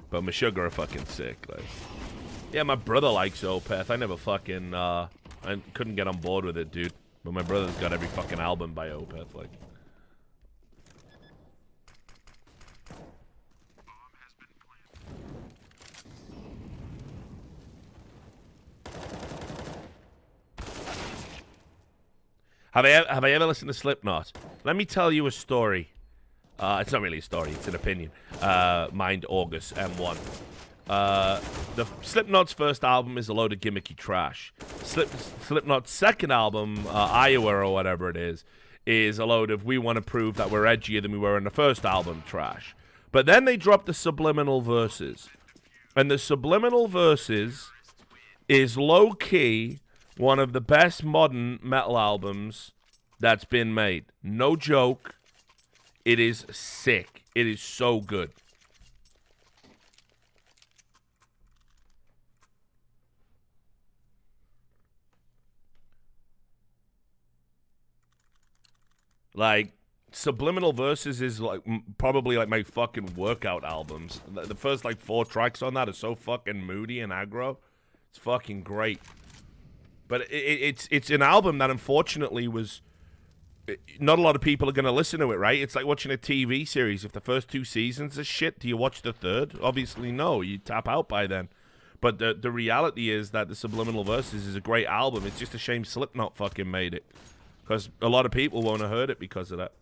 A: But Meshuggah are fucking sick, like. Yeah, my brother likes Opeth. I never fucking, I couldn't get on board with it, dude. But my brother's got every fucking album by Opeth, like. Have I ever listened to Slipknot? Let me tell you a story. It's not really a story, it's an opinion. Mind August M1. The Slipknot's first album is a load of gimmicky trash. Slipknot's second album, Iowa or whatever it is a load of we want to prove that we're edgier than we were in the first album trash. But then they dropped the subliminal verses. And the subliminal verses is low-key one of the best modern metal albums that's been made. No joke. It is sick. It is so good. Like, Subliminal Verses is like probably like my fucking workout albums. The first like 4 tracks on that are so fucking moody and aggro. It's fucking great. But it's an album that unfortunately was... Not a lot of people are going to listen to it, right? It's like watching a TV series. If the first 2 seasons are shit, do you watch the third? Obviously, no. You tap out by then. But the reality is that the Subliminal Verses is a great album. It's just a shame Slipknot fucking made it. Because a lot of people won't have heard it because of that.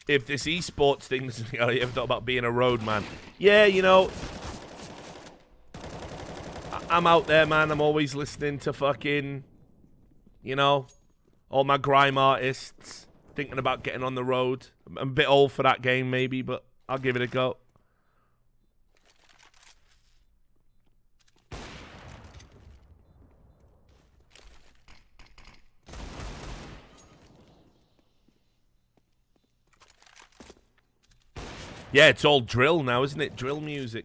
A: if this esports thing, you ever thought about being a roadman? Yeah, you know, I'm out there, man. I'm always listening to fucking, you know, all my grime artists, thinking about getting on the road. I'm a bit old for that game, maybe, but I'll give it a go. Yeah, it's all drill now, isn't it? Drill music.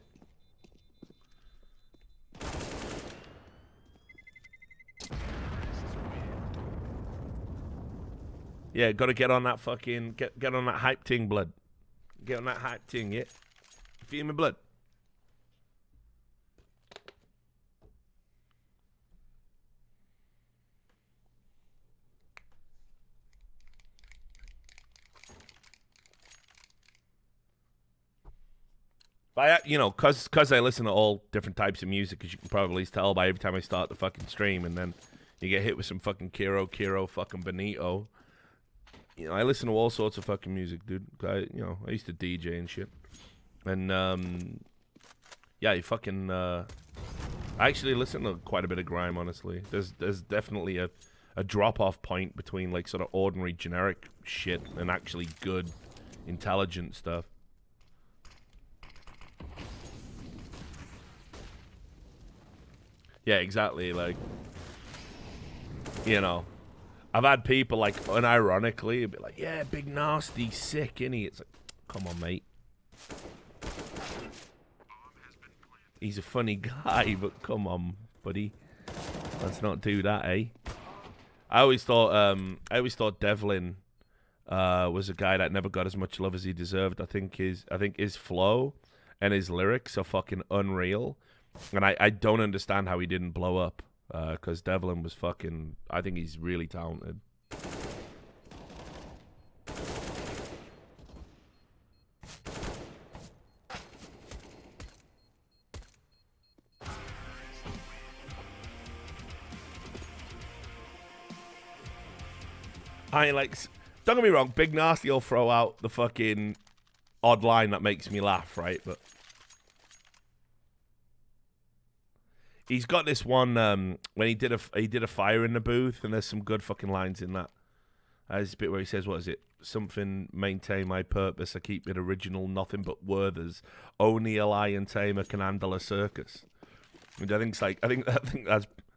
A: Yeah, gotta get on that fucking get on that hype ting, blood. Get on that hype ting, yeah. Feel me, blood. But you know, cause I listen to all different types of music, as you can probably tell by every time I start the fucking stream, and then you get hit with some fucking Kiro, fucking Benito. You know, I listen to all sorts of fucking music, dude. I used to DJ and shit. And, yeah, you fucking, I actually listen to quite a bit of grime, honestly. There's definitely a drop-off point between, like, sort of ordinary, generic shit and actually good, intelligent stuff. Yeah, exactly, like, you know. I've had people, like, unironically, be like, yeah, Big Nasty, sick, innit? It's like, come on, mate. He's a funny guy, but come on, buddy. Let's not do that, eh? I always thought Devlin was a guy that never got as much love as he deserved. I think his flow and his lyrics are fucking unreal. And I don't understand how he didn't blow up. Because Devlin was fucking... I think he's really talented. I ain't like... Don't get me wrong, Big Nasty will throw out the fucking odd line that makes me laugh, right? But... he's got this one when he did a fire in the booth, and there's some good fucking lines in that. There's a bit where he says, "What is it? Something maintain my purpose. I keep it original, nothing but worthers. Only a lion tamer can handle a circus." And I think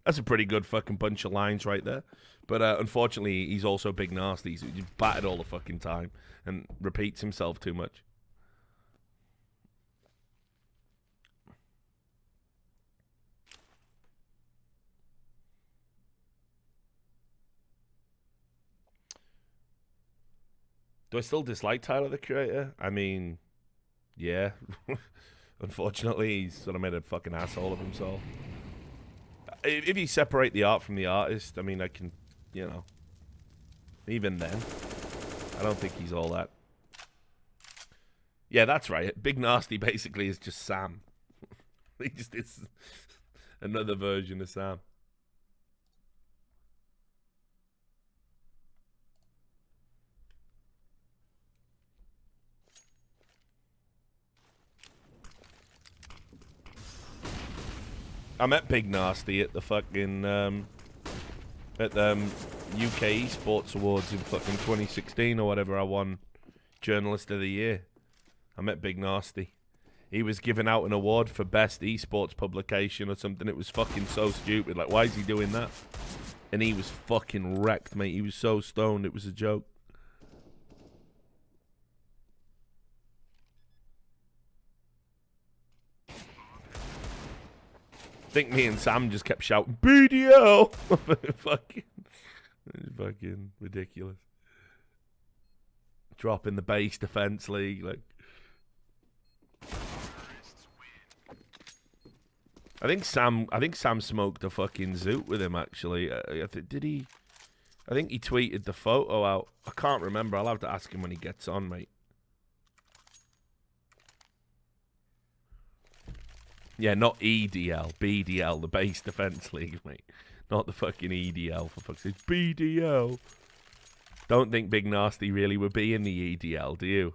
A: that's a pretty good fucking bunch of lines right there. But unfortunately, he's also Big Nasty. He's battered all the fucking time and repeats himself too much. Do I still dislike Tyler, the Creator? I mean, yeah. Unfortunately, he's sort of made a fucking asshole of himself. If you separate the art from the artist, I mean, I can, you know. Even then, I don't think he's all that. Yeah, that's right. Big Nasty basically is just Sam. He just is another version of Sam. I met Big Nasty at the fucking at the UK Esports Awards in fucking 2016 or whatever. I won Journalist of the Year. I met Big Nasty. He was giving out an award for best esports publication or something. It was fucking so stupid. Like, why is he doing that? And he was fucking wrecked, mate. He was so stoned. It was a joke. I think me and Sam just kept shouting BDO. fucking ridiculous. Dropping the base defense league, like. I think Sam smoked a fucking zoot with him actually. Did he? I think he tweeted the photo out. I can't remember. I'll have to ask him when he gets on, mate. Yeah, not EDL, BDL, the Base Defense League, mate. Not the fucking EDL, for fuck's sake. BDL. Don't think Big Nasty really would be in the EDL, do you?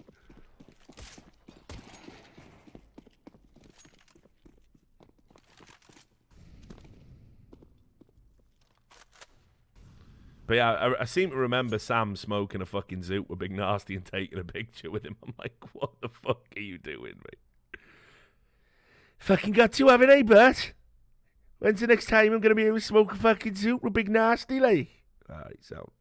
A: But yeah, I seem to remember Sam smoking a fucking zoot with Big Nasty and taking a picture with him. I'm like, what the fuck are you doing, mate? Fucking got to have it, eh, Bert? When's the next time I'm going to be able to smoke a fucking zoot with Big Nasty, like? Alright, so.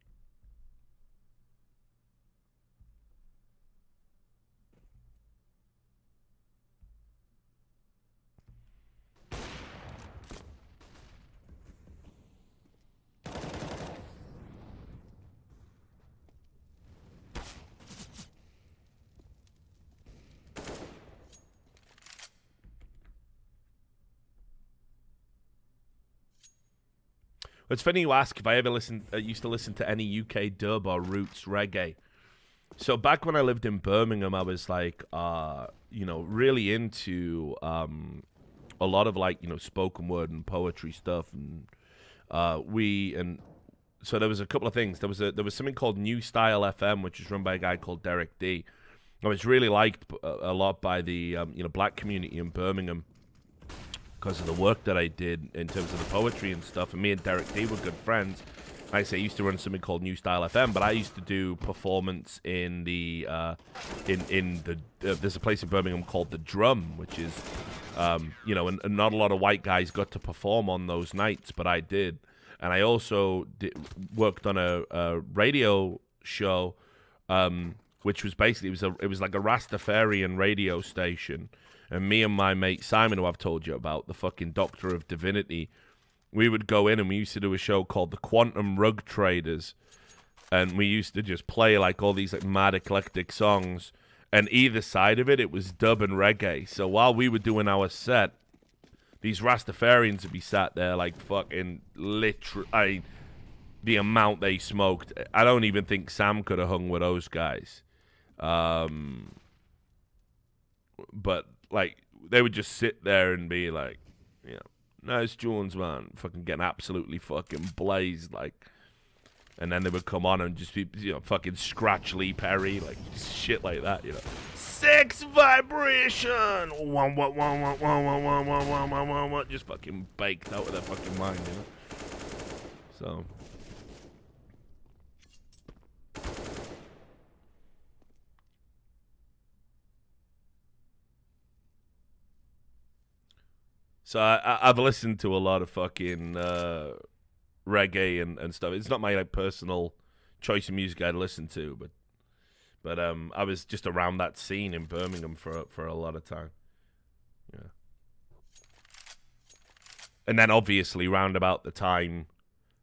A: It's funny you ask if I ever used to listen to any UK dub or roots reggae. So back when I lived in Birmingham, I was like, really into a lot of like, spoken word and poetry stuff, and so there was a couple of things. There was something called New Style FM, which is run by a guy called Derek D. I was really liked a lot by the black community in Birmingham, because of the work that I did in terms of the poetry and stuff. And me and Derek D were good friends. Like I say, I used to run something called New Style FM, but I used to do performance in the there's a place in Birmingham called The Drum, which is and not a lot of white guys got to perform on those nights, but I did. And I also worked on a radio show, which was basically it was like a Rastafarian radio station. And me and my mate Simon, who I've told you about, the fucking Doctor of Divinity, we would go in and we used to do a show called The Quantum Rug Traders. And we used to just play like all these like mad eclectic songs. And either side of it was dub and reggae. So while we were doing our set, these Rastafarians would be sat there like fucking literally, the amount they smoked. I don't even think Sam could have hung with those guys. But like, they would just sit there and be like, nice Jones, man, fucking getting absolutely fucking blazed, like, and then they would come on and just be, fucking scratch Lee Perry, like, just shit like that, Sex vibration, just fucking baked out of their fucking mind, So. So I've listened to a lot of fucking reggae and stuff. It's not my like personal choice of music I'd listen to, but I was just around that scene in Birmingham for a lot of time. Yeah. And then obviously round about the time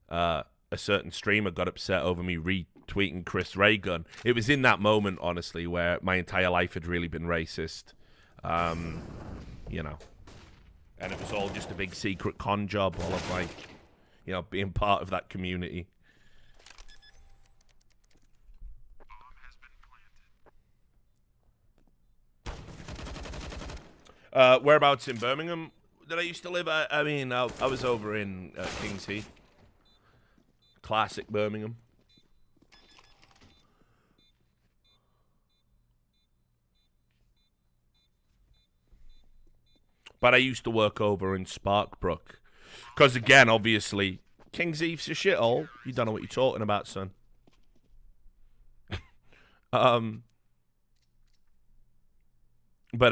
A: a certain streamer got upset over me retweeting Chris Raygun. It was in that moment, honestly, where my entire life had really been racist. And it was all just a big secret con job, all of like, being part of that community. Whereabouts in Birmingham did I used to live? I was over in Kings Heath. Classic Birmingham. But I used to work over in Sparkbrook. Because, again, obviously, King's Heath's a shithole. You don't know what you're talking about, son. But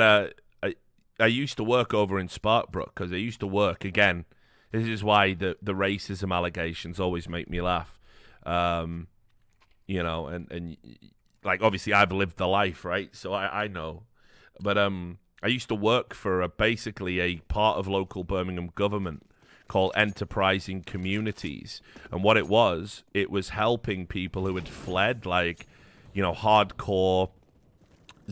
A: I used to work over in Sparkbrook because I used to work, again, this is why the racism allegations always make me laugh. And like, obviously, I've lived the life, right? So I know. But I used to work for basically a part of local Birmingham government called Enterprising Communities. And what it was helping people who had fled, like, hardcore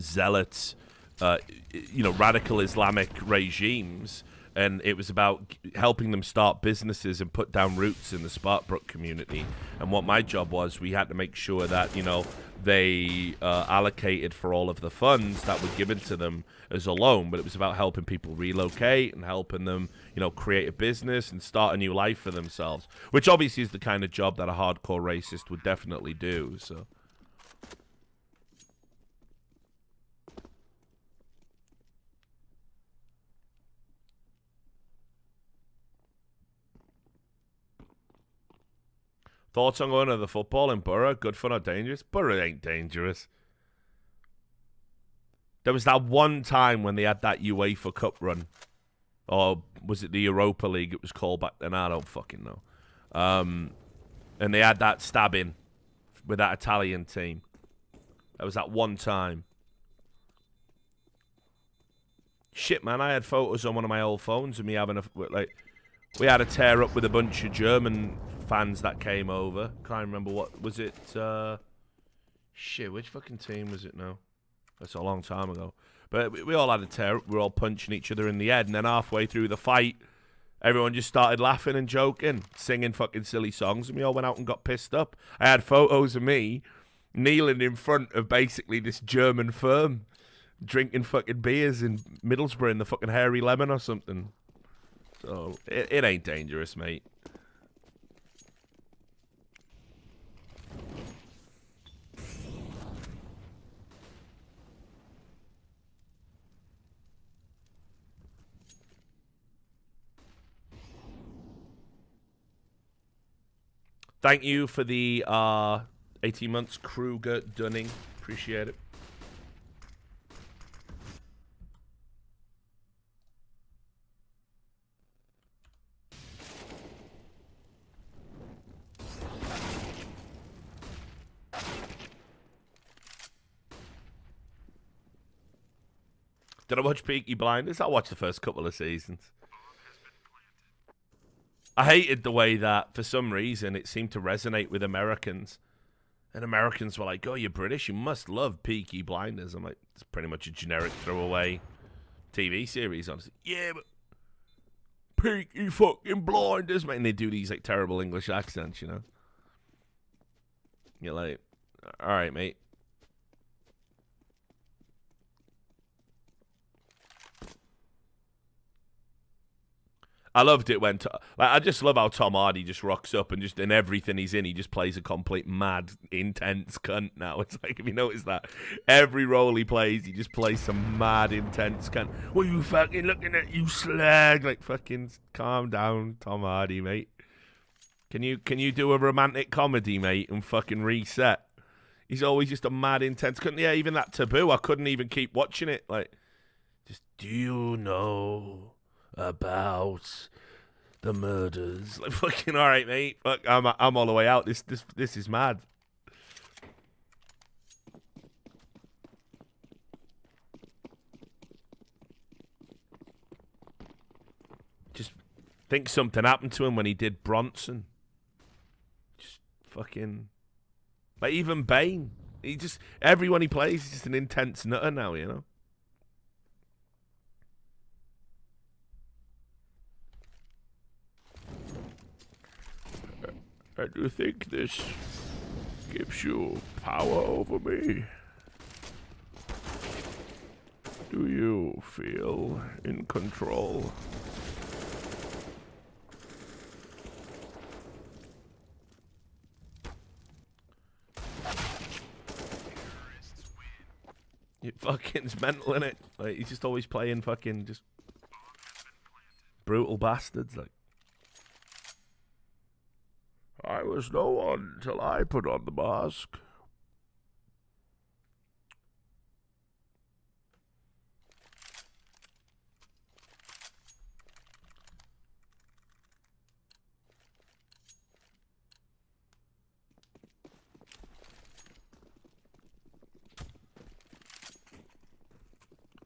A: zealots, radical Islamic regimes and it was about helping them start businesses and put down roots in the Sparkbrook community. And what my job was, we had to make sure that, you know, they allocated for all of the funds that were given to them as a loan, but it was about helping people relocate and helping them, you know, create a business and start a new life for themselves, which obviously is the kind of job that a hardcore racist would definitely do. So thoughts on going to the football in Borough? Good fun or dangerous? Borough ain't dangerous. There was that one time when they had that UEFA Cup run. Or was it the Europa League it was called back then? I don't fucking know. And they had that stabbing with that Italian team. That was that one time. Shit, man, I had photos on one of my old phones of me having a... like, we had a tear up with a bunch of German fans that came over. Can't remember what... Was it... shit, which fucking team was it now? That's a long time ago. But we all had a tear up. We were all punching each other in the head. And then halfway through the fight, everyone just started laughing and joking, singing fucking silly songs. And we all went out and got pissed up. I had photos of me kneeling in front of basically this German firm, drinking fucking beers in Middlesbrough in the fucking Hairy Lemon or something. So, it ain't dangerous, mate. Thank you for the 18 months, Kruger Dunning. Appreciate it. Did I watch Peaky Blinders? I watched the first couple of seasons. I hated the way that, for some reason, it seemed to resonate with Americans. And Americans were like, oh, you're British, you must love Peaky Blinders. I'm like, it's pretty much a generic throwaway TV series. Honestly. Yeah, but Peaky fucking Blinders, mate. And they do these, like, terrible English accents, you know? You're like, all right, mate. I loved it when, I just love how Tom Hardy just rocks up and just in everything he's in, he just plays a complete mad, intense cunt now. It's like, if you notice that, every role he plays, he just plays some mad, intense cunt. What are you fucking looking at, you slag? Like, fucking calm down, Tom Hardy, mate. Can you do a romantic comedy, mate, and fucking reset? He's always just a mad, intense cunt. Yeah, even that Taboo, I couldn't even keep watching it. Like, just, do you know about the murders? Like, fucking all right, mate. Fuck, I'm all the way out. This is mad. Just think something happened to him when he did Bronson. Just fucking, like, even Bane. He just, everyone he plays is just an intense nutter now, you know. And you think this gives you power over me? Do you feel in control? It fucking's mental, innit? Like, he's just always playing fucking just brutal bastards, like. I was no one till I put on the mask.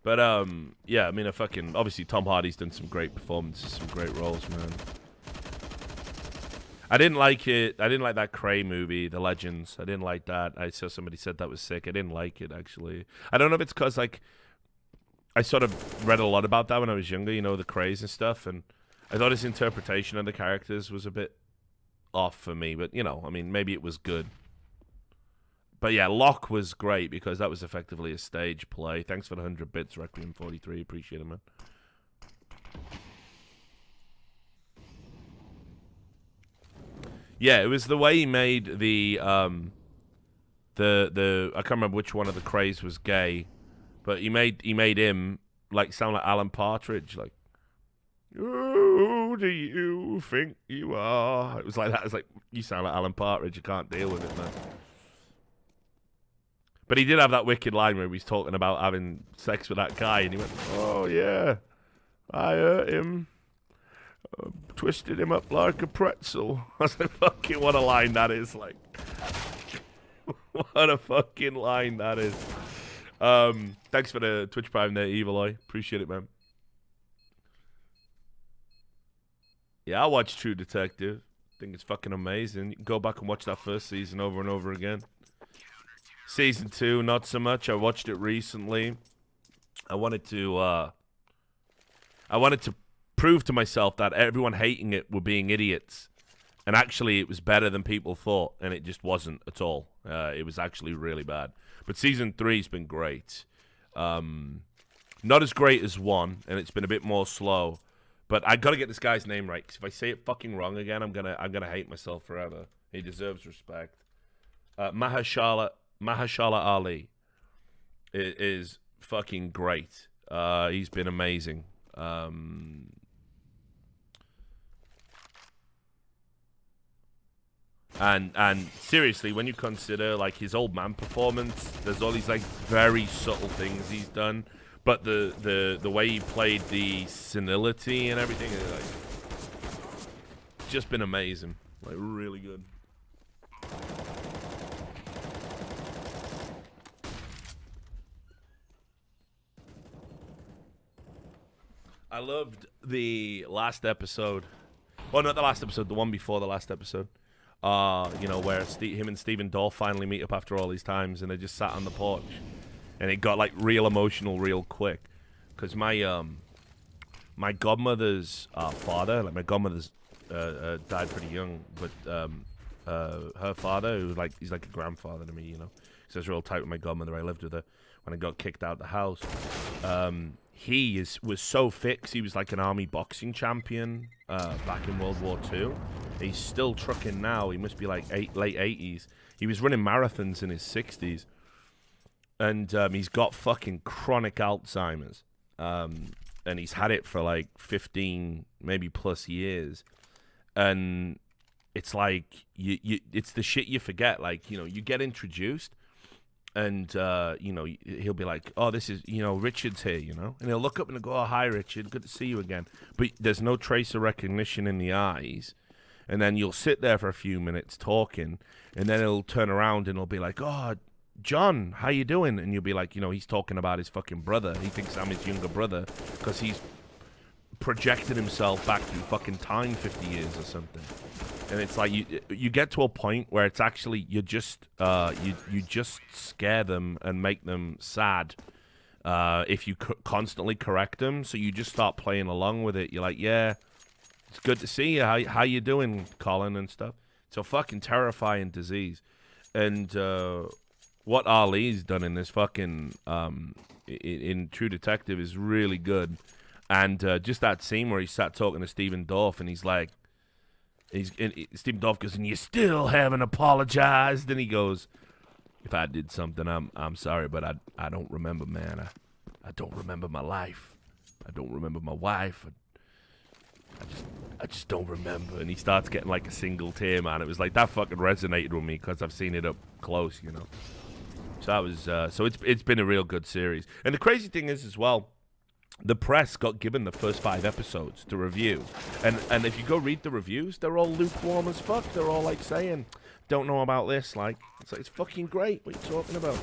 A: But, yeah, I mean, obviously Tom Hardy's done some great performances, some great roles, man. I didn't like it. I didn't like that Cray movie, The Legends. I didn't like that. I saw somebody said that was sick. I didn't like it, actually. I don't know if it's because, like, I sort of read a lot about that when I was younger, you know, the craze and stuff, and I thought his interpretation of the characters was a bit off for me, but, you know, I mean, maybe it was good. But yeah, Locke was great because that was effectively a stage play. Thanks for the 100 bits, Requiem 43. Appreciate it, man. Yeah, it was the way he made the I can't remember which one of the craze was gay, but he made him like sound like Alan Partridge, like, who do you think you are? It was like that. It was like, you sound like Alan Partridge. You can't deal with it, man. But he did have that wicked line where he was talking about having sex with that guy, and he went, oh, yeah, I hurt him. Twisted him up like a pretzel. I was like, fucking what a line that is. Like, what a fucking line that is. Thanks for the Twitch Prime there, Evil Eye. Appreciate it, man. Yeah, I watch True Detective. think it's fucking amazing. You can go back and watch that first season over and over again. Season 2, not so much. I watched it recently. I wanted to prove to myself that everyone hating it were being idiots. And actually, it was better than people thought, and it just wasn't at all. It was actually really bad. But Season 3's been great. Not as great as 1, and it's been a bit more slow. But I got to get this guy's name right, because if I say it fucking wrong again, I'm gonna hate myself forever. He deserves respect. Mahershala Ali is fucking great. He's been amazing. And seriously, when you consider like his old man performance, there's all these like very subtle things he's done, but the way he played the senility and everything is like just been amazing, like really good. I loved the last episode. Well, not the last episode, the one before the last episode. You know, where him and Stephen Dorff finally meet up after all these times, and they just sat on the porch, and it got like real emotional real quick, because my godmother's father, like my godmother's died pretty young, but her father, who like he's like a grandfather to me, you know, so I was real tight with my godmother. I lived with her when I got kicked out of the house. He was so fit 'cause he was like an army boxing champion back in World War II. He's still trucking now. He must be like late 80s. He was running marathons in his 60s. And he's got fucking chronic Alzheimer's. And he's had it for like 15, maybe plus years. And it's like, it's the shit you forget. Like, you know, you get introduced. And, you know, he'll be like, oh, this is, you know, Richard's here, you know? And he'll look up and he'll go, oh, hi, Richard. Good to see you again. But there's no trace of recognition in the eyes. And then you'll sit there for a few minutes talking. And then he'll turn around and he'll be like, oh, John, how you doing? And you'll be like, you know, he's talking about his fucking brother. He thinks I'm his younger brother because he's projected himself back through fucking time 50 years or something. And it's like you get to a point where it's actually you just scare them and make them sad if you constantly correct them. So you just start playing along with it. You're like, yeah, it's good to see you. How you doing, Colin and stuff. It's a fucking terrifying disease. And what Ali's done in this fucking in True Detective is really good. And just that scene where he sat talking to Stephen Dorff and he's like. Stephen Dorff goes, and you still haven't apologized. And he goes, if I did something, I'm sorry, but I don't remember, man. I don't remember my life. I don't remember my wife. I just don't remember. And he starts getting like a single tear, man. It was like that fucking resonated with me because I've seen it up close, you know. So that was so it's been a real good series. And the crazy thing is as well, the press got given the first 5 episodes to review. And if you go read the reviews, they're all lukewarm as fuck. They're all like saying, don't know about this. Like, it's fucking great. What are you talking about?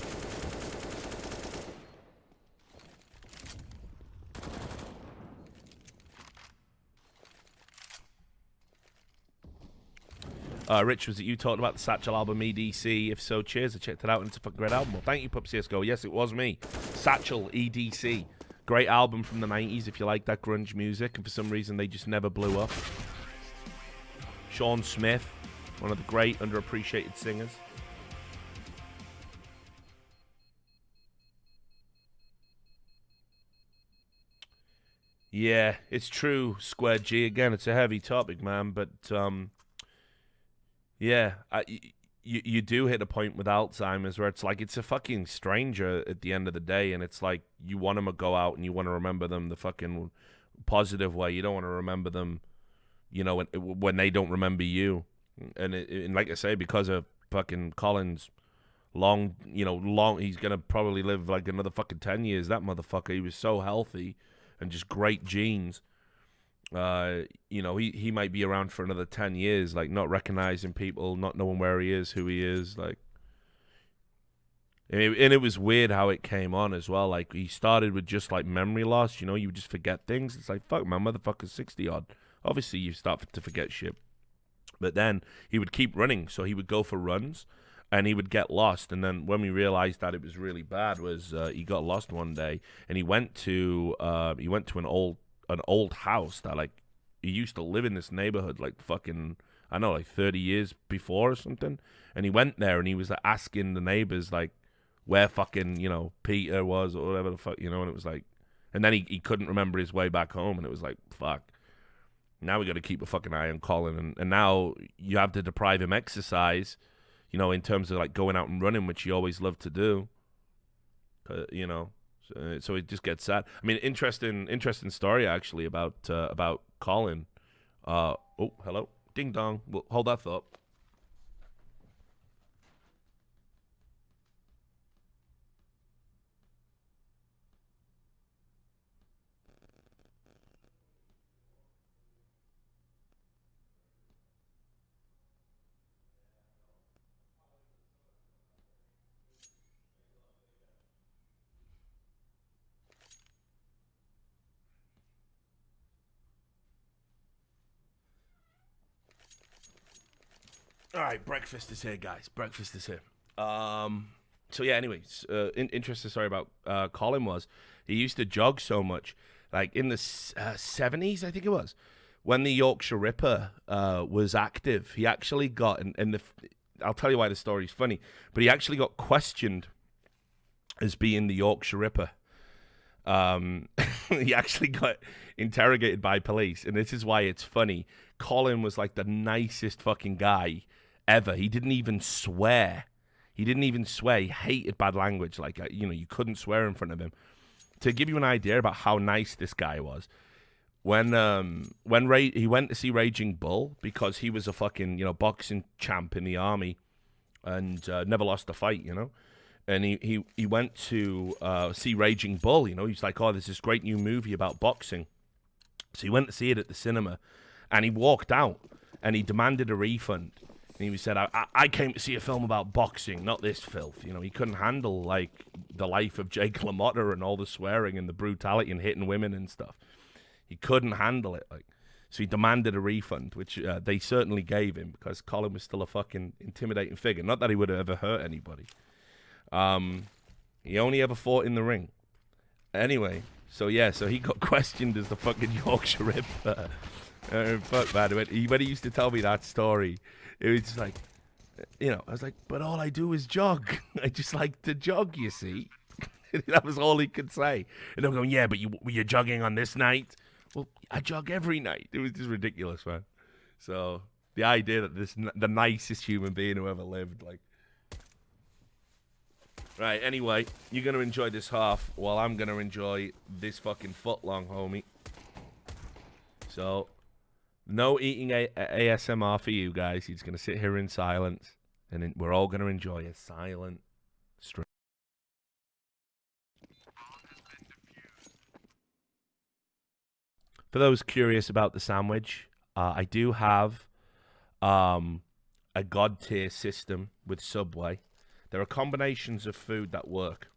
A: Rich, was it you talking about the Satchel album EDC? If so, cheers. I checked it out and it's a fucking great album. Well, thank you, Pup CSGO. Yes, it was me. Satchel EDC. Great album from the 90s if you like that grunge music, and for some reason they just never blew up. Sean Smith, one of the great underappreciated singers. Yeah, it's true, Square G. Again, it's a heavy topic, man, but yeah, you do hit a point with Alzheimer's where it's like it's a fucking stranger at the end of the day, and it's like you want them to go out and you want to remember them the fucking positive way. You don't want to remember them, you know, when they don't remember you. And like I say, because of fucking Colin's long, he's gonna probably live like another fucking 10 years. That motherfucker, he was so healthy and just great genes. He might be around for another 10 years, like not recognizing people, not knowing where he is, who he is, like. And it was weird how it came on as well. Like he started with just like memory loss. You would just forget things. It's like, fuck, my motherfucker's 60 odd. Obviously, you start to forget shit. But then he would keep running, so he would go for runs, and he would get lost. And then when we realized that it was really bad, was he got lost one day, and he went to an old house that like he used to live in this neighborhood like fucking I don't know, like 30 years before or something. And he went there and he was like, asking the neighbors like where fucking Peter was or whatever the fuck and it was like, and then he couldn't remember his way back home, and it was like, fuck. Now we got to keep a fucking eye on Colin, and now you have to deprive him exercise, in terms of like going out and running, which he always loved to do. So it just gets sad. I mean, interesting story actually about Colin. Oh, hello, ding dong. Well, hold that thought. All right, breakfast is here, guys. Breakfast is here. So yeah. Anyways, interesting story about Colin was he used to jog so much, like in the 70s, I think it was, when the Yorkshire Ripper was active. He actually got, I'll tell you why the story's funny, but he actually got questioned as being the Yorkshire Ripper. He actually got interrogated by police, and this is why it's funny. Colin was like the nicest fucking guy ever. He didn't even swear. He hated bad language. Like, you couldn't swear in front of him. To give you an idea about how nice this guy was, when he went to see Raging Bull, because he was a fucking, boxing champ in the army and never lost a fight, And he went to see Raging Bull, He's like, oh, there's this great new movie about boxing. So he went to see it at the cinema, and he walked out, and he demanded a refund. And he said, I came to see a film about boxing, not this filth. He couldn't handle, like, the life of Jake LaMotta and all the swearing and the brutality and hitting women and stuff. He couldn't handle it, like. So he demanded a refund, which they certainly gave him, because Colin was still a fucking intimidating figure. Not that he would have ever hurt anybody. He only ever fought in the ring. Anyway, so he got questioned as the fucking Yorkshire Ripper. Fuck, man. When he used to tell me that story, it was just like, I was like, but all I do is jog. I just like to jog, you see. That was all he could say. And I'm going, yeah, but were you jogging on this night? Well, I jog every night. It was just ridiculous, man. So the idea that the nicest human being who ever lived, like. Right, anyway, you're going to enjoy this half while I'm going to enjoy this fucking foot long, homie. So, no eating ASMR for you guys. He's going to sit here in silence, and then we're all going to enjoy a silent stream. For those curious about the sandwich, I do have a God tier system with Subway. There are combinations of food that work.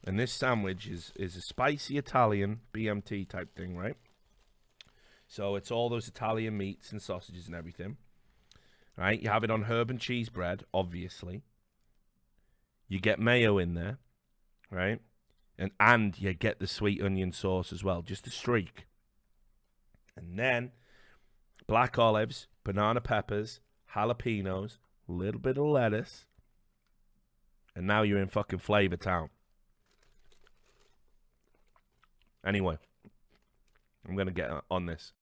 A: And this sandwich is a spicy Italian BMT type thing, right? So it's all those Italian meats and sausages and everything. Right? You have it on herb and cheese bread, obviously. You get mayo in there, right? And you get the sweet onion sauce as well, just a streak. And then black olives, banana peppers, jalapenos, a little bit of lettuce. And now you're in fucking Flavor Town. Anyway, I'm going to get on this.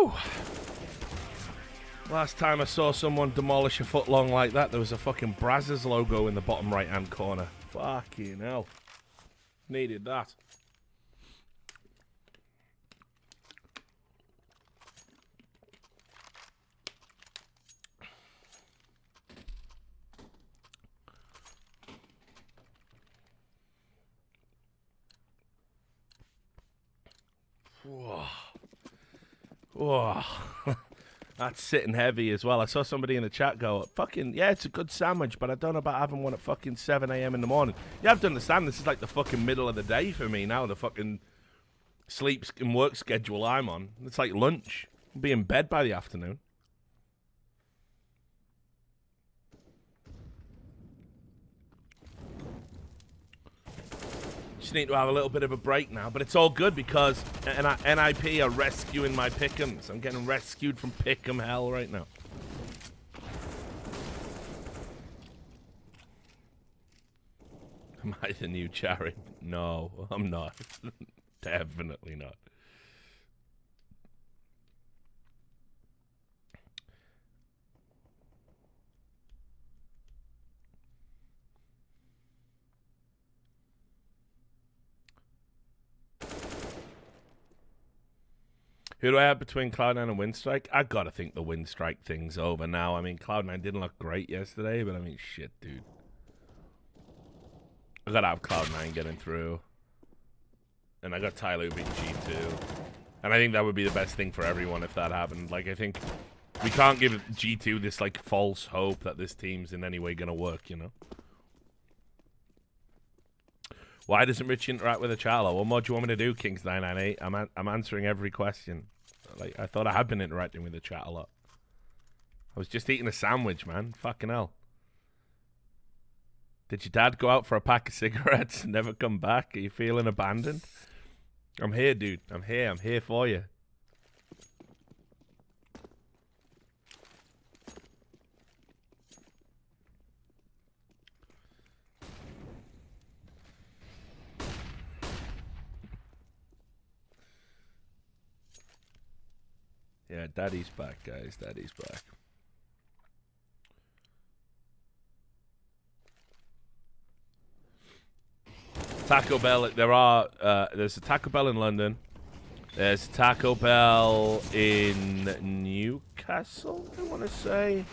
A: Whew. Last time I saw someone demolish a foot long like that, there was a fucking Brazzers logo in the bottom right-hand corner. Fucking hell. Needed that. Whoa. Whoa. That's sitting heavy as well. I saw somebody in the chat go, fucking, yeah, it's a good sandwich, but I don't know about having one at fucking 7 a.m. in the morning. You have to understand, this is like the fucking middle of the day for me now, the fucking sleep and work schedule I'm on. It's like lunch. I'll be in bed by the afternoon. Just need to have a little bit of a break now, but it's all good because NiP are rescuing my pick'ems. I'm getting rescued from pick'em hell right now. Am I the new Charin? No, I'm not. Definitely not. Who do I have between Cloud9 and Windstrike? I gotta think the Windstrike thing's over now. I mean, Cloud9 didn't look great yesterday, but I mean, shit, dude. I gotta have Cloud9 getting through. And I got Tyler beating G2. And I think that would be the best thing for everyone if that happened. Like, I think we can't give G2 this, like, false hope that this team's in any way gonna work, you know? Why doesn't Rich interact with the chat? What more do you want me to do, Kings998? I'm answering every question. Like, I thought I had been interacting with the chat a lot. I was just eating a sandwich, man. Fucking hell. Did your dad go out for a pack of cigarettes and never come back? Are you feeling abandoned? I'm here, dude. I'm here. I'm here for you. Yeah, Daddy's back, guys. Daddy's back. Taco Bell. There's a Taco Bell in London. There's a Taco Bell in Newcastle, I want to say.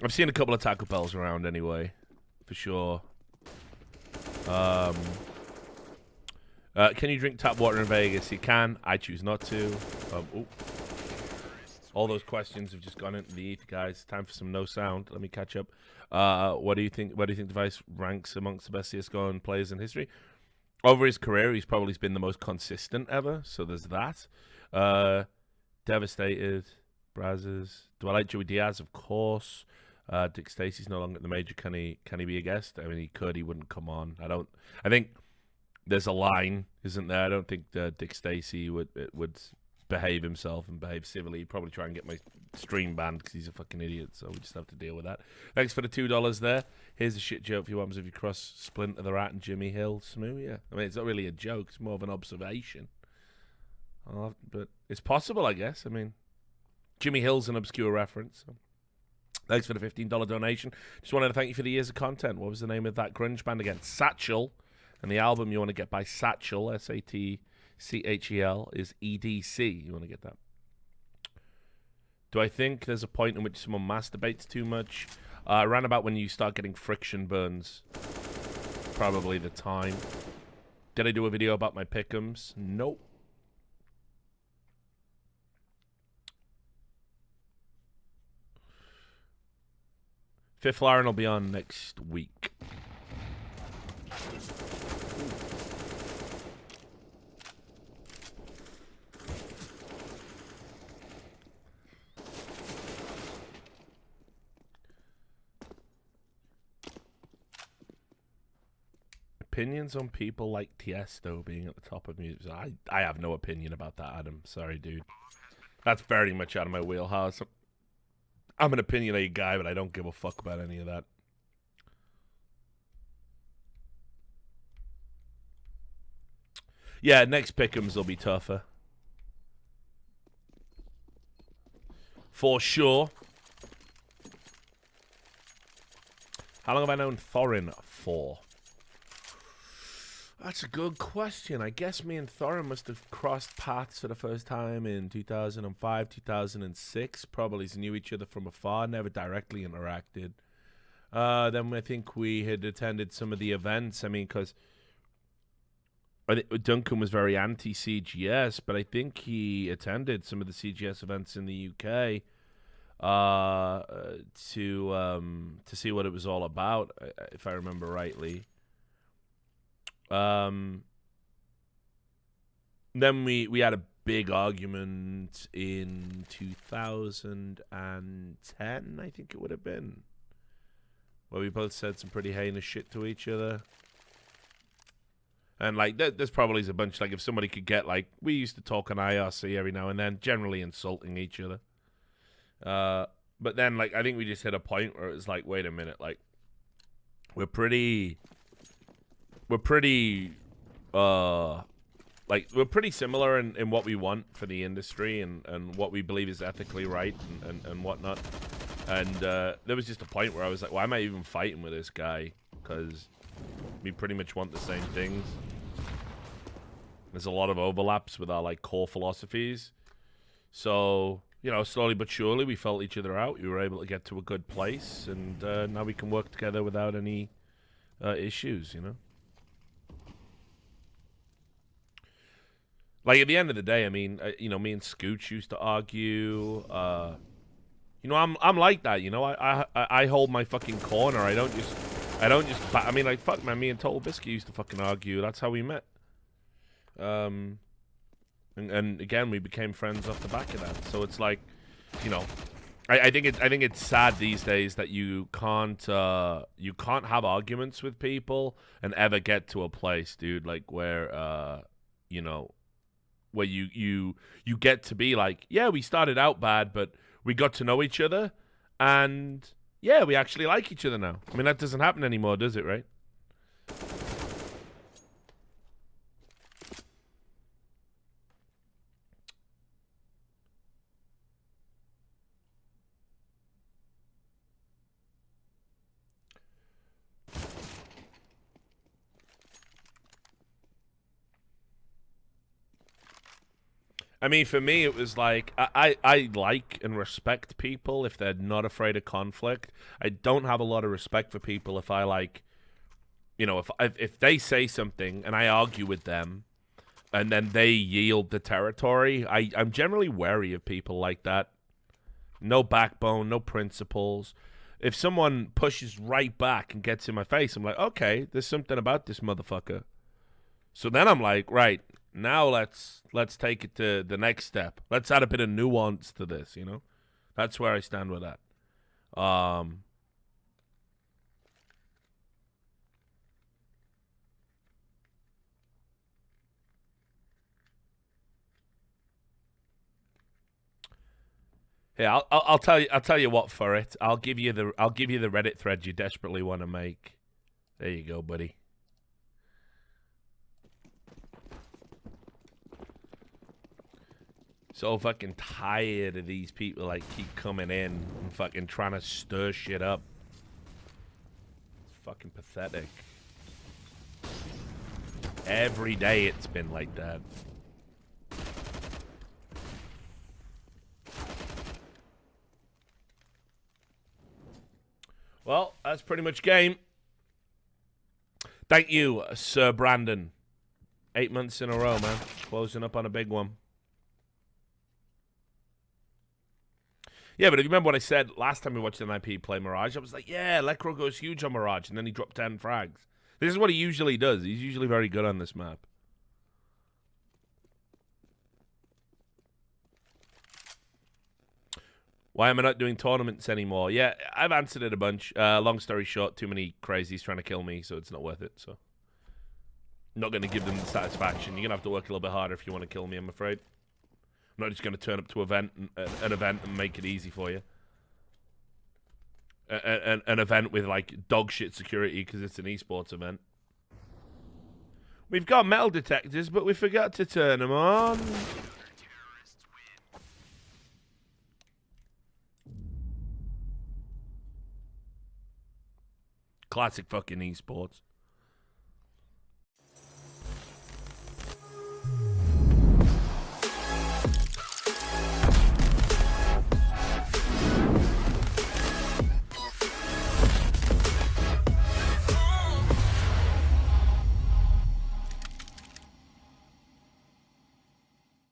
A: I've seen a couple of Taco Bells around anyway, for sure. Can you drink tap water in Vegas? You can. I choose not to. All those questions have just gone into the ether, guys. Time for some no sound. Let me catch up. What do you think? Where do you think Device ranks amongst the best CS:GO players in history? Over his career, he's probably been the most consistent ever. So there's that. Devastated, Brazzers. Do I like Joey Diaz? Of course. Dick Stacey's no longer at the major. Can he be a guest? I mean, he could. He wouldn't come on. I think there's a line, isn't there? I don't think Dick Stacey would behave himself and behave civilly. He'd probably try and get my stream banned because he's a fucking idiot, so we just have to deal with that. Thanks for the $2 there. Here's a shit joke for you. What happens if you cross Splinter the Rat and Jimmy Hill? Smooth, yeah. I mean, it's not really a joke. It's more of an observation. But it's possible, I guess. I mean, Jimmy Hill's an obscure reference. So. Thanks for the $15 donation. Just wanted to thank you for the years of content. What was the name of that grunge band again? Satchel. And the album you want to get by Satchel, S-A-T-C-H-E-L, is EDC. You want to get that. Do I think there's a point in which someone masturbates too much? Around about when you start getting friction burns. Probably the time. Did I do a video about my pick'ems? Nope. Fifth Lauren will be on next week. Opinions on people like Tiesto being at the top of music. I have no opinion about that, Adam. Sorry, dude. That's very much out of my wheelhouse. I'm an opinionated guy, but I don't give a fuck about any of that. Yeah, next pick'ems will be tougher. For sure. How long have I known Thorin for? That's a good question. I guess me and Thorin must have crossed paths for the first time in 2005, 2006. Probably knew each other from afar, never directly interacted. Then I think we had attended some of the events. I mean, because Duncan was very anti-CGS, but I think he attended some of the CGS events in the UK to see what it was all about, if I remember rightly. Then we had a big argument in 2010, I think it would have been, where we both said some pretty heinous shit to each other. And like there's probably a bunch, like if somebody could get, like, we used to talk on IRC every now and then, generally insulting each other. But then, like, I think we just hit a point where it was like, wait a minute, like, we're pretty similar in what we want for the industry and what we believe is ethically right and whatnot. And there was just a point where I was like, why am I even fighting with this guy? Because we pretty much want the same things. There's a lot of overlaps with our, like, core philosophies. So, you know, slowly but surely we felt each other out. We were able to get to a good place, and now we can work together without any issues, you know? Like, at the end of the day, I mean, you know, me and Scooch used to argue. You know, I'm like that, you know? I hold my fucking corner. I don't just I mean, like, fuck, man, me and Total Biscuit used to fucking argue. That's how we met. And again, we became friends off the back of that. So it's like, you know, I think it's sad these days that you can't have arguments with people and ever get to a place, dude, like, where you know, where you get to be like, yeah, we started out bad, but we got to know each other, and yeah, we actually like each other now. I mean, that doesn't happen anymore, does it, right? I mean, for me, it was like, I like and respect people if they're not afraid of conflict. I don't have a lot of respect for people if I, like, you know, if they say something and I argue with them and then they yield the territory, I'm generally wary of people like that. No backbone, no principles. If someone pushes right back and gets in my face, I'm like, okay, there's something about this motherfucker. So then I'm like, right, now let's take it to the next step. Let's add a bit of nuance to this, you know? That's where I stand with that. Yeah, I'll tell you what for it. I'll give you the Reddit thread you desperately want to make. There you go, buddy. So fucking tired of these people, like, keep coming in and fucking trying to stir shit up. It's fucking pathetic. Every day it's been like that. Well, that's pretty much game. Thank you, Sir Brandon. 8 months in a row, man. Closing up on a big one. Yeah, but if you remember what I said last time we watched an NiP play Mirage, I was like, yeah, Lekro goes huge on Mirage, and then he dropped 10 frags. This is what he usually does. He's usually very good on this map. Why am I not doing tournaments anymore? Yeah, I've answered it a bunch. Long story short, too many crazies trying to kill me, so it's not worth it. So, I'm not going to give them the satisfaction. You're going to have to work a little bit harder if you want to kill me, I'm afraid. I'm not just going to turn up to an event and make it easy for you. An event with, like, dog shit security because it's an esports event. We've got metal detectors, but we forgot to turn them on. Classic fucking esports.